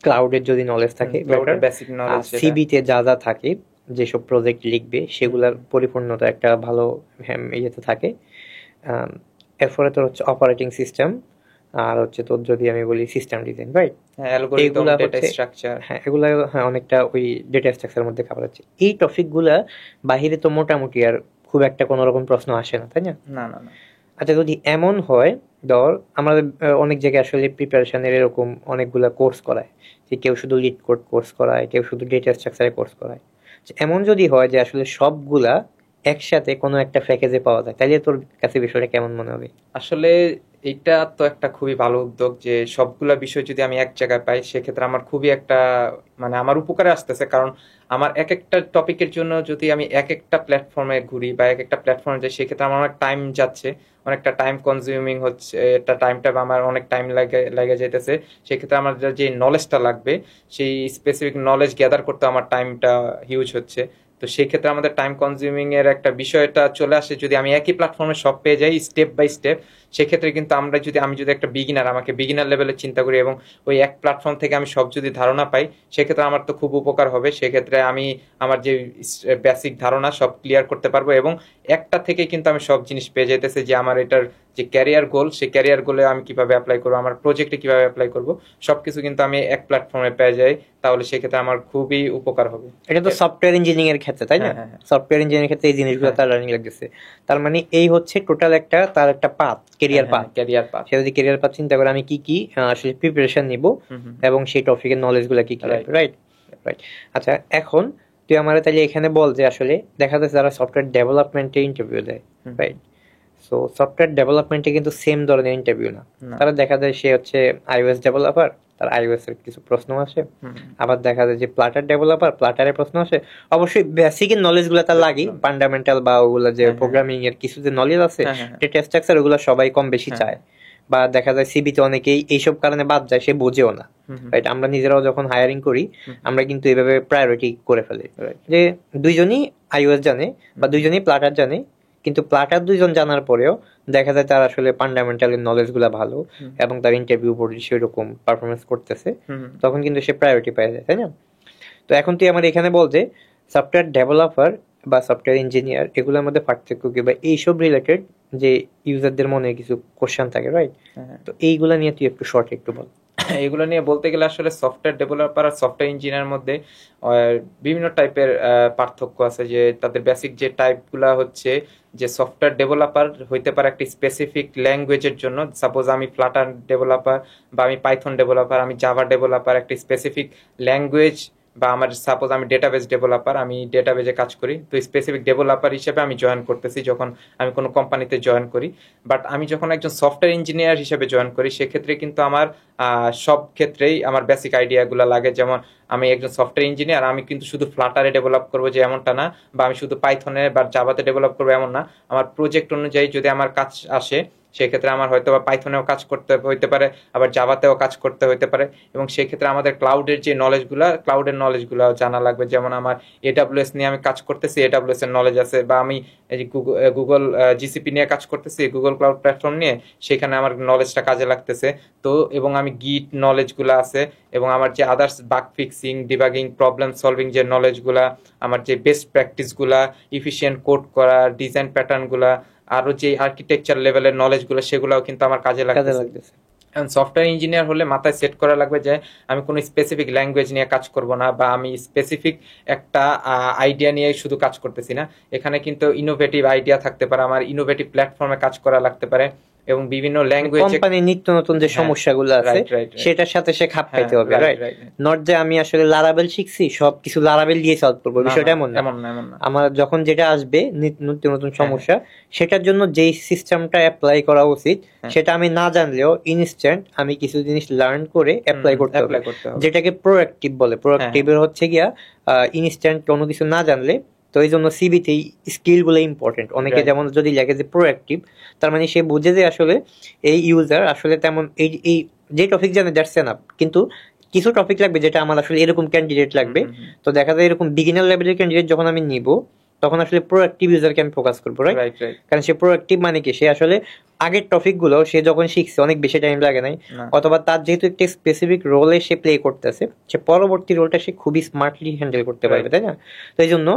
ক্লাউডের যদি নলেজ থাকে, বেসিক নলেজ, সিবিতে যা যা থাকে যেসব প্রজেক্ট লিখবে সেগুলোর পরিপূর্ণতা একটা ভালো ইয়েতে থাকে। এরপরে তোর হচ্ছে অপারেটিং সিস্টেম, আর হচ্ছে তোর যদি আমি বলি সিস্টেম ডিজাইন, রাইট? এগুলা ডেটা স্ট্রাকচার, এগুলা অনেকটা ওই ডেটা স্ট্রাকচারের মধ্যে কাভার হচ্ছে। এই টপিকগুলা বাহিরে তো মোটামুটি আর খুব একটা কোনো রকম প্রশ্ন আসে না, তাই না? না না না। আচ্ছা, যদি এমন হয়, ধর আমাদের অনেক জায়গায় আসলে প্রিপারেশনের এরকম অনেকগুলা কোর্স করায়, যে কেউ শুধু লিড কোড কোর্স করায়, কেউ শুধু ডেটা স্ট্রাকচারে কোর্স করায়। এমন যদি হয় যে আসলে সবগুলা একসাথে কোনো একটা প্যাকেজে পাওয়া যায়, তাহলে তোর কাছে বিষয়টা কেমন মনে হবে? আসলে এটা তো একটা খুবই ভালো উদ্যোগ, যে সবগুলা বিষয় যদি আমি এক জায়গায় পাই সেক্ষেত্রে আমার খুবই একটা, মানে আমার উপকারে আসতেছে। কারণ আমার এক একটা টপিকের জন্য যদি আমি এক একটা প্ল্যাটফর্মে ঘুরি বা এক একটা প্ল্যাটফর্মে যাই, সেক্ষেত্রে আমার অনেক টাইম যাচ্ছে, অনেকটা টাইম কনজিউমিং হচ্ছে, এটা টাইমটা আমার অনেক টাইম লাগে যাইতেছে। সেক্ষেত্রে আমার যে নলেজটা লাগবে, সেই স্পেসিফিক নলেজ গ্যাদার করতে আমার টাইমটা হিউজ হচ্ছে। তো সেই ক্ষেত্রে আমাদের টাইম কনজিউমিং এর একটা বিষয়টা চলে আসে যদি আমি একই প্ল্যাটফর্মে সব পেয়ে যাই স্টেপ বাই স্টেপ, সেক্ষেত্রে কিন্তু আমি যদি একটা আমাকে বিগিনার লেভেলে চিন্তা করি এবং ওই এক প্ল্যাটফর্ম থেকে আমি সব যদি ধারণা পাই, সেক্ষেত্রে আমার তো খুব উপকার হবে। সেক্ষেত্রে আমি আমার যে বেসিক ধারণা সব ক্লিয়ার করতে পারবো এবং একটা থেকে কিন্তু আমি সব জিনিস পেয়ে যেতেছি, যে আমার এটার যে ক্যারিয়ার গোল, সেই ক্যারিয়ার গোলে আমি কিভাবে অ্যাপ্লাই করবো, আমার প্রজেক্টে কিভাবে অ্যাপ্লাই করবো, সবকিছু কিন্তু আমি এক প্ল্যাটফর্মে পেয়ে যাই। তাহলে সেক্ষেত্রে আমার খুবই উপকার হবে। এটা তো সফটওয়্যার ইঞ্জিনিয়ারিং এর ক্ষেত্রে, তাই না? হ্যাঁ, হ্যাঁ। সফটওয়্যার ইঞ্জিনিয়ারিং ক্ষেত্রে এই জিনিসগুলো তার লার্নিং লাগতেছে। তার মানে এই হচ্ছে টোটাল তার একটা পাথ, ক্যারিয়ার পাথ। সে যদি ক্যারিয়ার পাথ চিন্তা করে আমি কি কি আসলে প্রিপারেশন নিব এবং সেই টপিকের নলেজ গুলা কি কি, রাইট রাইট। আচ্ছা, এখন তুই আমার তাহলে এখানে বল যে আসলে দেখা যাচ্ছে যারা সফটওয়্যার ডেভেলপমেন্টে ইন্টারভিউ দেয়, রাইট? সো সফটওয়্যার ডেভেলপমেন্টে কিন্তু সেম ধরনের ইন্টারভিউ না। তারা দেখা যায় সে হচ্ছে iOS ডেভেলপার, তার iOS এর কিছু প্রশ্ন আসে। আবার দেখা যায় যে প্লাটার ডেভেলপার, প্লাটারের প্রশ্ন আসে। অবশ্যই বেসিক এর নলেজ গুলো তার লাগে, ফান্ডামেন্টাল বা ওগুলো যে প্রোগ্রামিং এর কিছু যে নলেজ আছে, ডেটা স্ট্রাকচার, ওগুলো সবাই কম বেশি চায়। বা দেখা যায় সিবিতে অনেকেই এইসব কারণে বাদ যায়, সে বোঝেও না, রাইট? আমরা নিজেরাও যখন হায়ারিং করি আমরা কিন্তু এইভাবে প্রায়োরিটি করে ফেলি যে দুইজনই iOS জানে বা দুইজনই প্লাটার জানে, কিন্তু প্লাটার দুইজন জানার পরেও দেখা যায় তার আসলে ফান্ডামেন্টাল নলেজ গুলা ভালো এবং তার ইন্টারভিউ বোর্ডে সেরকম পারফরমেন্স করতেছে, তখন কিন্তু সে প্রায়োরিটি পেয়ে যায়, তাই না? তো এখন তুই আমার এখানে বল যে সফটওয়্যার ডেভেলপার বা সফটওয়্যার ইঞ্জিনিয়ার এগুলোর মধ্যে পার্থক্য কি, বা এইসব রিলেটেড যে ইউজারদের মনে কিছু কোশ্চেন থাকে, রাইট? তো এইগুলা নিয়ে তুই একটু শর্ট একটু বল। এগুলো নিয়ে বলতে গেলে আসলে সফটওয়্যার ডেভেলপার আর সফটওয়্যার ইঞ্জিনিয়ার মধ্যে বিভিন্ন টাইপের পার্থক্য আছে। যে তাদের বেসিক যে টাইপগুলা হচ্ছে, যে সফটওয়্যার ডেভেলপার হইতে পারে একটি স্পেসিফিক ল্যাঙ্গুয়েজের জন্য। সাপোজ আমি ফ্লাটার ডেভেলপার বা আমি পাইথন ডেভেলপার, আমি জাভা ডেভেলপার, একটি স্পেসিফিক ল্যাঙ্গুয়েজ, বা আমার সাপোজ আমি ডেটাবেস ডেভেলপার, আমি ডেটাবেজে কাজ করি, তো স্পেসিফিক ডেভেলপার হিসেবে আমি জয়েন করতেছি যখন আমি কোনো কোম্পানিতে জয়েন করি। বাট আমি যখন একজন সফটওয়্যার ইঞ্জিনিয়ার হিসেবে জয়েন করি, সেক্ষেত্রে কিন্তু আমার সব ক্ষেত্রেই আমার বেসিক আইডিয়াগুলো লাগে। যেমন আমি একজন সফটওয়্যার ইঞ্জিনিয়ার, আমি কিন্তু শুধু ফ্লাটারে ডেভেলপ করবো যে এমনটা না, বা আমি শুধু পাইথনে বা জাভাতে ডেভেলপ করবো এমন না। আমার প্রজেক্ট অনুযায়ী যদি আমার কাজ আসে, সেক্ষেত্রে আমার হয়তো বা পাইথনেও কাজ করতে হইতে পারে, আবার জাভাতেও কাজ করতে হইতে পারে। এবং সেক্ষেত্রে আমাদের ক্লাউডের যে নলেজগুলো, ক্লাউডের নলেজগুলো জানা লাগবে। যেমন আমার AWS নিয়ে আমি কাজ করতেছি, AWS এর নলেজ আছে, বা আমি গুগল GCP নিয়ে কাজ করতেছি, গুগল ক্লাউড প্ল্যাটফর্ম নিয়ে, সেখানে আমার নলেজটা কাজে লাগতেছে। তো এবং আমি গিট নলেজগুলো আছে, এবং আমার যে others bug fixing, debugging, problem solving যে নলেজগুলা, আমার যে বেস্ট প্র্যাকটিসগুলা, ইফিশিয়েন্ট কোড করা, ডিজাইন প্যাটার্নগুলা, আরো যে আর্কিটেকচার লেভেলের নলেজগুলো, সেগুলোও কিন্তু আমার কাজে লাগতেছে। সফটওয়্যার ইঞ্জিনিয়ার হলে মাথায় সেট করা লাগবে যে আমি কোনো স্পেসিফিক ল্যাঙ্গুয়েজ নিয়ে কাজ করব না, বা আমি স্পেসিফিক একটা আইডিয়া নিয়ে শুধু কাজ করতেছি না। এখানে কিন্তু ইনোভেটিভ আইডিয়া থাকতে পারে, আমার ইনোভেটিভ প্ল্যাটফর্মে কাজ করা লাগতে পারে, এবং বিভিন্ন ল্যাঙ্গুয়েজ, কোম্পানির নিত্য নতুন যে সমস্যাগুলো আছে সেটার সাথে সে খাপ খাইতে হবে, রাইট? নট যে আমি আসলে লারাবেল শিখছি সবকিছু লারাবেল দিয়ে সলভ করবো, বিষয়টা এমন না। আমার যখন যেটা আসবে নিত্য নতুন সমস্যা, সেটার জন্য যেই সিস্টেমটা অ্যাপ্লাই করা উচিত সেটা আমি না জানলেও ইনস্ট্যান্ট আমি কিছু জিনিস লার্ন করে অ্যাপ্লাই করতে হবে, যেটাকে প্রোঅ্যাক্টিভ বলে। প্রোঅ্যাক্টিভের হচ্ছে গিয়া ইনস্ট্যান্ট কোনো কিছু না জানলে, তো এই জন্য সিবিতে স্কিল গুলো ইম্পর্টেন্ট। অনেকে যেমন যদি লেখে যে প্রোঅ্যাক্টিভ, তার মানে সে বুঝে যে আসলে এই ইউজার আসলে তেমন এই যে টপিক জানে দ্যাটস এনাফ, কিন্তু কিছু টপিক লাগবে যেটা আমার আসলে এরকম ক্যান্ডিডেট লাগবে। তো দেখা যায় এরকম বিগিনার লেভেলের ক্যান্ডিডেট যখন আমি নিব, তখন আসলে প্রোঅ্যাক্টিভ ইউজারকে আমি ফোকাস করবো, রাইট? কারণ সে প্রোঅ্যাক্টিভ মানে কি, সে আসলে আগের টপিক গুলো সে যখন শিখছে অনেক বেশি টাইম লাগে নাই, অথবা তার যেহেতু একটা স্পেসিফিক রোলে সে প্লে করতেছে, সে পরবর্তী রোলটা সে খুবই স্মার্টলি হ্যান্ডেল করতে পারবে, তাই না? তো এই জন্য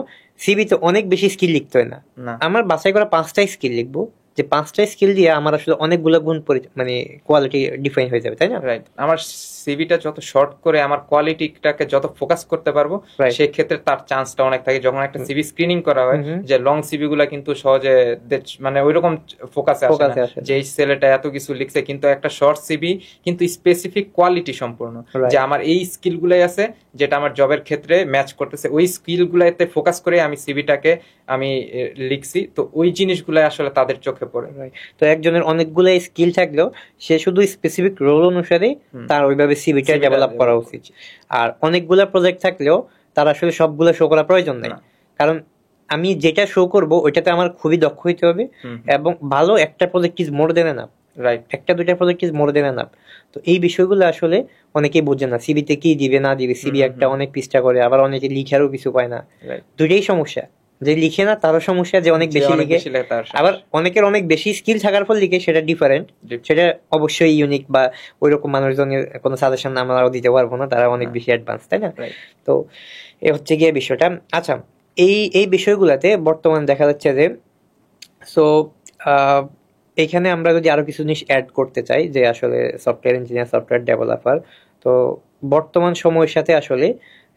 সিবিতে অনেক বেশি স্কিল লিখতে হয় না। আমার বাছাই করা 5টাই স্কিল লিখবো, যে 5টাই স্কিল দিয়ে আমার আসলে অনেকগুলো গুণ মানে কোয়ালিটি ডিফাইন হয়ে যাবে, তাই না? রাইট। আমার সিভিটা যত শর্ট করে আমার কোয়ালিটিটাকে যত ফোকাস করতে পারবো, সেই ক্ষেত্রে তার চান্সটা অনেক থাকে। যখন একটা সিভি স্ক্রিনিং করা হয়, যে লং সিভি গুলা কিন্তু সহজে মানে ওইরকম ফোকাসে আসে না, যে এই ছেলেটা এত কিছু লিখছে, কিন্তু একটা শর্ট সিভি কিন্তু স্পেসিফিক কোয়ালিটি সম্পূর্ণ, যে আমার এই স্কিল গুলাই আছে যেটা আমার জবের ক্ষেত্রে ম্যাচ করতেছে, ওই স্কিল গুলাতে ফোকাস করে আমি সিভিটাকে আমি লিখছি। তো ওই জিনিসগুলাই আসলে তাদের চোখে পড়ে। তো একজনের অনেকগুলো স্কিল থাকলেও সে শুধু স্পেসিফিক রোল অনুসারে তার ওইভাবে সিভিটা ডেভেলপ করা উচিত। আর অনেকগুলা প্রজেক্ট থাকলেও তার আসলে সবগুলো শো করা প্রয়োজন নেই, কারণ আমি যেটা শো করব ওইটাতে আমার খুবই দক্ষ হইতে হবে, এবং ভালো একটা project is more than enough, right? একটা দুইটা project is more than enough. তো এই বিষয়গুলো আসলে অনেকেই বোঝে না, সিবিতে কি দিবে না দিবে। সিবি একটা অনেক পৃষ্ঠা করে, আবার অনেকে লিখারও কিছু পায় না। দুইটাই সমস্যা, যে লিখে না তারও সমস্যা, যে অনেক যে বেশি অনেক লিখে। বেশি লেখে তার সমস্যা। আবার অনেকের অনেক বেশি স্কিল থাকার ফল লিখে, সেটা ডিফারেন্ট, সেটা অবশ্যই ইউনিক, বা ওইরকম মানুষজনের কোনো সাজেশন আমরাও দিতে পারবো না, তারা অনেক বেশি অ্যাডভান্স, তাই না? Right. তো এ হচ্ছে গিয়ে বিষয়টা। আচ্ছা, এই বিষয়গুলোতে বর্তমান দেখা যাচ্ছে যে, সো এখানে আমরা যদি আরো কিছু জিনিস অ্যাড করতে চাই, যে আসলে সফটওয়্যার ইঞ্জিনিয়ার, সফটওয়্যার ডেভেলপার, তো বর্তমান সময়ের সাথে আসলে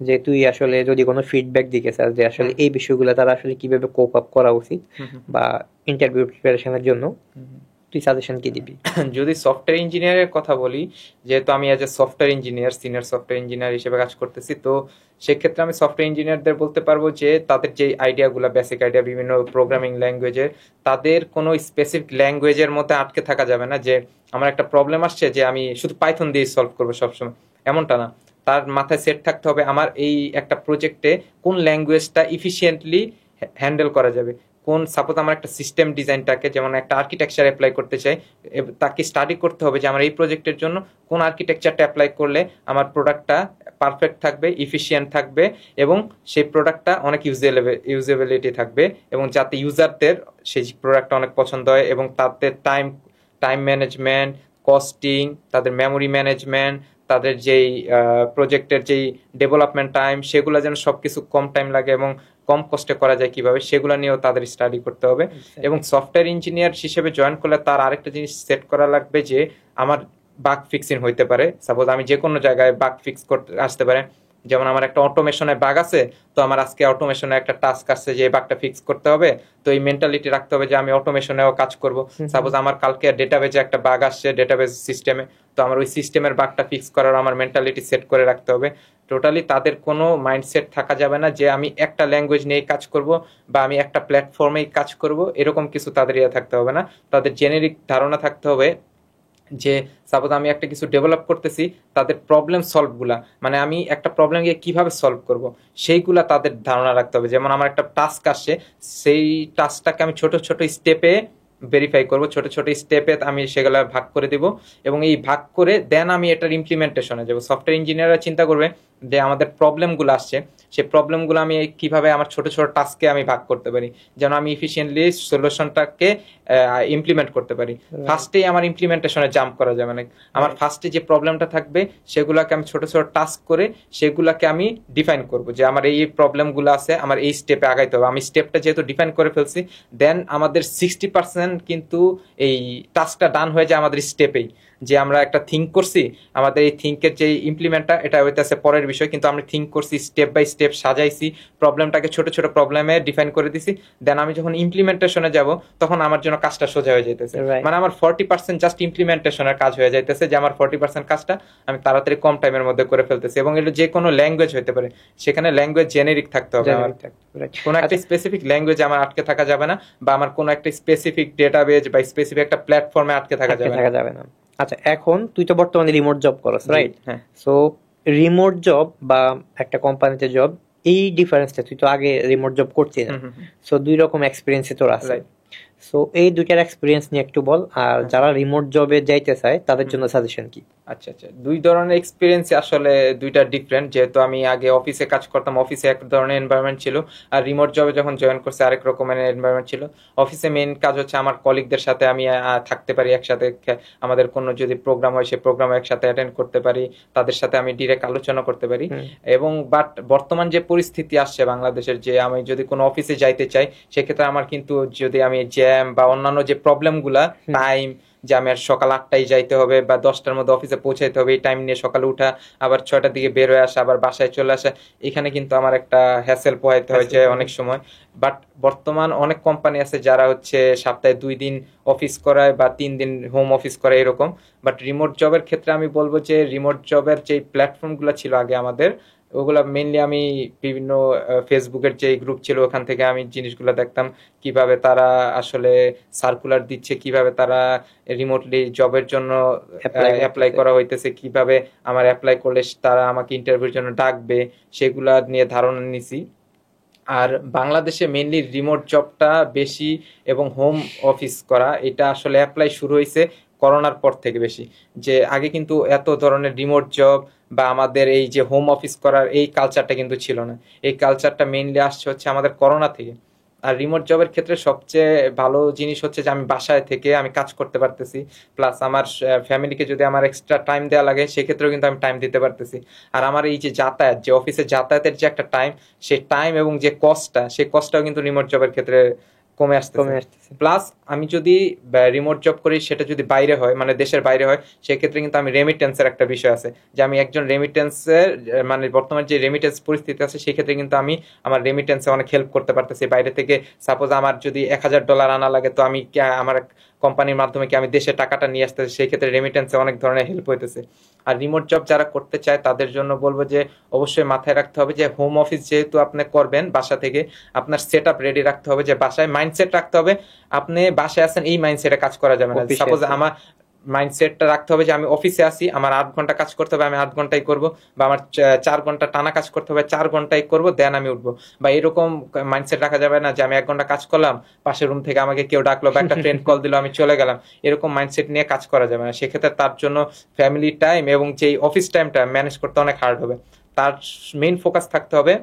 যে তুই আসলে যদি কোনো ফিডব্যাক দিকে চাস যে আসলে এই বিষয়গুলো তারা আসলে কিভাবে কোপ আপ করা উচিত বা ইন্টারভিউ প্রিপারেশনের জন্য, তুই সাজেশন কি দিবি? যদি সফটওয়্যার ইঞ্জিনিয়ারের কথা বলি, যেহেতু আমি as a software engineer, senior software engineer হিসেবে কাজ করতেছি, তো সেক্ষেত্রে আমি সফটওয়্যার ইঞ্জিনিয়ারদের বলতে পারবো যে তাদের যে আইডিয়াগুলো, বেসিক আইডিয়া বিভিন্ন প্রোগ্রামিং ল্যাঙ্গুয়েজের, তাদের কোনো স্পেসিফিক ল্যাঙ্গুয়েজের মধ্যে আটকে থাকা যাবে না যে আমার একটা প্রবলেম আসছে যে আমি শুধু পাইথন দিয়ে সলভ করবো সবসময়, এমনটা না। তার মাথায় সেট থাকতে হবে আমার এই একটা প্রজেক্টে কোন ল্যাঙ্গুয়েজটা ইফিসিয়েন্টলি হ্যান্ডেল করা যাবে, কোন, সাপোজ আমার একটা সিস্টেম ডিজাইনটাকে, যেমন একটা আর্কিটেকচার অ্যাপ্লাই করতে চাই, তাকে স্টাডি করতে হবে যে আমার এই প্রজেক্টের জন্য কোন আর্কিটেকচারটা অ্যাপ্লাই করলে আমার প্রোডাক্টটা পারফেক্ট থাকবে, ইফিসিয়েন্ট থাকবে, এবং সেই প্রোডাক্টটা অনেক ইউজেবিলিটি থাকবে, এবং যাতে ইউজারদের সেই প্রোডাক্টটা অনেক পছন্দ হয়, এবং তাতে টাইম ম্যানেজমেন্ট, কস্টিং, তাদের মেমোরি ম্যানেজমেন্ট, তাদের যেই প্রজেক্টের যেই ডেভেলপমেন্ট টাইম, সেগুলো যেন সবকিছু কম টাইম লাগে এবং কম কষ্টে করা যায় কিভাবে, সেগুলো নিয়েও তাদের স্টাডি করতে হবে। এবং সফটওয়্যার ইঞ্জিনিয়ার হিসেবে জয়েন করলে তার আরেকটা জিনিস সেট করা লাগবে যে আমার বাগ ফিক্সিং হইতে পারে। সাপোজ আমি যে কোনো জায়গায় বাগ ফিক্স করতে আসতে পারে, যেমন আমার একটা অটোমেশনে বাগ আছে, তো আমার আজকে অটোমেশনে একটা টাস্ক আসছে যে বাগটা ফিক্স করতে হবে, তো এই মেন্টালিটি রাখতে হবে যে আমি অটোমেশনেও কাজ করব। সাপোজ আমার কালকে ডেটাবেজে একটা বাগ আসছে, ডেটাবেজ সিস্টেমে, তো আমার ওই সিস্টেমের বাগটা ফিক্স করার আমার মেন্টালিটি সেট করে রাখতে হবে। টোটালি তাদের কোনো মাইন্ডসেট থাকা যাবে না যে আমি একটা ল্যাঙ্গুয়েজ নিয়েই কাজ করব বা আমি একটা প্ল্যাটফর্মেই কাজ করব, এরকম কিছু তাদের ইয়ে থাকতে হবে না। তাদের জেনেরিক ধারণা থাকতে হবে যে সাপোজ আমি একটা কিছু ডেভেলপ করতেছি, তাদের প্রবলেম সলভগুলা, মানে আমি একটা প্রবলেমকে কিভাবে সলভ করব, সেইগুলা তাদের ধারণা রাখতে হবে। যেমন আমার একটা টাস্ক আসছে, সেই টাস্কটাকে আমি ছোট ছোট স্টেপে ভেরিফাই করব, ছোট ছোট স্টেপে আমি সেগুলো ভাগ করে দিব, এবং এই ভাগ করে দেন আমি এটার ইমপ্লিমেন্টেশনে যাব। সফটওয়্যার ইঞ্জিনিয়াররা চিন্তা করবে যে আমাদের প্রবলেমগুলো আসছে, সেই প্রবলেমগুলো আমি কিভাবে আমার ছোট ছোট টাস্কে আমি ভাগ করতে পারি, যেন আমি ইফিসিয়েন্টলি সলিউশনটাকে ইমপ্লিমেন্ট করতে পারি। ফার্স্টেই আমার ইমপ্লিমেন্টেশনে জাম্প করা যাবে না। আমার ফার্স্টে যে প্রবলেমটা থাকবে সেগুলোকে আমি ছোট ছোট টাস্ক করে সেগুলোকে আমি ডিফাইন করব যে আমার এই প্রবলেমগুলো আছে, আমার এই স্টেপে আগাইতে হবে। আমি স্টেপটা যেহেতু ডিফাইন করে ফেলছি, দেন আমাদের 60% কিন্তু এই টাস্কটা ডান হয়ে যায় আমাদের স্টেপেই। যে আমরা একটা থিঙ্ক করছি, আমাদের এই থিঙ্কের যে ইমপ্লিমেন্টটা, এটা হইতেছে পরের বিষয়, কিন্তু আমরা থিঙ্ক করছি, স্টেপ বাই স্টেপ সাজাইছি, প্রবলেমটাকে ছোট ছোট প্রবলেমে ডিফাইন করে দিছি, দেন আমি যখন ইমপ্লিমেন্টেশনে যাব তখন আমার জন্য কাজটা সোজা হয়ে যাইতেছে। মানে আমার 40% জাস্ট ইমপ্লিমেন্টেশনের কাজ হয়ে যাইতেছে, যে আমার 40% কাজটা আমি তাড়াতাড়ি কম টাইমের মধ্যে করে ফেলতেছি। এবং এটা যে কোনো ল্যাঙ্গুয়েজ হইতে পারে, সেখানে ল্যাঙ্গুয়েজ জেনেরিক থাকতে হবে। আমার কোনো একটা স্পেসিফিক ল্যাঙ্গুয়েজে আমার আটকে থাকা যাবে না, বা আমার কোনো একটা স্পেসিফিক ডেটাবেজ বা স্পেসিফিক একটা প্ল্যাটফর্মে আটকে থাকা যাবে না। আচ্ছা, এখন তুই তো বর্তমানে রিমোট জব করস, রাইট? হ্যাঁ। সো রিমোট জব বা একটা কোম্পানিতে জব, এই ডিফারেন্সটা, তুই তো আগে রিমোট জব করছিস না, সো দুই রকম এক্সপিরিয়েন্সই তোর আছে। সো এই দুইটার এক্সপিরিয়েন্স নিয়ে একটু বল, আর যারা রিমোট জবে যাইতে চায় তাদের জন্য সাজেশন কি? আচ্ছা আচ্ছা, দুই ধরনের এক্সপিরিয়েন্স আসলে দুইটা ডিফারেন্ট। যেহেতু আমি আগে অফিসে কাজ করতাম, অফিসে এক ধরনের এনভায়রনমেন্ট ছিল, আর রিমোট জবে যখন জয়েন করছে আরেক রকমের এনভায়রনমেন্ট ছিল। অফিসে মেইন কাজ হচ্ছে আমার কলিগদের সাথে আমি থাকতে পারি একসাথে, আমাদের কোনো যদি প্রোগ্রাম হয় সেই প্রোগ্রামে একসাথে অ্যাটেন্ড করতে পারি, তাদের সাথে আমি ডিরেক্ট আলোচনা করতে পারি। এবং বাট বর্তমান যে পরিস্থিতি আসছে বাংলাদেশের, যে আমি যদি কোনো অফিসে যাইতে চাই, সেক্ষেত্রে আমার কিন্তু যদি আমি জ্যাম বা অন্যান্য যে প্রবলেমগুলা, টাইম, যে আমি আর সকাল 8টায় যাইতে হবে বা 10টার মধ্যে অফিসে পৌঁছাইতে হবে, এই টাইম নিয়ে সকালে উঠা, আবার 6টার দিকে বের হয়ে আসা, আবার বাসায় চলে আসা, এখানে কিন্তু আমার একটা হ্যাসেল পোহাইতে হয় যে অনেক সময়। বাট বর্তমান অনেক কোম্পানি আছে যারা হচ্ছে সপ্তাহে 2 দিন অফিস করায় বা 3 দিন হোম অফিস করে এরকম। বাট রিমোট জবের ক্ষেত্রে আমি বলবো যে রিমোট জবের যে প্ল্যাটফর্মগুলো ছিল আগে আমাদের, ওগুলা মেইনলি আমি বিভিন্ন ফেসবুকের যে গ্রুপ ছিল ওখান থেকে আমি জিনিসগুলো দেখতাম, কিভাবে তারা আসলে সার্কুলার দিচ্ছে, কিভাবে তারা রিমোটলি জবের জন্য অ্যাপ্লাই করা হইতেছে, কিভাবে আমার অ্যাপ্লাই করলে তারা আমাকে ইন্টারভিউর জন্য ডাকবে, সেগুলা নিয়ে ধারণা নিছি। আর বাংলাদেশে মেইনলি রিমোট জবটা বেশি এবং হোম অফিস করা, এটা আসলে অ্যাপ্লাই শুরু হয়েছে করোনার পর থেকে বেশি। যে আগে কিন্তু এত ধরনের রিমোট জব বা আমাদের এই যে হোম অফিস করার এই কালচারটা কিন্তু ছিল না। এই কালচারটা মেইনলি আসছে হচ্ছে আমাদের করোনা থেকে। আর রিমোট জবের ক্ষেত্রে সবচেয়ে ভালো জিনিস হচ্ছে যে আমি বাসায় থেকে আমি কাজ করতে পারতেছি, প্লাস আমার ফ্যামিলিকে যদি আমার এক্সট্রা টাইম দেওয়া লাগে সেক্ষেত্রেও কিন্তু আমি টাইম দিতে পারতেছি। আর আমার এই যে যাতায়াত, যে অফিসে যাতায়াতের যে একটা টাইম, সেই টাইম এবং যে কস্টটা, সেই কস্টটাও কিন্তু রিমোট জবের ক্ষেত্রে কমে আসতেছে। প্লাস আমি যদি রিমোট জব করি সেটা যদি বাইরে হয়, মানে দেশের বাইরে হয়, সেক্ষেত্রে কিন্তু আমি রেমিটেন্সের একটা বিষয় আছে, যে আমি একজন রেমিটেন্সের, মানে বর্তমান যে রেমিটেন্স পরিস্থিতি আছে সেই ক্ষেত্রে কিন্তু আমি আমার রেমিটেন্সে অনেক হেল্প করতে পারতেছি বাইরে থেকে। সাপোজ আমার যদি $1,000 আনা লাগে, তো আমি আমার কোম্পানির মাধ্যমে কি আমি দেশে টাকাটা নিয়ে আসতেছি, সেই ক্ষেত্রে রেমিটেন্সে অনেক ধরনের হেল্প হইতেছে। আর রিমোট জব যারা করতে চায় তাদের জন্য বলবো যে অবশ্যই মাথায় রাখতে হবে যে হোম অফিস যেহেতু আপনি করবেন বাসা থেকে, আপনার সেট আপ রেডি রাখতে হবে, যে বাসায় মাইন্ডসেট রাখতে হবে আপনি বাসায় আছেন এই মাইন্ডসেটে কাজ করা যাবে না। সাপোজ আমার মাইন্ডসেটটা রাখতে হবে যে আমি অফিসে আসি, আমার 8 ঘন্টা কাজ করতে হবে, আমি 8 ঘন্টাই করবো, বা আমার 4 ঘন্টা টানা কাজ করতে হবে, 4 ঘন্টাই করবো, দেন আমি উঠবো। বা এরকম মাইন্ডসেট রাখা যাবে না যে আমি 1 ঘন্টা কাজ করলাম, পাশের রুম থেকে আমাকে কেউ ডাকলো বা একটা ফ্রেন্ড কল দিল, আমি চলে গেলাম, এরকম মাইন্ডসেট নিয়ে কাজ করা যাবে না। সেক্ষেত্রে তার জন্য ফ্যামিলি টাইম এবং যেই অফিস টাইমটা ম্যানেজ করতে অনেক হার্ড হবে। তার মেইন ফোকাস থাকতে হবে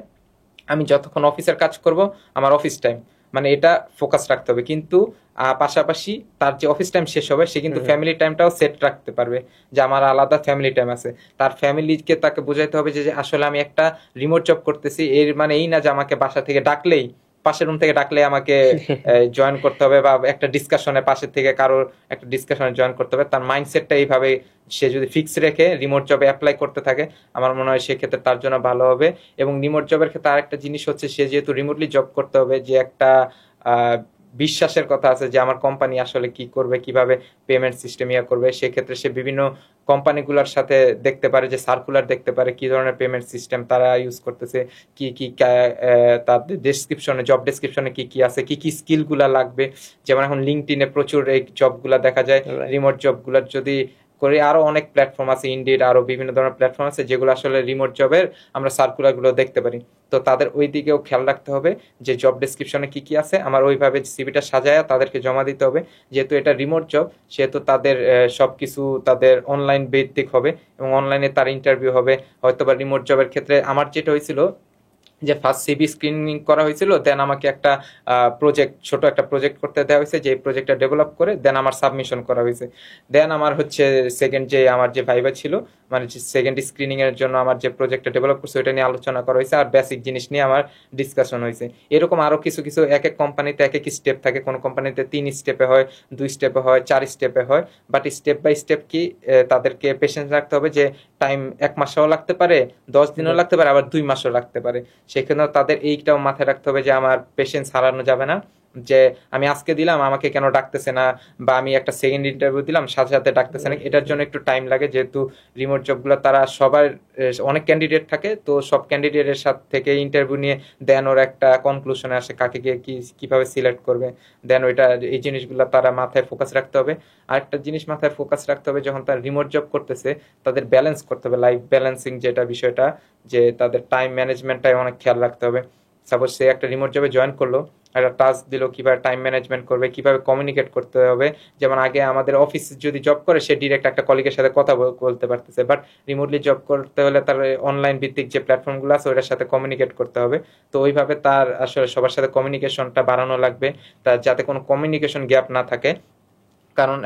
আমি যতক্ষণ অফিসের কাজ করব আমার অফিস টাইম, মানে এটা ফোকাস রাখতে হবে। কিন্তু পাশাপাশি তার যে অফিস টাইম শেষ হবে সে কিন্তু ফ্যামিলি টাইমটাও সেট রাখতে পারবে, যে আমার আলাদা ফ্যামিলি টাইম আছে। তার ফ্যামিলিকে তাকে বোঝাইতে হবে যে আসলে আমি একটা রিমোট জব করতেছি, এর মানে এই না যে আমাকে বাসা থেকে ডাকলেই, পাশের রুম থেকে ডাকলে আমাকে জয়েন করতে হবে, বা একটা ডিসকাশনে পাশের থেকে কারোর একটা ডিসকাশনে জয়েন করতে হবে। তার মাইন্ডসেটটা এইভাবে সে যদি ফিক্স রেখে রিমোট জবে অ্যাপ্লাই করতে থাকে, আমার মনে হয় সেক্ষেত্রে তার জন্য ভালো হবে। এবং রিমোট জবের ক্ষেত্রে আরেকটা জিনিস হচ্ছে, সে যেহেতু রিমোটলি জব করতে হবে, যে একটা বিশ্বাসের কথা আছে যে আমার কোম্পানি আসলে কি করবে, কিভাবে পেমেন্ট সিস্টেম ইয়া করবে। সেক্ষেত্রে সে বিভিন্ন কোম্পানিগুলোর সাথে দেখতে পারে, যে সার্কুলার দেখতে পারে কি ধরনের পেমেন্ট সিস্টেম তারা ইউজ করতেছে, কি কি তাদের ডেসক্রিপশনে, জব ডেসক্রিপশনে কি কি আছে, কি কি স্কিলগুলা লাগবে। যেমন এখন লিঙ্কডইনে প্রচুর এই জবগুলা দেখা যায়, রিমোট জবগুলার যদি করে আরো অনেক প্ল্যাটফর্ম আছে, ইন্ডিড আরো বিভিন্ন ধরনের প্ল্যাটফর্ম আছে যেগুলো আসলে রিমোট জবের আমরা সার্কুলার গুলো দেখতে পারি। তো তাদের ওই দিকেও খেয়াল রাখতে হবে যে জব ডেসক্রিপশনে কি কি আছে, আমার ওইভাবে সিভিটা সাজায়া তাদেরকে জমা দিতে হবে। যেহেতু এটা রিমোট জব সেহেতু তাদের সবকিছু তাদের অনলাইন ভিত্তিক হবে এবং অনলাইনে তার ইন্টারভিউ হবে। হয়তোবা রিমোট জবের ক্ষেত্রে আমার যেটা হয়েছিল যে ফার্স্ট সিভি স্ক্রিনিং করা হয়েছিল, দেন আমাকে একটা প্রজেক্ট, ছোট একটা প্রজেক্ট করতে দেওয়া হয়েছে, যে প্রজেক্টটা ডেভেলপ করে দেন আমার সাবমিশন করা হয়েছে। দেন আমার হচ্ছে সেকেন্ড যে আমার যে ভাইবা ছিল, মানে সেকেন্ড স্ক্রিনিং এর জন্য আমার যে প্রজেক্টটা ডেভেলপ করছে ওইটা নিয়ে আলোচনা করা হয়েছে, আর বেসিক জিনিস নিয়ে আমার ডিসকাশন হয়েছে। এরকম আরো কিছু কিছু এক এক কোম্পানিতে এক এক স্টেপ থাকে, কোনো কোম্পানিতে 3 স্টেপে হয়, 2 স্টেপে হয়, 4 স্টেপে হয়। বাট স্টেপ বাই স্টেপ কি তাদেরকে পেশেন্স রাখতে হবে, যে টাইম 1 মাসও লাগতে পারে, 10 দিনও লাগতে পারে, আবার 2 মাসও লাগতে পারে। সেখানে তাদের এইটাও মাথায় রাখতে হবে যে আমার পেশেন্স হারানো যাবে না, যে আমি আজকে দিলাম আমাকে কেন ডাকতেছে না, বা আমি একটা সেকেন্ড ইন্টারভিউ দিলাম সাথে সাথে ডাকতেছে না, এটার জন্য একটু টাইম লাগে। যেহেতু রিমোট জবগুলো তারা সবার অনেক ক্যান্ডিডেট থাকে, তো সব ক্যান্ডিডেটের সাথে থেকে ইন্টারভিউ নিয়ে দেন ওরা একটা কনক্লুশনে আসে কাকে কি কিভাবে সিলেক্ট করবে। দেন ওইটা এই জিনিসগুলো তারা মাথায় ফোকাস রাখতে হবে। আরেকটা জিনিস মাথায় ফোকাস রাখতে হবে, যখন তারা রিমোট জব করতেছে তাদের ব্যালেন্স করতে হবে, লাইফ ব্যালেন্সিং যেটা বিষয়টা, যে তাদের টাইম ম্যানেজমেন্টটাই অনেক খেয়াল রাখতে হবে। সাপোজ সে একটা রিমোট জবে জয়েন করলো, একটা টাস্ক দিল, কিভাবে টাইম ম্যানেজমেন্ট করবে, কিভাবে কমিউনিকেট করতে হবে। যেমন আগে আমাদের অফিসে যদি জব করে সে ডিরেক্ট একটা কলিগের সাথে কথা বলতে পারতেছে, বাট রিমোটলি জব করতে হলে তার অনলাইন ভিত্তিক যে প্ল্যাটফর্মগুলো আছে ওটার সাথে কমিউনিকেট করতে হবে। তো ওইভাবে তার আসলে সবার সাথে কমিউনিকেশনটা বাড়ানো লাগবে, তার যাতে কোনো কমিউনিকেশন গ্যাপ না থাকে। কারণ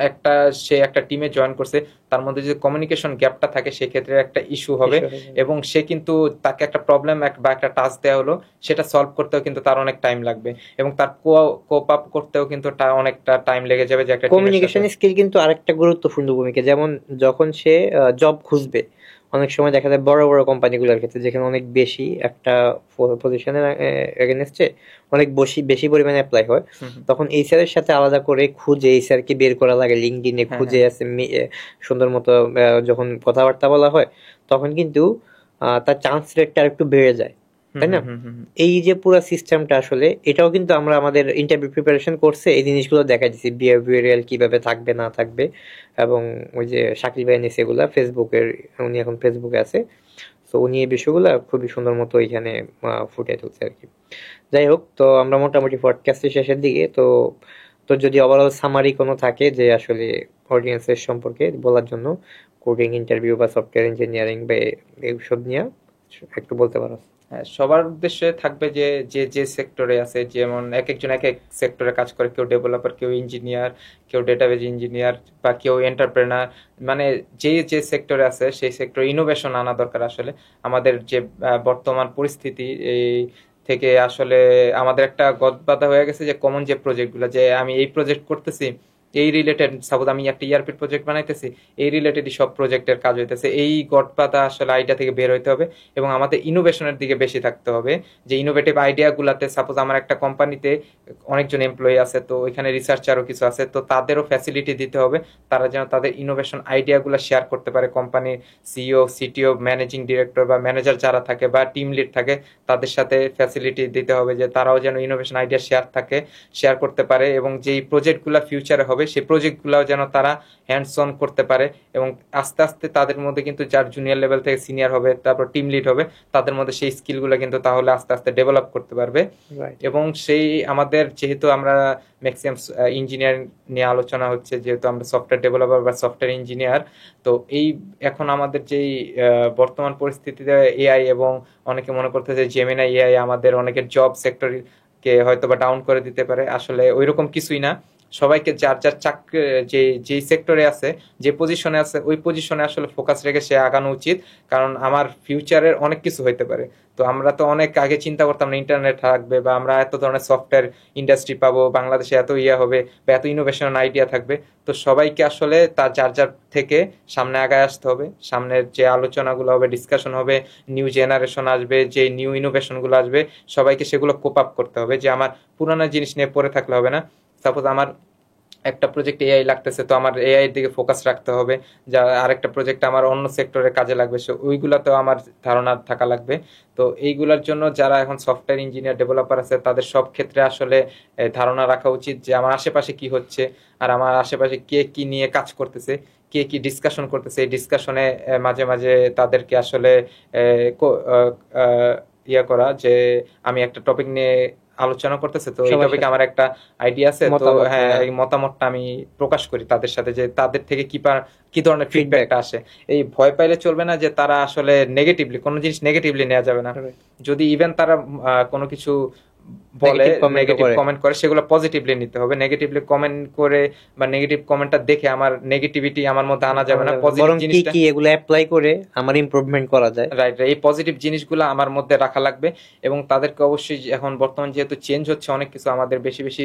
সে একটা টিমে জয়েন করছে, তার মধ্যে যদি কমিউনিকেশন গ্যাপটা থাকে সেক্ষেত্রে একটা ইস্যু হবে, এবং সে কিন্তু তাকে একটা প্রবলেম বা একটা টাস্ক দেওয়া হলো সেটা সলভ করতেও কিন্তু তার অনেক টাইম লাগবে, এবং তার কোপ আপ করতেও কিন্তু অনেকটা টাইম লেগে যাবে। যে একটা কমিউনিকেশন স্কিল কিন্তু আরেকটা গুরুত্বপূর্ণ ভূমিকা। যেমন যখন সে জব খুঁজবে, অনেক সময় দেখা যায় বড় বড় কোম্পানিগুলোর ক্ষেত্রে যেখানে অনেক বেশি একটা পজিশনের এগেনস্টে অনেক বেশি পরিমাণে অ্যাপ্লাই হয়, তখন এইচআর এর সাথে আলাদা করে খুঁজে এইচআর কে বের করা লাগে, লিঙ্কডইনে খুঁজে আছে সুন্দর মতো যখন কথাবার্তা বলা হয় তখন কিন্তু তার চান্স রেটটা একটু বেড়ে যায়, তাই না? এই যে পুরো সিস্টেমটা আসলে এটাও কিন্তু আমরা আমাদের ইন্টারভিউ প্রিপারেশন করছে এই জিনিসগুলো দেখা দিচ্ছি, বিহেভিয়ারাল কিভাবে থাকবে না থাকবে। এবং ওই যে শাকিল ভাই নিছে এগুলা ফেসবুকের, উনি এখন ফেসবুকে আছে, তো উনি এই বিষয়গুলো খুবই সুন্দর মতো এখানে ফুটে তুলছে আর কি। যাই হোক, তো আমরা মোটামুটি পডকাস্টের শেষের দিকে, তো তো যদি ওভারঅল সামারি কোনো থাকে যে আসলে অডিয়েন্সের সম্পর্কে বলার জন্য, কোডিং ইন্টারভিউ বা সফটওয়্যার ইঞ্জিনিয়ারিং বা এইসব নিয়ে একটু বলতে পারো। হ্যাঁ, সবার উদ্দেশ্যে থাকবে যে যে যে সেক্টরে আছে, যেমন এক একজন এক এক সেক্টরে কাজ করে, কেউ ডেভেলপার, কেউ ইঞ্জিনিয়ার, কেউ ডেটাবেজ ইঞ্জিনিয়ার, বা কেউ এন্টারপ্রেনার, মানে যে যে সেক্টরে আছে সেই সেক্টরে ইনোভেশন আনা দরকার আসলে। আমাদের যে বর্তমান পরিস্থিতি এই থেকে আসলে আমাদের একটা গদ হয়ে গেছে যে কমন যে প্রজেক্টগুলো, যে আমি এই প্রজেক্ট করতেছি, এই রিলেটেড, সাপোজ আমি একটা ইআরপি প্রজেক্ট বানাইতেছি, এই রিলেটেডই সব প্রজেক্টের কাজ হইতেছে, এই গড়পাতা আসলে আইডিয়া থেকে বের হইতে হবে এবং আমাদের ইনোভেশনের দিকে বেশি থাকতে হবে। যে ইনোভেটিভ আইডিয়া গুলাতে, সাপোজ আমার একটা কোম্পানিতে অনেকজন এমপ্লয়ি আছে, তো ওইখানে রিসার্চারও কিছু আছে, তো তাদেরও ফ্যাসিলিটি দিতে হবে, তারা যেন তাদের ইনোভেশন আইডিয়াগুলো শেয়ার করতে পারে। কোম্পানির সিইও, সিটিও, ম্যানেজিং ডিরেক্টর বা ম্যানেজার যারা থাকে বা টিম লিড থাকে, তাদের সাথে ফ্যাসিলিটি দিতে হবে যে তারাও যেন ইনোভেশন আইডিয়া শেয়ার করতে পারে, এবং যেই প্রজেক্টগুলো ফিউচারে হবে সেই প্রজেক্টগুলো যেন তারা হ্যান্ডস অন করতে পারে। এবং আস্তে আস্তে তাদের মধ্যে কিন্তু, যার জুনিয়র লেভেল থেকে সিনিয়র হবে, তারপর টিম লিড হবে, তাদের মধ্যে সেই স্কিলগুলো কিন্তু তাহলে আস্তে আস্তে ডেভেলপ করতে পারবে। এবং সেই আমাদের যেহেতু আমরা ম্যাক্সিমাম ইঞ্জিনিয়ারিং নিয়ে আলোচনা হচ্ছে, যেহেতু আমরা সফটওয়্যার ডেভেলপার বা সফটওয়্যার ইঞ্জিনিয়ার, তো এই এখন আমাদের যেই বর্তমান পরিস্থিতিতে এআই, এবং অনেকে মনে করতেছে জেমিনাই এআই আমাদের অনেকের জব সেক্টরকে হয়তো বা ডাউন করে দিতে পারে, আসলে ওইরকম কিছুই না। সবাইকে যার যার চাকরি, যে যেই সেক্টরে আছে, যে পজিশনে আছে, ওই পজিশনে আসলে ফোকাস রেখে সে আগানো উচিত। কারণ আমার ফিউচারের অনেক কিছু হইতে পারে। তো আমরা তো অনেক আগে চিন্তা করতাম না ইন্টারনেট থাকবে, বা আমরা এত ধরনের সফটওয়্যার ইন্ডাস্ট্রি পাবো, বাংলাদেশে এত ইয়া হবে, বা এত ইনোভেশন আইডিয়া থাকবে। তো সবাইকে আসলে তার যার যার থেকে সামনে আগায় আসতে হবে। সামনের যে আলোচনাগুলো হবে, ডিসকাশন হবে, নিউ জেনারেশন আসবে, যে নিউ ইনোভেশনগুলো আসবে, সবাইকে সেগুলো কোপ আপ করতে হবে। যে আমার পুরানো জিনিস নিয়ে পড়ে থাকলে হবে না। সাপোজ আমার একটা প্রজেক্ট এআই লাগতেছে, তো আমার এআই এর দিকে ফোকাস রাখতে হবে। যা আরেকটা প্রজেক্ট আমার অন্য সেক্টরে কাজে লাগবে, সো ওইগুলাতেও আমার ধারণা থাকা লাগবে। তো এইগুলোর জন্য যারা এখন সফটওয়্যার ইঞ্জিনিয়ার, ডেভেলপার আছে, তাদের সব ক্ষেত্রে আসলে ধারণা রাখা উচিত যে আমার আশেপাশে কি হচ্ছে, আর আমার আশেপাশে কে কি নিয়ে কাজ করতেছে, কে কি ডিসকাশন করতেছে। এই ডিসকাশনে মাঝে মাঝে তাদেরকে আসলে ইয়া করা, যে আমি একটা টপিক নিয়ে আলোচনা করতেছে, তো এই টপিকে আমার একটা আইডিয়া আছে, তো হ্যাঁ, এই মতামতটা আমি প্রকাশ করি তাদের সাথে, যে তাদের থেকে কি ধরনের ফিডব্যাকটা আসে। এই ভয় পাইলে চলবে না যে তারা আসলে নেগেটিভলি, কোনো জিনিস নেগেটিভলি নেওয়া যাবে না। যদি ইভেন তারা কোনো কিছু বলে, নেগেটিভ কমেন্ট করে, সেগুলো পজিটিভলি নিতে হবে। নেগেটিভলি কমেন্ট করে বা নেগেটিভ কমেন্টটা দেখে আমার নেগেটিভিটি আমার মধ্যে আনা যাবে না। পজিটিভ জিনিসটা কি এগুলো অ্যাপ্লাই করে আমার ইমপ্রুভমেন্ট করা যায়, রাইট, এই পজিটিভ জিনিসগুলো আমার মধ্যে রাখা লাগবে। এবং তাদেরকে অবশ্যই, এখন বর্তমান যেহেতু চেঞ্জ হচ্ছে অনেক কিছু, আমাদের বেশি বেশি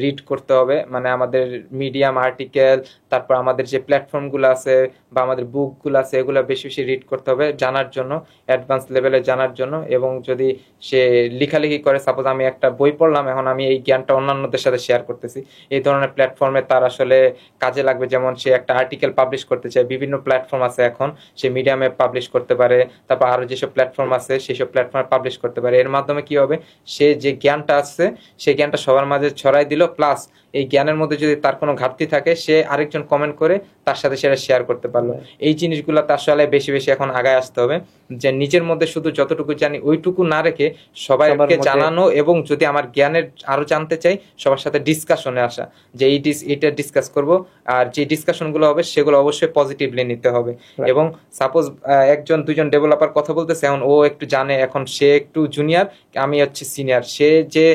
রিড করতে হবে, মানে আমাদের মিডিয়াম আর্টিকেল, তারপর আমাদের যে প্ল্যাটফর্মগুলো আছে বা আমাদের বুকগুলো আছে, এগুলো বেশি বেশি রিড করতে হবে জানার জন্য, অ্যাডভান্স লেভেলে জানার জন্য। এবং যদি সে লেখালেখি করে, সাপোজ আমি একটা বই পড়লাম, এখন আমি এই জ্ঞানটা অন্যান্যদের সাথে শেয়ার করতেছি, এই ধরনের প্ল্যাটফর্মে তার আসলে কাজে লাগবে। যেমন সে একটা আর্টিকেল পাবলিশ করতে চায়, বিভিন্ন প্ল্যাটফর্ম আছে এখন, সে মিডিয়ামে পাবলিশ করতে পারে, তারপর আরো যেসব প্ল্যাটফর্ম আছে সেসব প্ল্যাটফর্মে পাবলিশ করতে পারে। এর মাধ্যমে কি হবে, সে যে জ্ঞানটা আছে সেই জ্ঞানটা সবার মাঝে ছড়াই দিল, প্লাস এই জ্ঞানের মধ্যে যদি তার কোনো ঘাটতি থাকে, সে আরেকজন কমেন্ট করে তার সাথে সেটা শেয়ার করতে পারলো। এই জিনিসগুলোতে আসলে বেশি বেশি এখন আগায় আসতে হবে, যে নিজের মধ্যে শুধু যতটুকু জানি ওইটুকু না রেখে সবাইকে জানানো, এবং যদি আমার জ্ঞানের আরো জানতে চাই, সবার সাথে ডিসকাশনে আসা, যে এইটা ডিসকাস করব। আর যে ডিসকাশন গুলো হবে সেগুলো অবশ্যই পজিটিভলি নিতে হবে। এবং সাপোজ একজন দুজন ডেভেলপার কথা বলতেছে, এখন ও একটু জানে, এখন সে একটু জুনিয়র, আমি হচ্ছে সিনিয়র, সে যে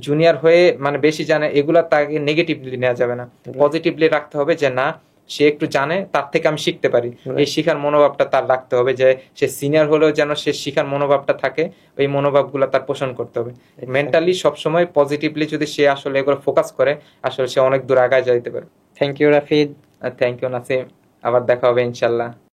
জুনিয়র হয়ে মানে বেশি জানে, এগুলা তাকে নেগেটিভলি নেওয়া যাবে না, পজিটিভলি রাখতে হবে। যে না, সে একটু জানে, তার থেকে আমি শিখতে পারি, এই শিখার মনোভাবটা তার রাখতে হবে। যে সে সিনিয়র হলেও যেন সে শিখার মনোভাবটা থাকে, ওই মনোভাবগুলো তার পোষণ করতে হবে। মেন্টালি সবসময় পজিটিভলি যদি সে আসলে এগুলো ফোকাস করে, আসলে সে অনেক দূর আগায় যাইতে পারে। Thank you Rafid. Thank you Nasim, আবার দেখা হবে ইনশাল্লাহ।